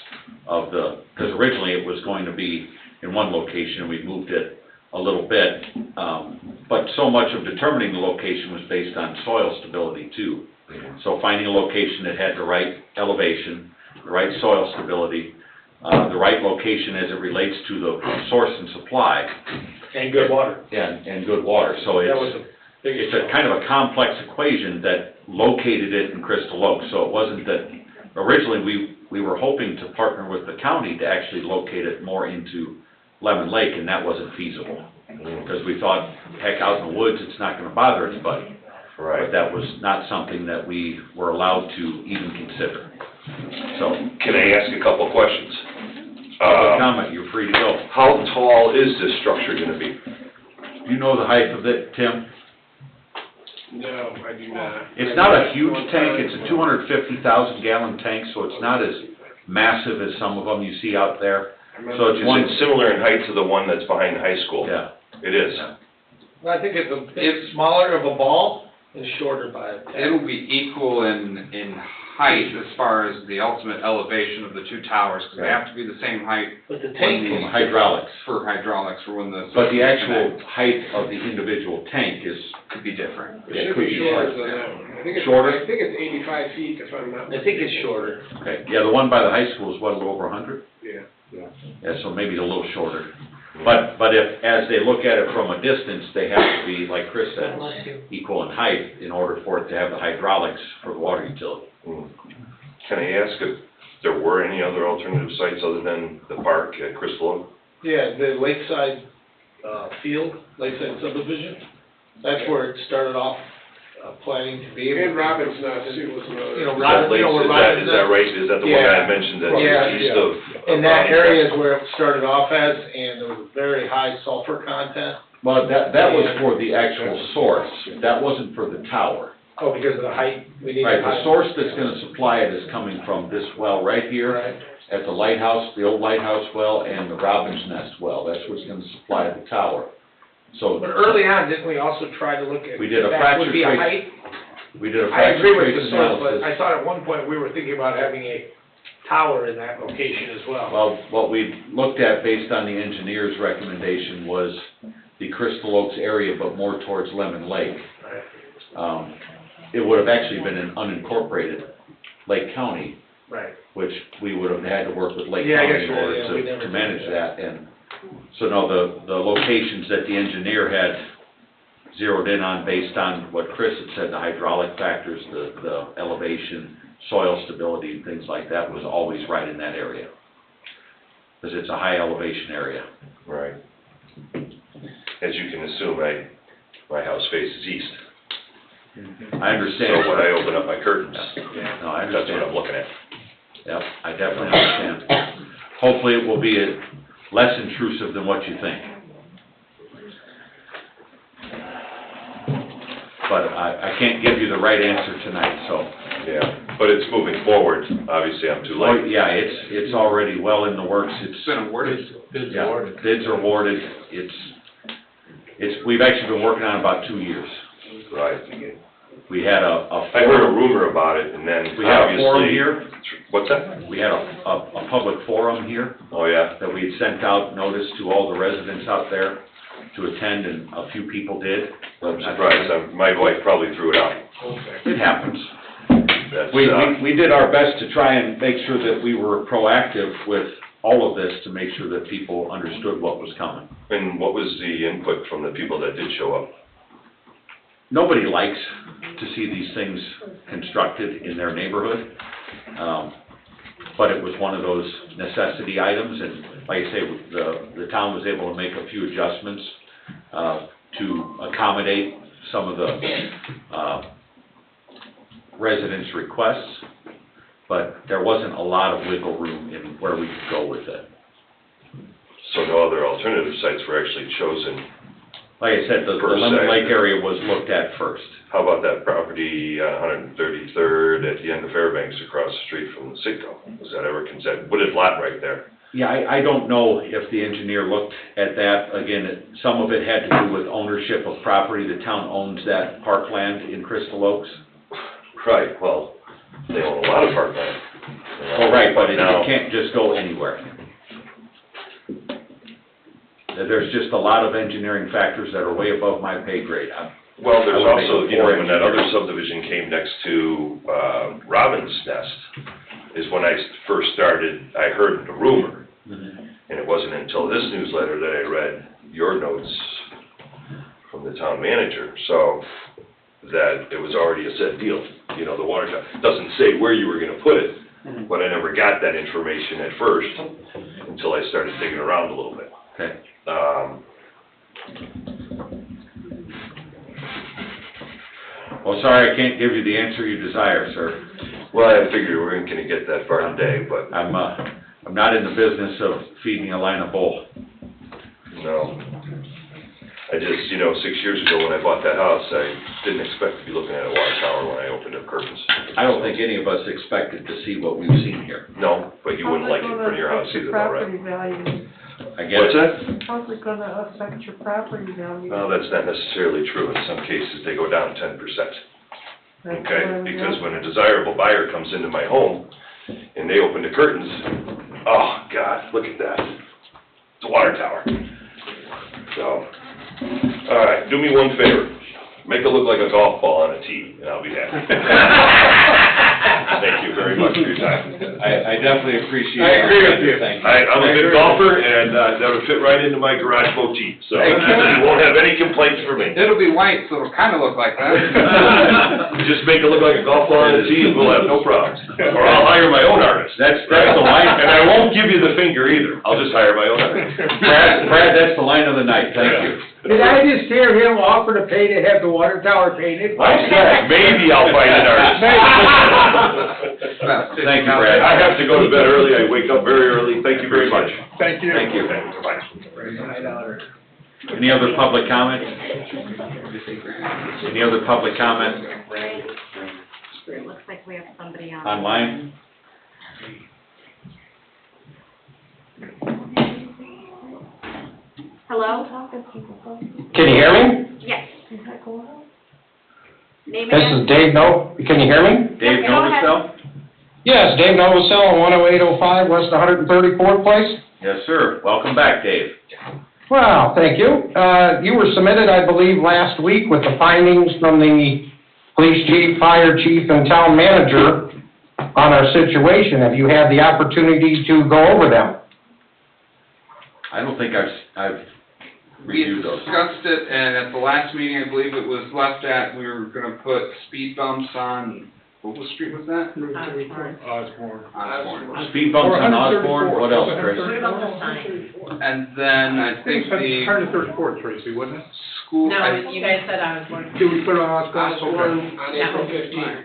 because originally it was going to be in one location, and we moved it a little bit. But so much of determining the location was based on soil stability too. So finding a location that had the right elevation, the right soil stability, the right location as it relates to the source and supply. And good water. Yeah, and good water. So it's a kind of a complex equation that located it in Crystal Oaks. So it wasn't that, originally we were hoping to partner with the county to actually locate it more into Lemon Lake, and that wasn't feasible. Because we thought, heck, out in the woods, it's not gonna bother anybody. Right. But that was not something that we were allowed to even consider. So. Can I ask a couple of questions? Public comment, you're free to go. How tall is this structure gonna be? Do you know the height of it, Tim? No, I do not. It's not a huge tank, it's a 250,000 gallon tank, so it's not as massive as some of them you see out there. So it's one. Is it similar in height to the one that's behind the high school? Yeah. It is? Well, I think it's smaller of a ball and shorter by a tad. It'll be equal in height as far as the ultimate elevation of the two towers, because they have to be the same height. But the tank From hydraulics. For hydraulics, for when the. But the actual height of the individual tank could be different. It should be shorter than that one. I think it's, Shorter? I think it's 85 feet if I'm not. I think it's shorter. Okay, yeah, the one by the high school is what, a little over 100? Yeah. Yeah, so maybe a little shorter. But if, as they look at it from a distance, they have to be, like Chris said, equal in height in order for it to have the hydraulics for the water utility. Can I ask if there were any other alternative sites other than the park at Crystal Oak? Yeah, the Lakeside, field, Lakeside subdivision, that's where it started off, planning to be. And Robin's Nest too was another. You know, Is that Robin, you know where Is Robin's that Nest- right? Is that the one I mentioned that Yeah. east of? And that Robin's area Nest? is where it started off as, and there was very high sulfur content. Well, that was for the actual source, that wasn't for the tower. Oh, because of the height, we need Right, height. the source that's gonna supply it is coming from this well right here Right. at the lighthouse, the old lighthouse well, and the Robin's Nest well. That's what's gonna supply the tower. So. But early on, didn't we also try to look at? We did a that fracture would be a trace- height? We did a I fracture agree with trace the source, analysis. but I thought at one point we were thinking about having a tower in that location as well. Well, what we looked at based on the engineer's recommendation was the Crystal Oaks area, but more towards Lemon Lake. Right. It would have actually been an unincorporated Lake County, Right. which we would have had to work with Lake Yeah, I County guess in you're right, order yeah, we never to did manage that. that, and so no, the locations that the engineer had zeroed in on based on what Chris had said, the hydraulic factors, the elevation, soil stability, and things like that was always right in that area. Because it's a high elevation area. Right. As you can assume, my house faces east. I understand. So when I open up my curtains, No, I that's what understand. I'm looking at. Yep, I definitely understand. Hopefully it will be less intrusive than what you think. But I can't give you the right answer tonight, so. Yeah, but it's moving forward. Obviously, I'm too Oh, late. yeah, it's already well in the works. It's been awarded. Bids Yeah, awarded. bids are awarded. We've actually been working on it about 2 years. Right. We had I heard a rumor about it, and then We had a forum obviously- here. What's that? We had a public forum here Oh, yeah? that we had sent out notice to all the residents out there to attend, and a few people did. I'm surprised. My wife probably threw it out. It happens. That's, We did our best to try and make sure that we were proactive with all of this to make sure that people understood what was coming. And what was the input from the people that did show up? Nobody likes to see these things constructed in their neighborhood, but it was one of those necessity items, and like I say, the town was able to make a few adjustments to accommodate some of the residents' requests, but there wasn't a lot of wiggle room in where we could go with it. So no other alternative sites were actually chosen. Like I said, the Per Lemon se. Lake area was looked at first. How about that property on 133rd at the end of Fairbanks across the street from the Citgo? Was that ever considered? What is lot right there? Yeah, I don't know if the engineer looked at that. Again, some of it had to do with ownership of property. The town owns that parkland in Crystal Oaks. Right, well, they own a lot of parkland. Oh, right, but it now, can't just go anywhere. There's just a lot of engineering factors that are way above my pay grade. well, there's I would make also, a you know, poor when that other engineer. subdivision came next to Robin's Nest, is when I first started, I heard the rumor. And it wasn't until this newsletter that I read your notes from the town manager, so that it was already a set deal. You know, the water tower, doesn't say where you were gonna put it, but I never got that information at first until I started digging around a little bit. Okay. Well, sorry, I can't give you the answer you desire, sir. Well, I figured we weren't gonna get that far today, but I'm not in the business of feeding a line of bull. no. I just, you know, 6 years ago when I bought that house, I didn't expect to be looking at a water tower when I opened up curtains. I don't think any of us expected to see what we've seen here. No, but you wouldn't like it in front of your house either, though, right? Property value, I get What's it. that? how's it gonna affect your property value? Well, that's not necessarily true. In some cases, they go down 10%. That's Okay, what I'm because asking. when a desirable buyer comes into my home and they open the curtains, oh, God, look at that. It's a water tower. So, all right, do me one favor. Make it look like a golf ball on a tee, and I'll be happy. Thank you very much for your time. I definitely appreciate it. I agree with you. Thank you. I'm a good golfer, and that would fit right into my garage motif, so Thank you. you won't have any complaints from me. It'll be white, so it'll kinda look like that. Just make it look like a golf ball on a tee, and we'll have no problems. Or I'll hire my own artist. That's the line. And I won't give you the finger either. I'll just hire my own artist. Brad, that's the line of the night. Thank you. Did I just hear him offer to pay to have the water tower painted? I said, maybe I'll find an artist. Thank you, Brad. I have to go to bed early. I wake up very early. Thank you very much. Thank you. Thank you. Bye. Any other public comment? Any other public comment It looks like we have somebody on. online? Hello? Can you hear me? Yes. Name This again? is Dave can you hear me? Dave Yeah, go ahead. Novacell? Yes, Dave Novacell, 10805 West 134th Place. Yes, sir. Welcome back, Dave. Well, thank you. You were submitted, I believe, last week with the findings from the police chief, fire chief, and town manager on our situation? Have you had the opportunity to go over them? I don't think I've We reviewed those. discussed it, and at the last meeting, I believe it was left at, we were gonna put speed bumps on, what street was that? Osborne. Speed bumps on Osborne, what else, Tracy? What about the sign? And then I think the 134th, Tracy, wasn't it? school, No, I- you guys said I was born. Did we put it on Osborne? Osborne Okay. on April 15th,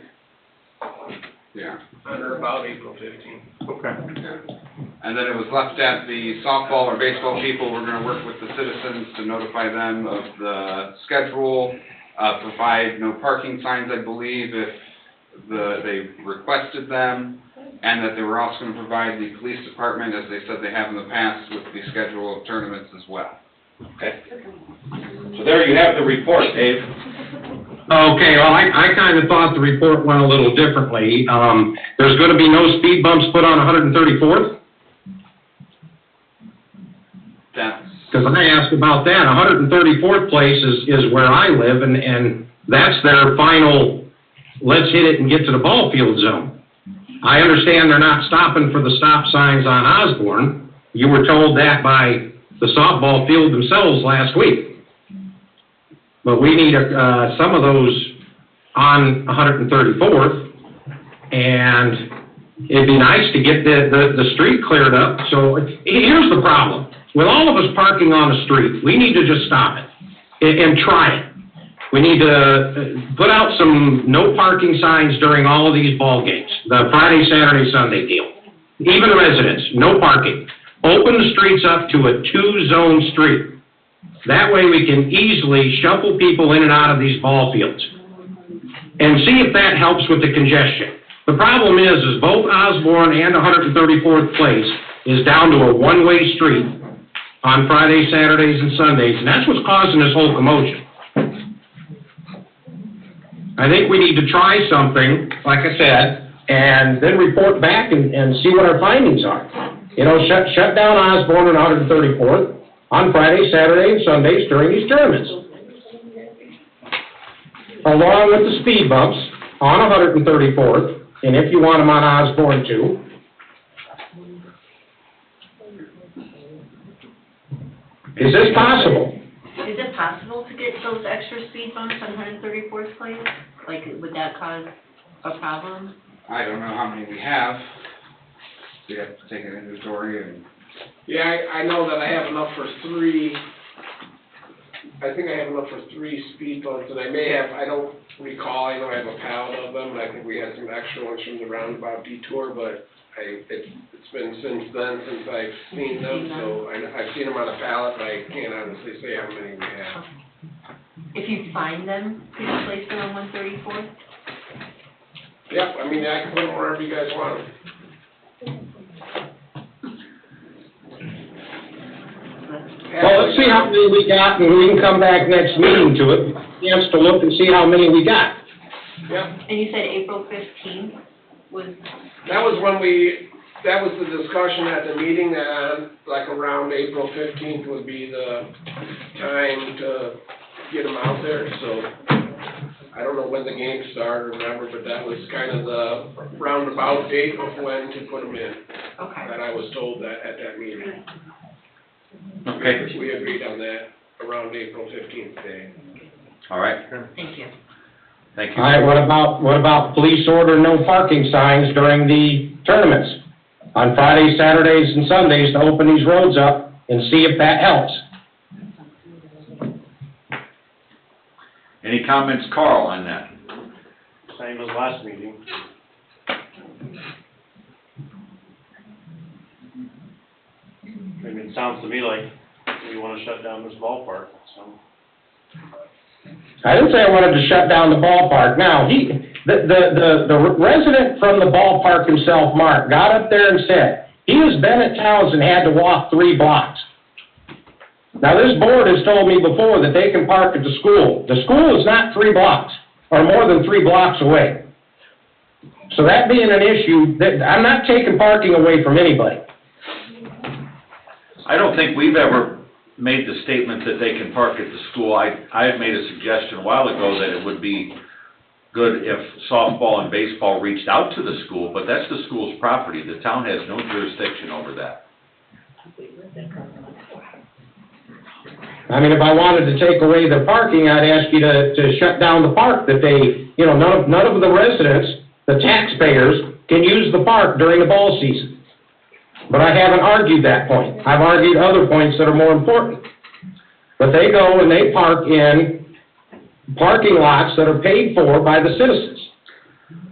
yeah. on or about April 15th. Okay. And then it was left at the softball or baseball people, we're gonna work with the citizens to notify them of the schedule, provide no parking signs, I believe, if they requested them, and that they were also gonna provide the police department, as they said they have in the past, with the schedule of tournaments as well. Okay. So there you have the report, Dave. Okay, well, I kind of thought the report went a little differently. There's gonna be no speed bumps put on 134th? That's, Because I asked about that. 134th place is where I live, and that's their final, let's hit it and get to the ball field zone. I understand they're not stopping for the stop signs on Osborne. You were told that by the softball field themselves last week. But we need some of those on 134th, and it'd be nice to get the street cleared up. So here's the problem. With all of us parking on the street, we need to just stop it and try it. We need to put out some no parking signs during all of these ball games, the Friday, Saturday, Sunday deal. Even residents, no parking. Open the streets up to a two-zone street. That way we can easily shuffle people in and out of these ball fields and see if that helps with the congestion. The problem is both Osborne and 134th Place is down to a one-way street on Fridays, Saturdays, and Sundays, and that's what's causing this whole commotion. I think we need to try something, like I said, and then report back and see what our findings are. You know, shut down Osborne and 134th on Friday, Saturday, and Sundays during these tournaments. Along with the speed bumps on 134th, and if you want them on Osborne too. Is this possible? Is it possible to get those extra speed bumps on 134th Place? Like, would that cause a problem? I don't know how many we have. We have to take an inventory and. Yeah, I know that I have enough for three, I think I have enough for 3 speed bumps, and I may have, I don't recall, I know I have a pallet of them, and I think we had some extra ones from the roundabout detour, but it's been since then, since I've seen them, so I've seen them on a pallet, but I can't honestly say how many we have. If you find them, could you place them on 134th? Yep, I mean, I can put them wherever you guys want them. Well, let's see how many we got, and we can come back next meeting to it, chance to look and see how many we got. Yep. And you said April 15th was, That was that was the discussion at the meeting, like around April 15th would be the time to get them out there, so I don't know when the game started or whatever, but that was kind of the roundabout date of when to put them in. okay. That I was told that at that meeting. Okay, We agreed on that around April 15th day. all right, Thank you. thank you. All right, what about police order no parking signs during the tournaments? On Fridays, Saturdays, and Sundays to open these roads up and see if that helps. Any comments, Carl, on that? Same as last meeting. I mean, it sounds to me like we wanna shut down this ballpark, so. I didn't say I wanted to shut down the ballpark. Now, the resident from the ballpark himself, Mark, got up there and said, he has been at Townsend and had to walk 3 blocks. Now, this board has told me before that they can park at the school. The school is not 3 blocks, or more than 3 blocks away. So that being an issue, I'm not taking parking away from anybody. I don't think we've ever made the statement that they can park at the school. I had made a suggestion a while ago that it would be good if softball and baseball reached out to the school, but that's the school's property. The town has no jurisdiction over that. I mean, if I wanted to take away the parking, I'd ask you to shut down the park, that they, you know, none of the residents, the taxpayers, can use the park during the ball season. But I haven't argued that point. I've argued other points that are more important. But they go and they park in parking lots that are paid for by the citizens.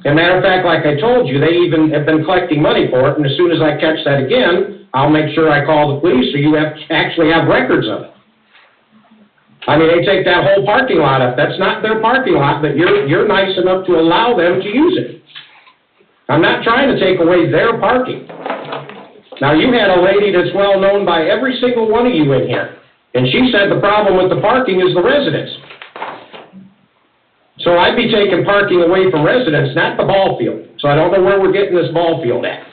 As a matter of fact, like I told you, they even have been collecting money for it, and as soon as I catch that again, I'll make sure I call the police so you actually have records of it. I mean, they take that whole parking lot up. That's not their parking lot, but you're nice enough to allow them to use it. I'm not trying to take away their parking. Now, you had a lady that's well-known by every single one of you in here, and she said the problem with the parking is the residents. So I'd be taking parking away from residents, not the ball field. So I don't know where we're getting this ball field at.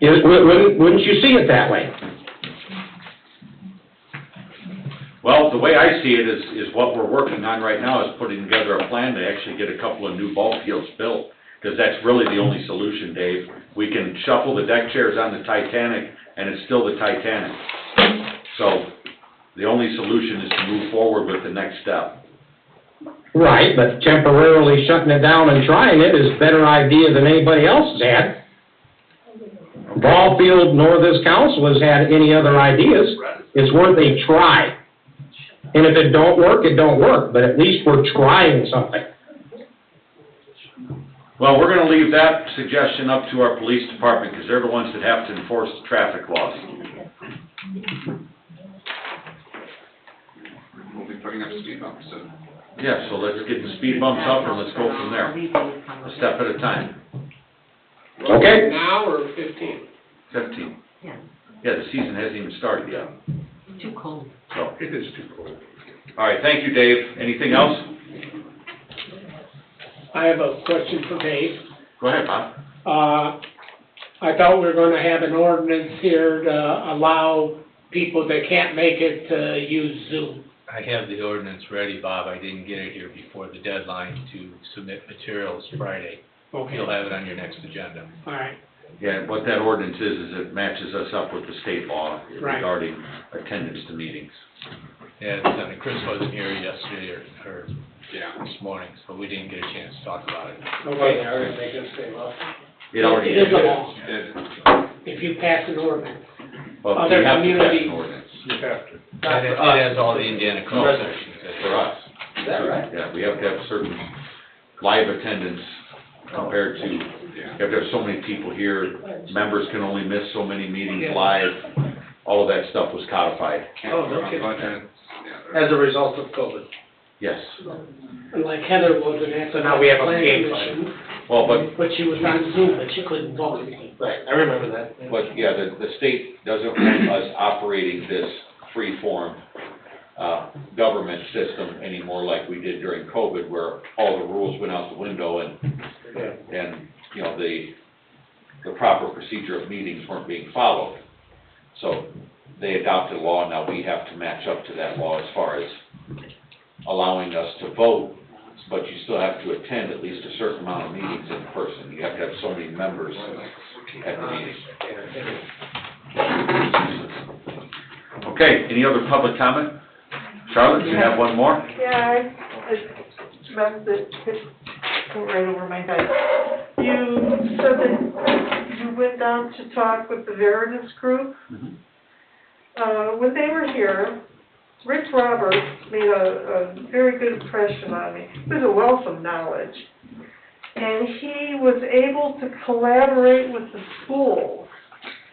Wouldn't you see it that way? Well, the way I see it is what we're working on right now is putting together a plan to actually get a couple of new ball fields built, because that's really the only solution, Dave. We can shuffle the deck chairs on the Titanic, and it's still the Titanic. So the only solution is to move forward with the next step. Right, but temporarily shutting it down and trying it is a better idea than anybody else has had. Ball field nor this council has had any other ideas. It's worth a try. And if it don't work, it don't work, but at least we're trying something. Well, we're gonna leave that suggestion up to our police department, because they're the ones that have to enforce the traffic laws. We'll be putting up speed bumps soon. Yeah, so let's get the speed bumps up and let's go from there, a step at a time. Okay. Now or 15? 15. Yeah, Yeah, the season hasn't even started yet, too cold. so. It is too cold. All right, thank you, Dave. Anything else? I have a question for Dave. Go ahead, Bob. I thought we were gonna have an ordinance here to allow people that can't make it to use Zoom. I have the ordinance ready, Bob. I didn't get it here before the deadline to submit materials Friday. Okay, You'll have it on your next agenda. all right, Yeah, what that ordinance is it matches us up with the state law Right. regarding attendance to meetings. Yeah, I mean, Chris wasn't here yesterday or this morning, so we didn't get a chance to talk about it. okay. I already make this thing up. It already It is a is. law, if you pass an ordinance. Well, Other we have to pass communities- an ordinance You have to. It has all the Indiana No. code sections. for us. Is that right? Yeah, we have to have certain live attendance compared to, you have to have so many people here, members can only miss so many meetings live, all of that stuff was codified. Oh, no kidding. Budget, As a result of COVID. Yes, And like Heather wasn't at the So now we have a planning game commission, well, but but she was on Zoom, but she couldn't vote. Right, I remember that. But, yeah, the state doesn't want us operating this free-form, government system anymore like we did during COVID, where all the rules went out the window and, you know, the proper procedure of meetings weren't being followed. So they adopted a law, now we have to match up to that law as far as allowing us to vote, but you still have to attend at least a certain amount of meetings in person. You have to have so many members at the meeting. Okay, any other public comment? Charlotte, do you have one more? Yeah, I meant that it went right over my head. You said that you went down to talk with the Veritas group. When they were here, Rick Roberts made a very good impression on me. He was a wealth of knowledge. And he was able to collaborate with the schools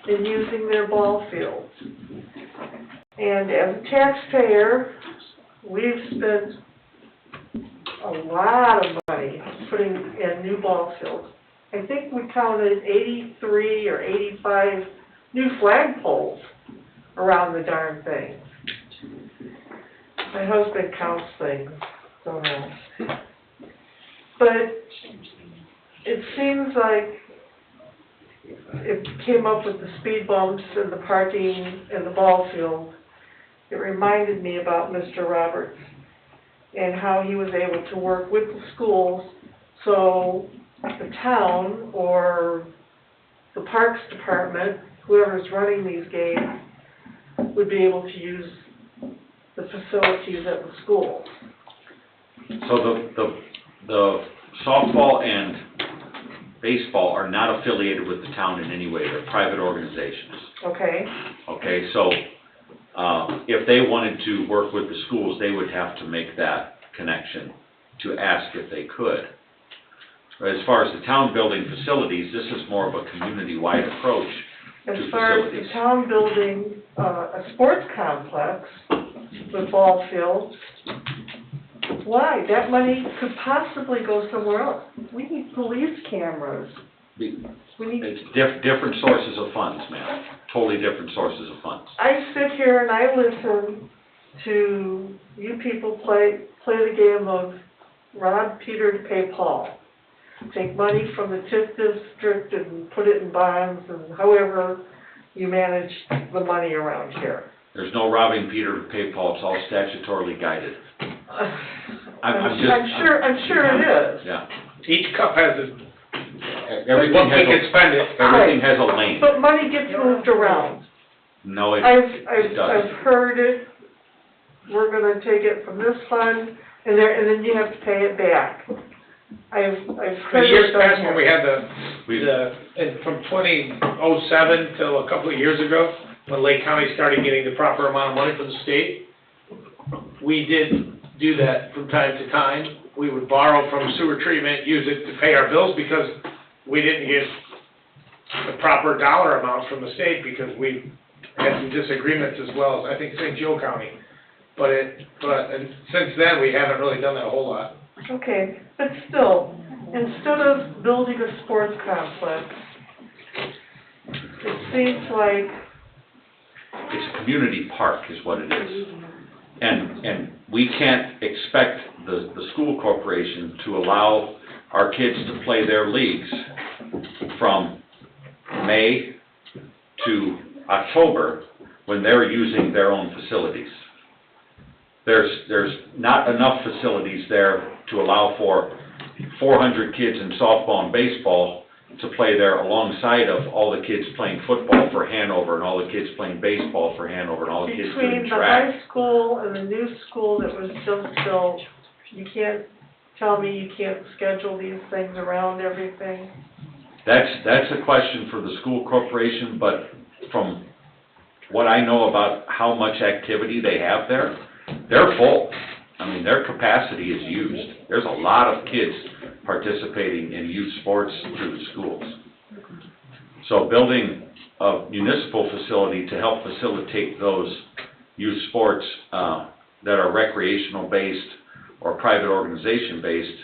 in using their ball fields. And as a taxpayer, we've spent a lot of money putting in new ball fields. I think we counted 83 or 85 new flagpoles around the darn thing. My husband counts things, don't know. But it seems like it came up with the speed bumps and the parking and the ball field. It reminded me about Mr. Roberts. and how he was able to work with the schools, so the town or the Parks Department, whoever's running these games, would be able to use the facilities at the schools. So the softball and baseball are not affiliated with the town in any way, they're private organizations. Okay? Okay, so, if they wanted to work with the schools, they would have to make that connection to ask if they could. As far as the town building facilities, this is more of a community-wide approach As to far as facilities. the town building, a sports complex with ball fields, why? That money could possibly go somewhere else. We need police cameras. Be- We need, It's different sources of funds, ma'am, totally different sources of funds. I sit here and I listen to you people play the game of rob Peter to pay Paul. Take money from the TIF district and put it in bonds and however you manage the money around here. There's no robbing Peter to pay Paul, it's all statutorily guided. I'm just- I'm sure it is. Yeah. Each cup has a, Everything what we has can spend it. everything has a lane. But money gets moved around. No, it I've doesn't. heard it, we're gonna take it from this fund, and then you have to pay it back. I've heard In years it done past, when we here. had and from 2007 till a couple of years ago, when Lake County started getting the proper amount of money from the state, we did do that from time to time. We would borrow from sewer treatment, use it to pay our bills, because we didn't get the proper dollar amount from the state, because we had some disagreements as well as, I think, St. Joe County. And since then, we haven't really done that a whole lot. Okay, but still, instead of building a sports complex, it seems like, It's a community park is what it is. And we can't expect the school corporation to allow our kids to play their leagues from May to October when they're using their own facilities. There's not enough facilities there to allow for 400 kids in softball and baseball to play there alongside of all the kids playing football for Hanover and all the kids playing baseball for Hanover and all the kids between doing the track. high school and the new school that was just built, you can't tell me you can't schedule these things around everything? That's a question for the school corporation, but from what I know about how much activity they have there, they're full. I mean, their capacity is used. There's a lot of kids participating in youth sports through the schools. So building a municipal facility to help facilitate those youth sports that are recreational based or private organization based,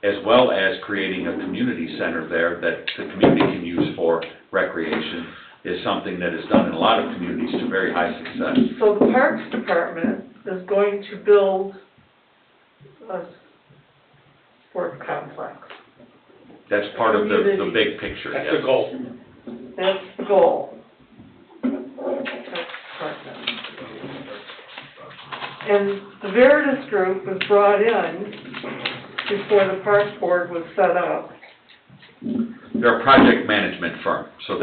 as well as creating a community center there that the community can use for recreation, is something that is done in a lot of communities to very high success. So the Parks Department is going to build a sports complex. That's part of the big picture, yes. That's the goal. That's the goal. That's perfect. And the Veritas Group was brought in before the Parks Board was set up. They're a project management firm, so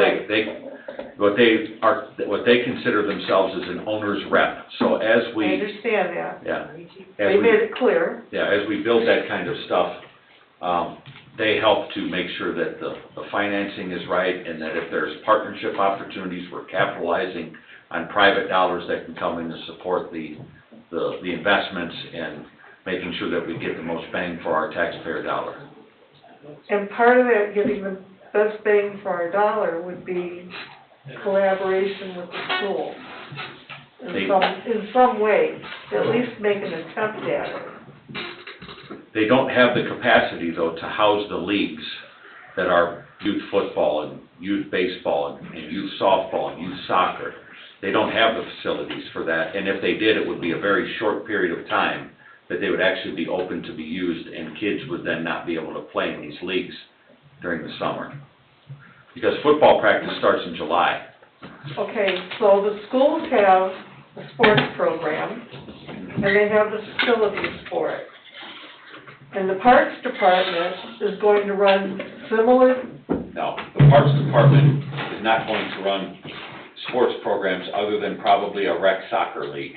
what they consider themselves as an owner's rep. So as I we, understand that. yeah, They made it clear. yeah, as we build that kind of stuff, they help to make sure that the financing is right, and that if there's partnership opportunities, we're capitalizing on private dollars that can come in to support the investments, and making sure that we get the most bang for our taxpayer dollar. And part of that, getting the best bang for our dollar, would be collaboration with the school. In some way, at least make an attempt at it. They don't have the capacity, though, to house the leagues that are youth football and youth baseball and youth softball and youth soccer. They don't have the facilities for that, and if they did, it would be a very short period of time that they would actually be open to be used, and kids would then not be able to play in these leagues during the summer. Because football practice starts in July. Okay, so the schools have a sports program, and they have the facilities for it. And the Parks Department is going to run similar, No, the Parks Department is not going to run sports programs other than probably a rec soccer league.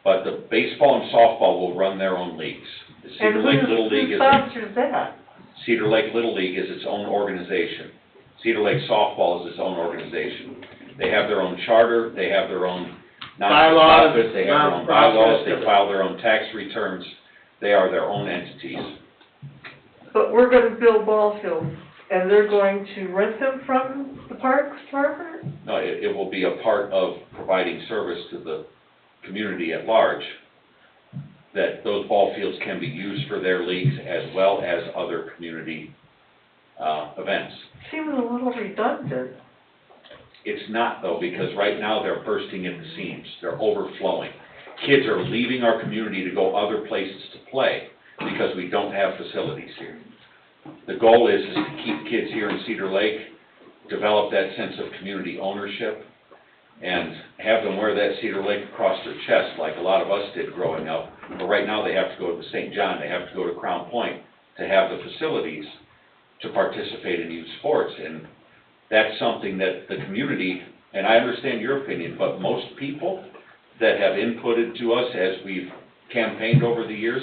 But the baseball and softball will run their own leagues. The and Cedar Lake Little League who is, sponsors that? Cedar Lake Little League is its own organization. Cedar Lake Softball is its own organization. They have their own charter, they have their own non-profit, they have their own bylaws, they file their own tax returns. They are their own entities. But we're gonna build ball fields, and they're going to rent them from the Parks Department? No, it will be a part of providing service to the community at large, that those ball fields can be used for their leagues as well as other community, events. Seems a little redundant. It's not though, because right now they're bursting at the seams, they're overflowing. Kids are leaving our community to go other places to play because we don't have facilities here. The goal is to keep kids here in Cedar Lake, develop that sense of community ownership, and have them wear that Cedar Lake across their chest like a lot of us did growing up. But right now they have to go to St. John, they have to go to Crown Point to have the facilities to participate in youth sports. And that's something that the community, and I understand your opinion, but most people that have inputted to us as we've campaigned over the years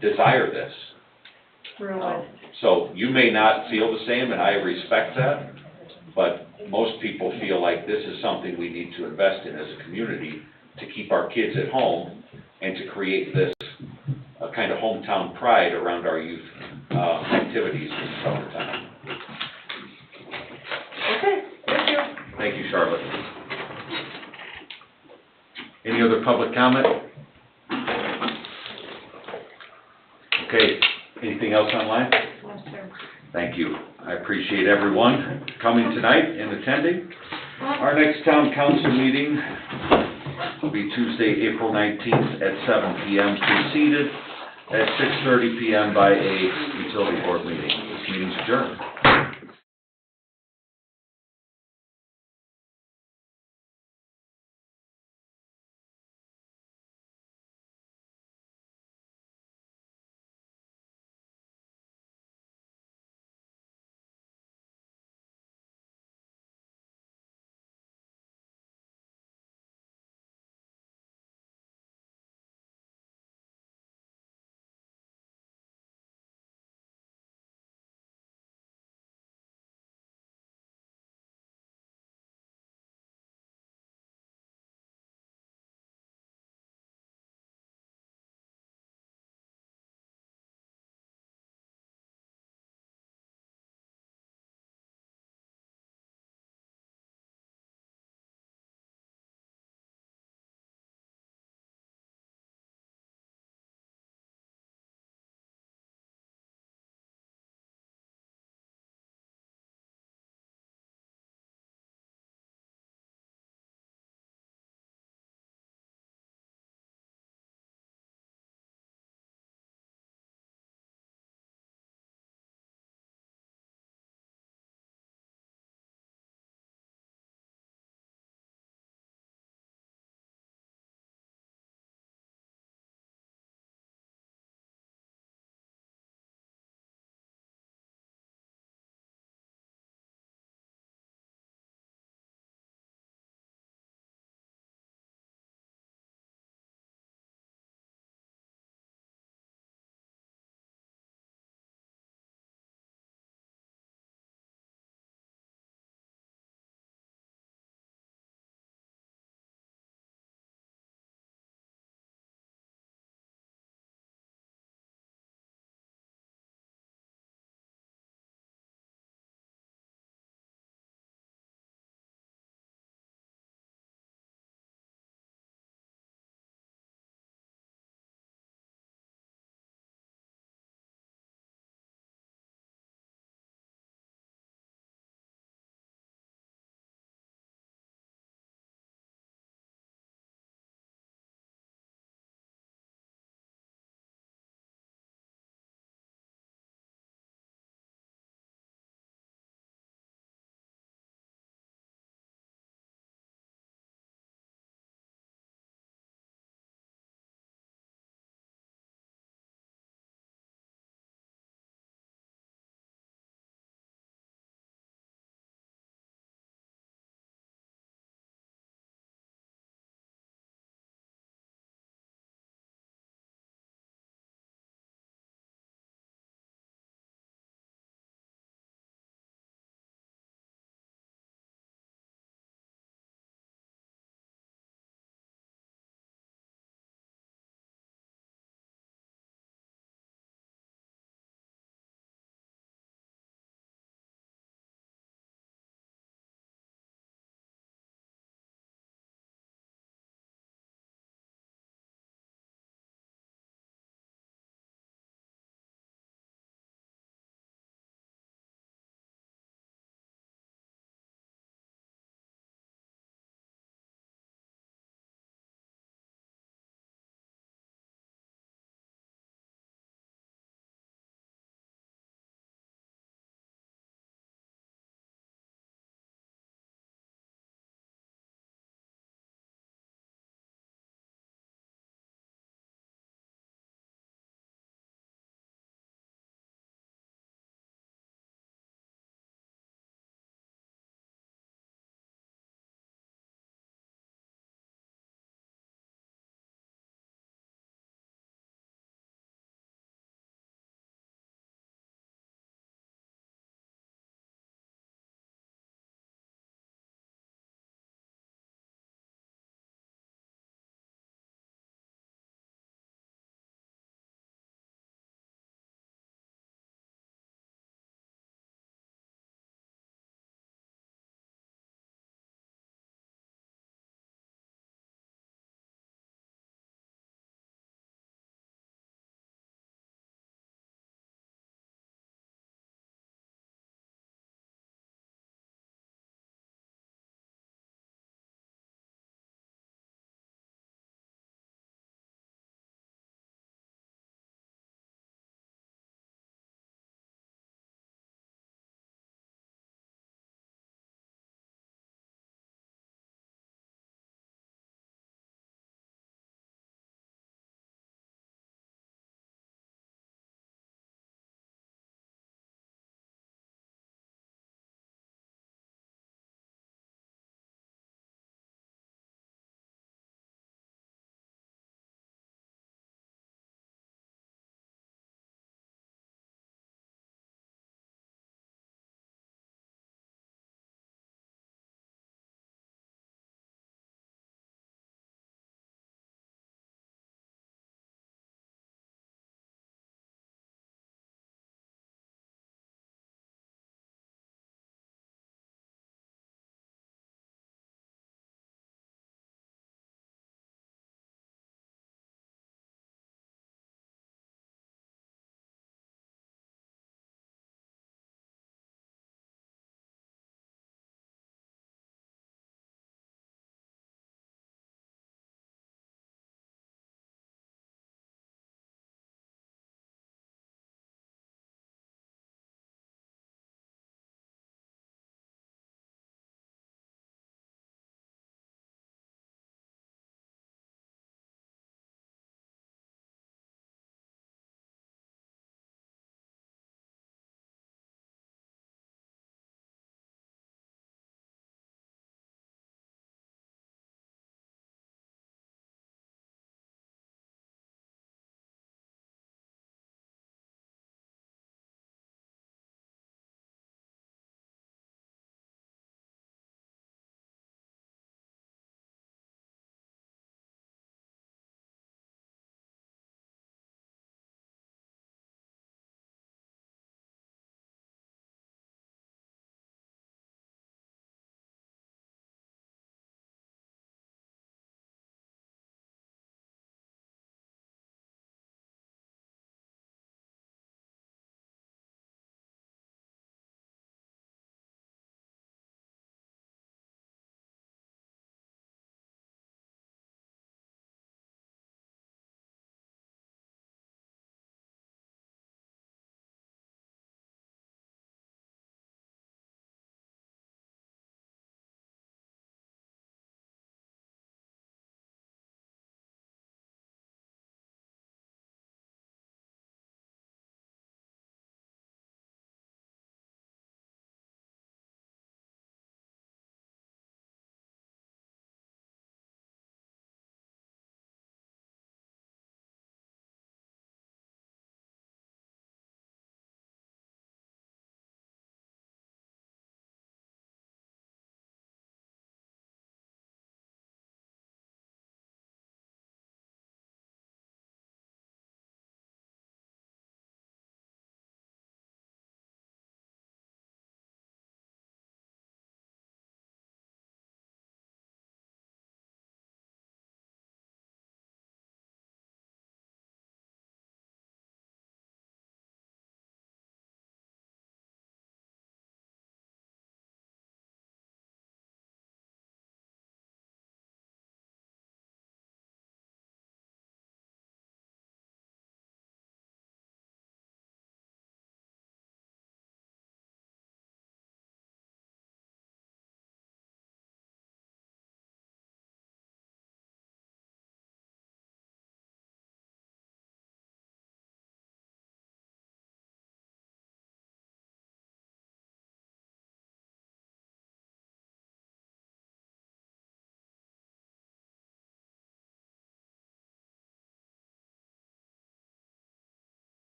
desire this. Really? So you may not feel the same, and I respect that, but most people feel like this is something we need to invest in as a community to keep our kids at home and to create this kind of hometown pride around our youth activities in the summertime. Okay, thank you. Thank you, Charlotte. Any other public comment? Okay, anything else online? Thank you. I appreciate everyone coming tonight and attending. Our next town council meeting will be Tuesday, April 19th at 7 p.m. preceded at 6:30 p.m. by a utility board meeting. This meeting's adjourned.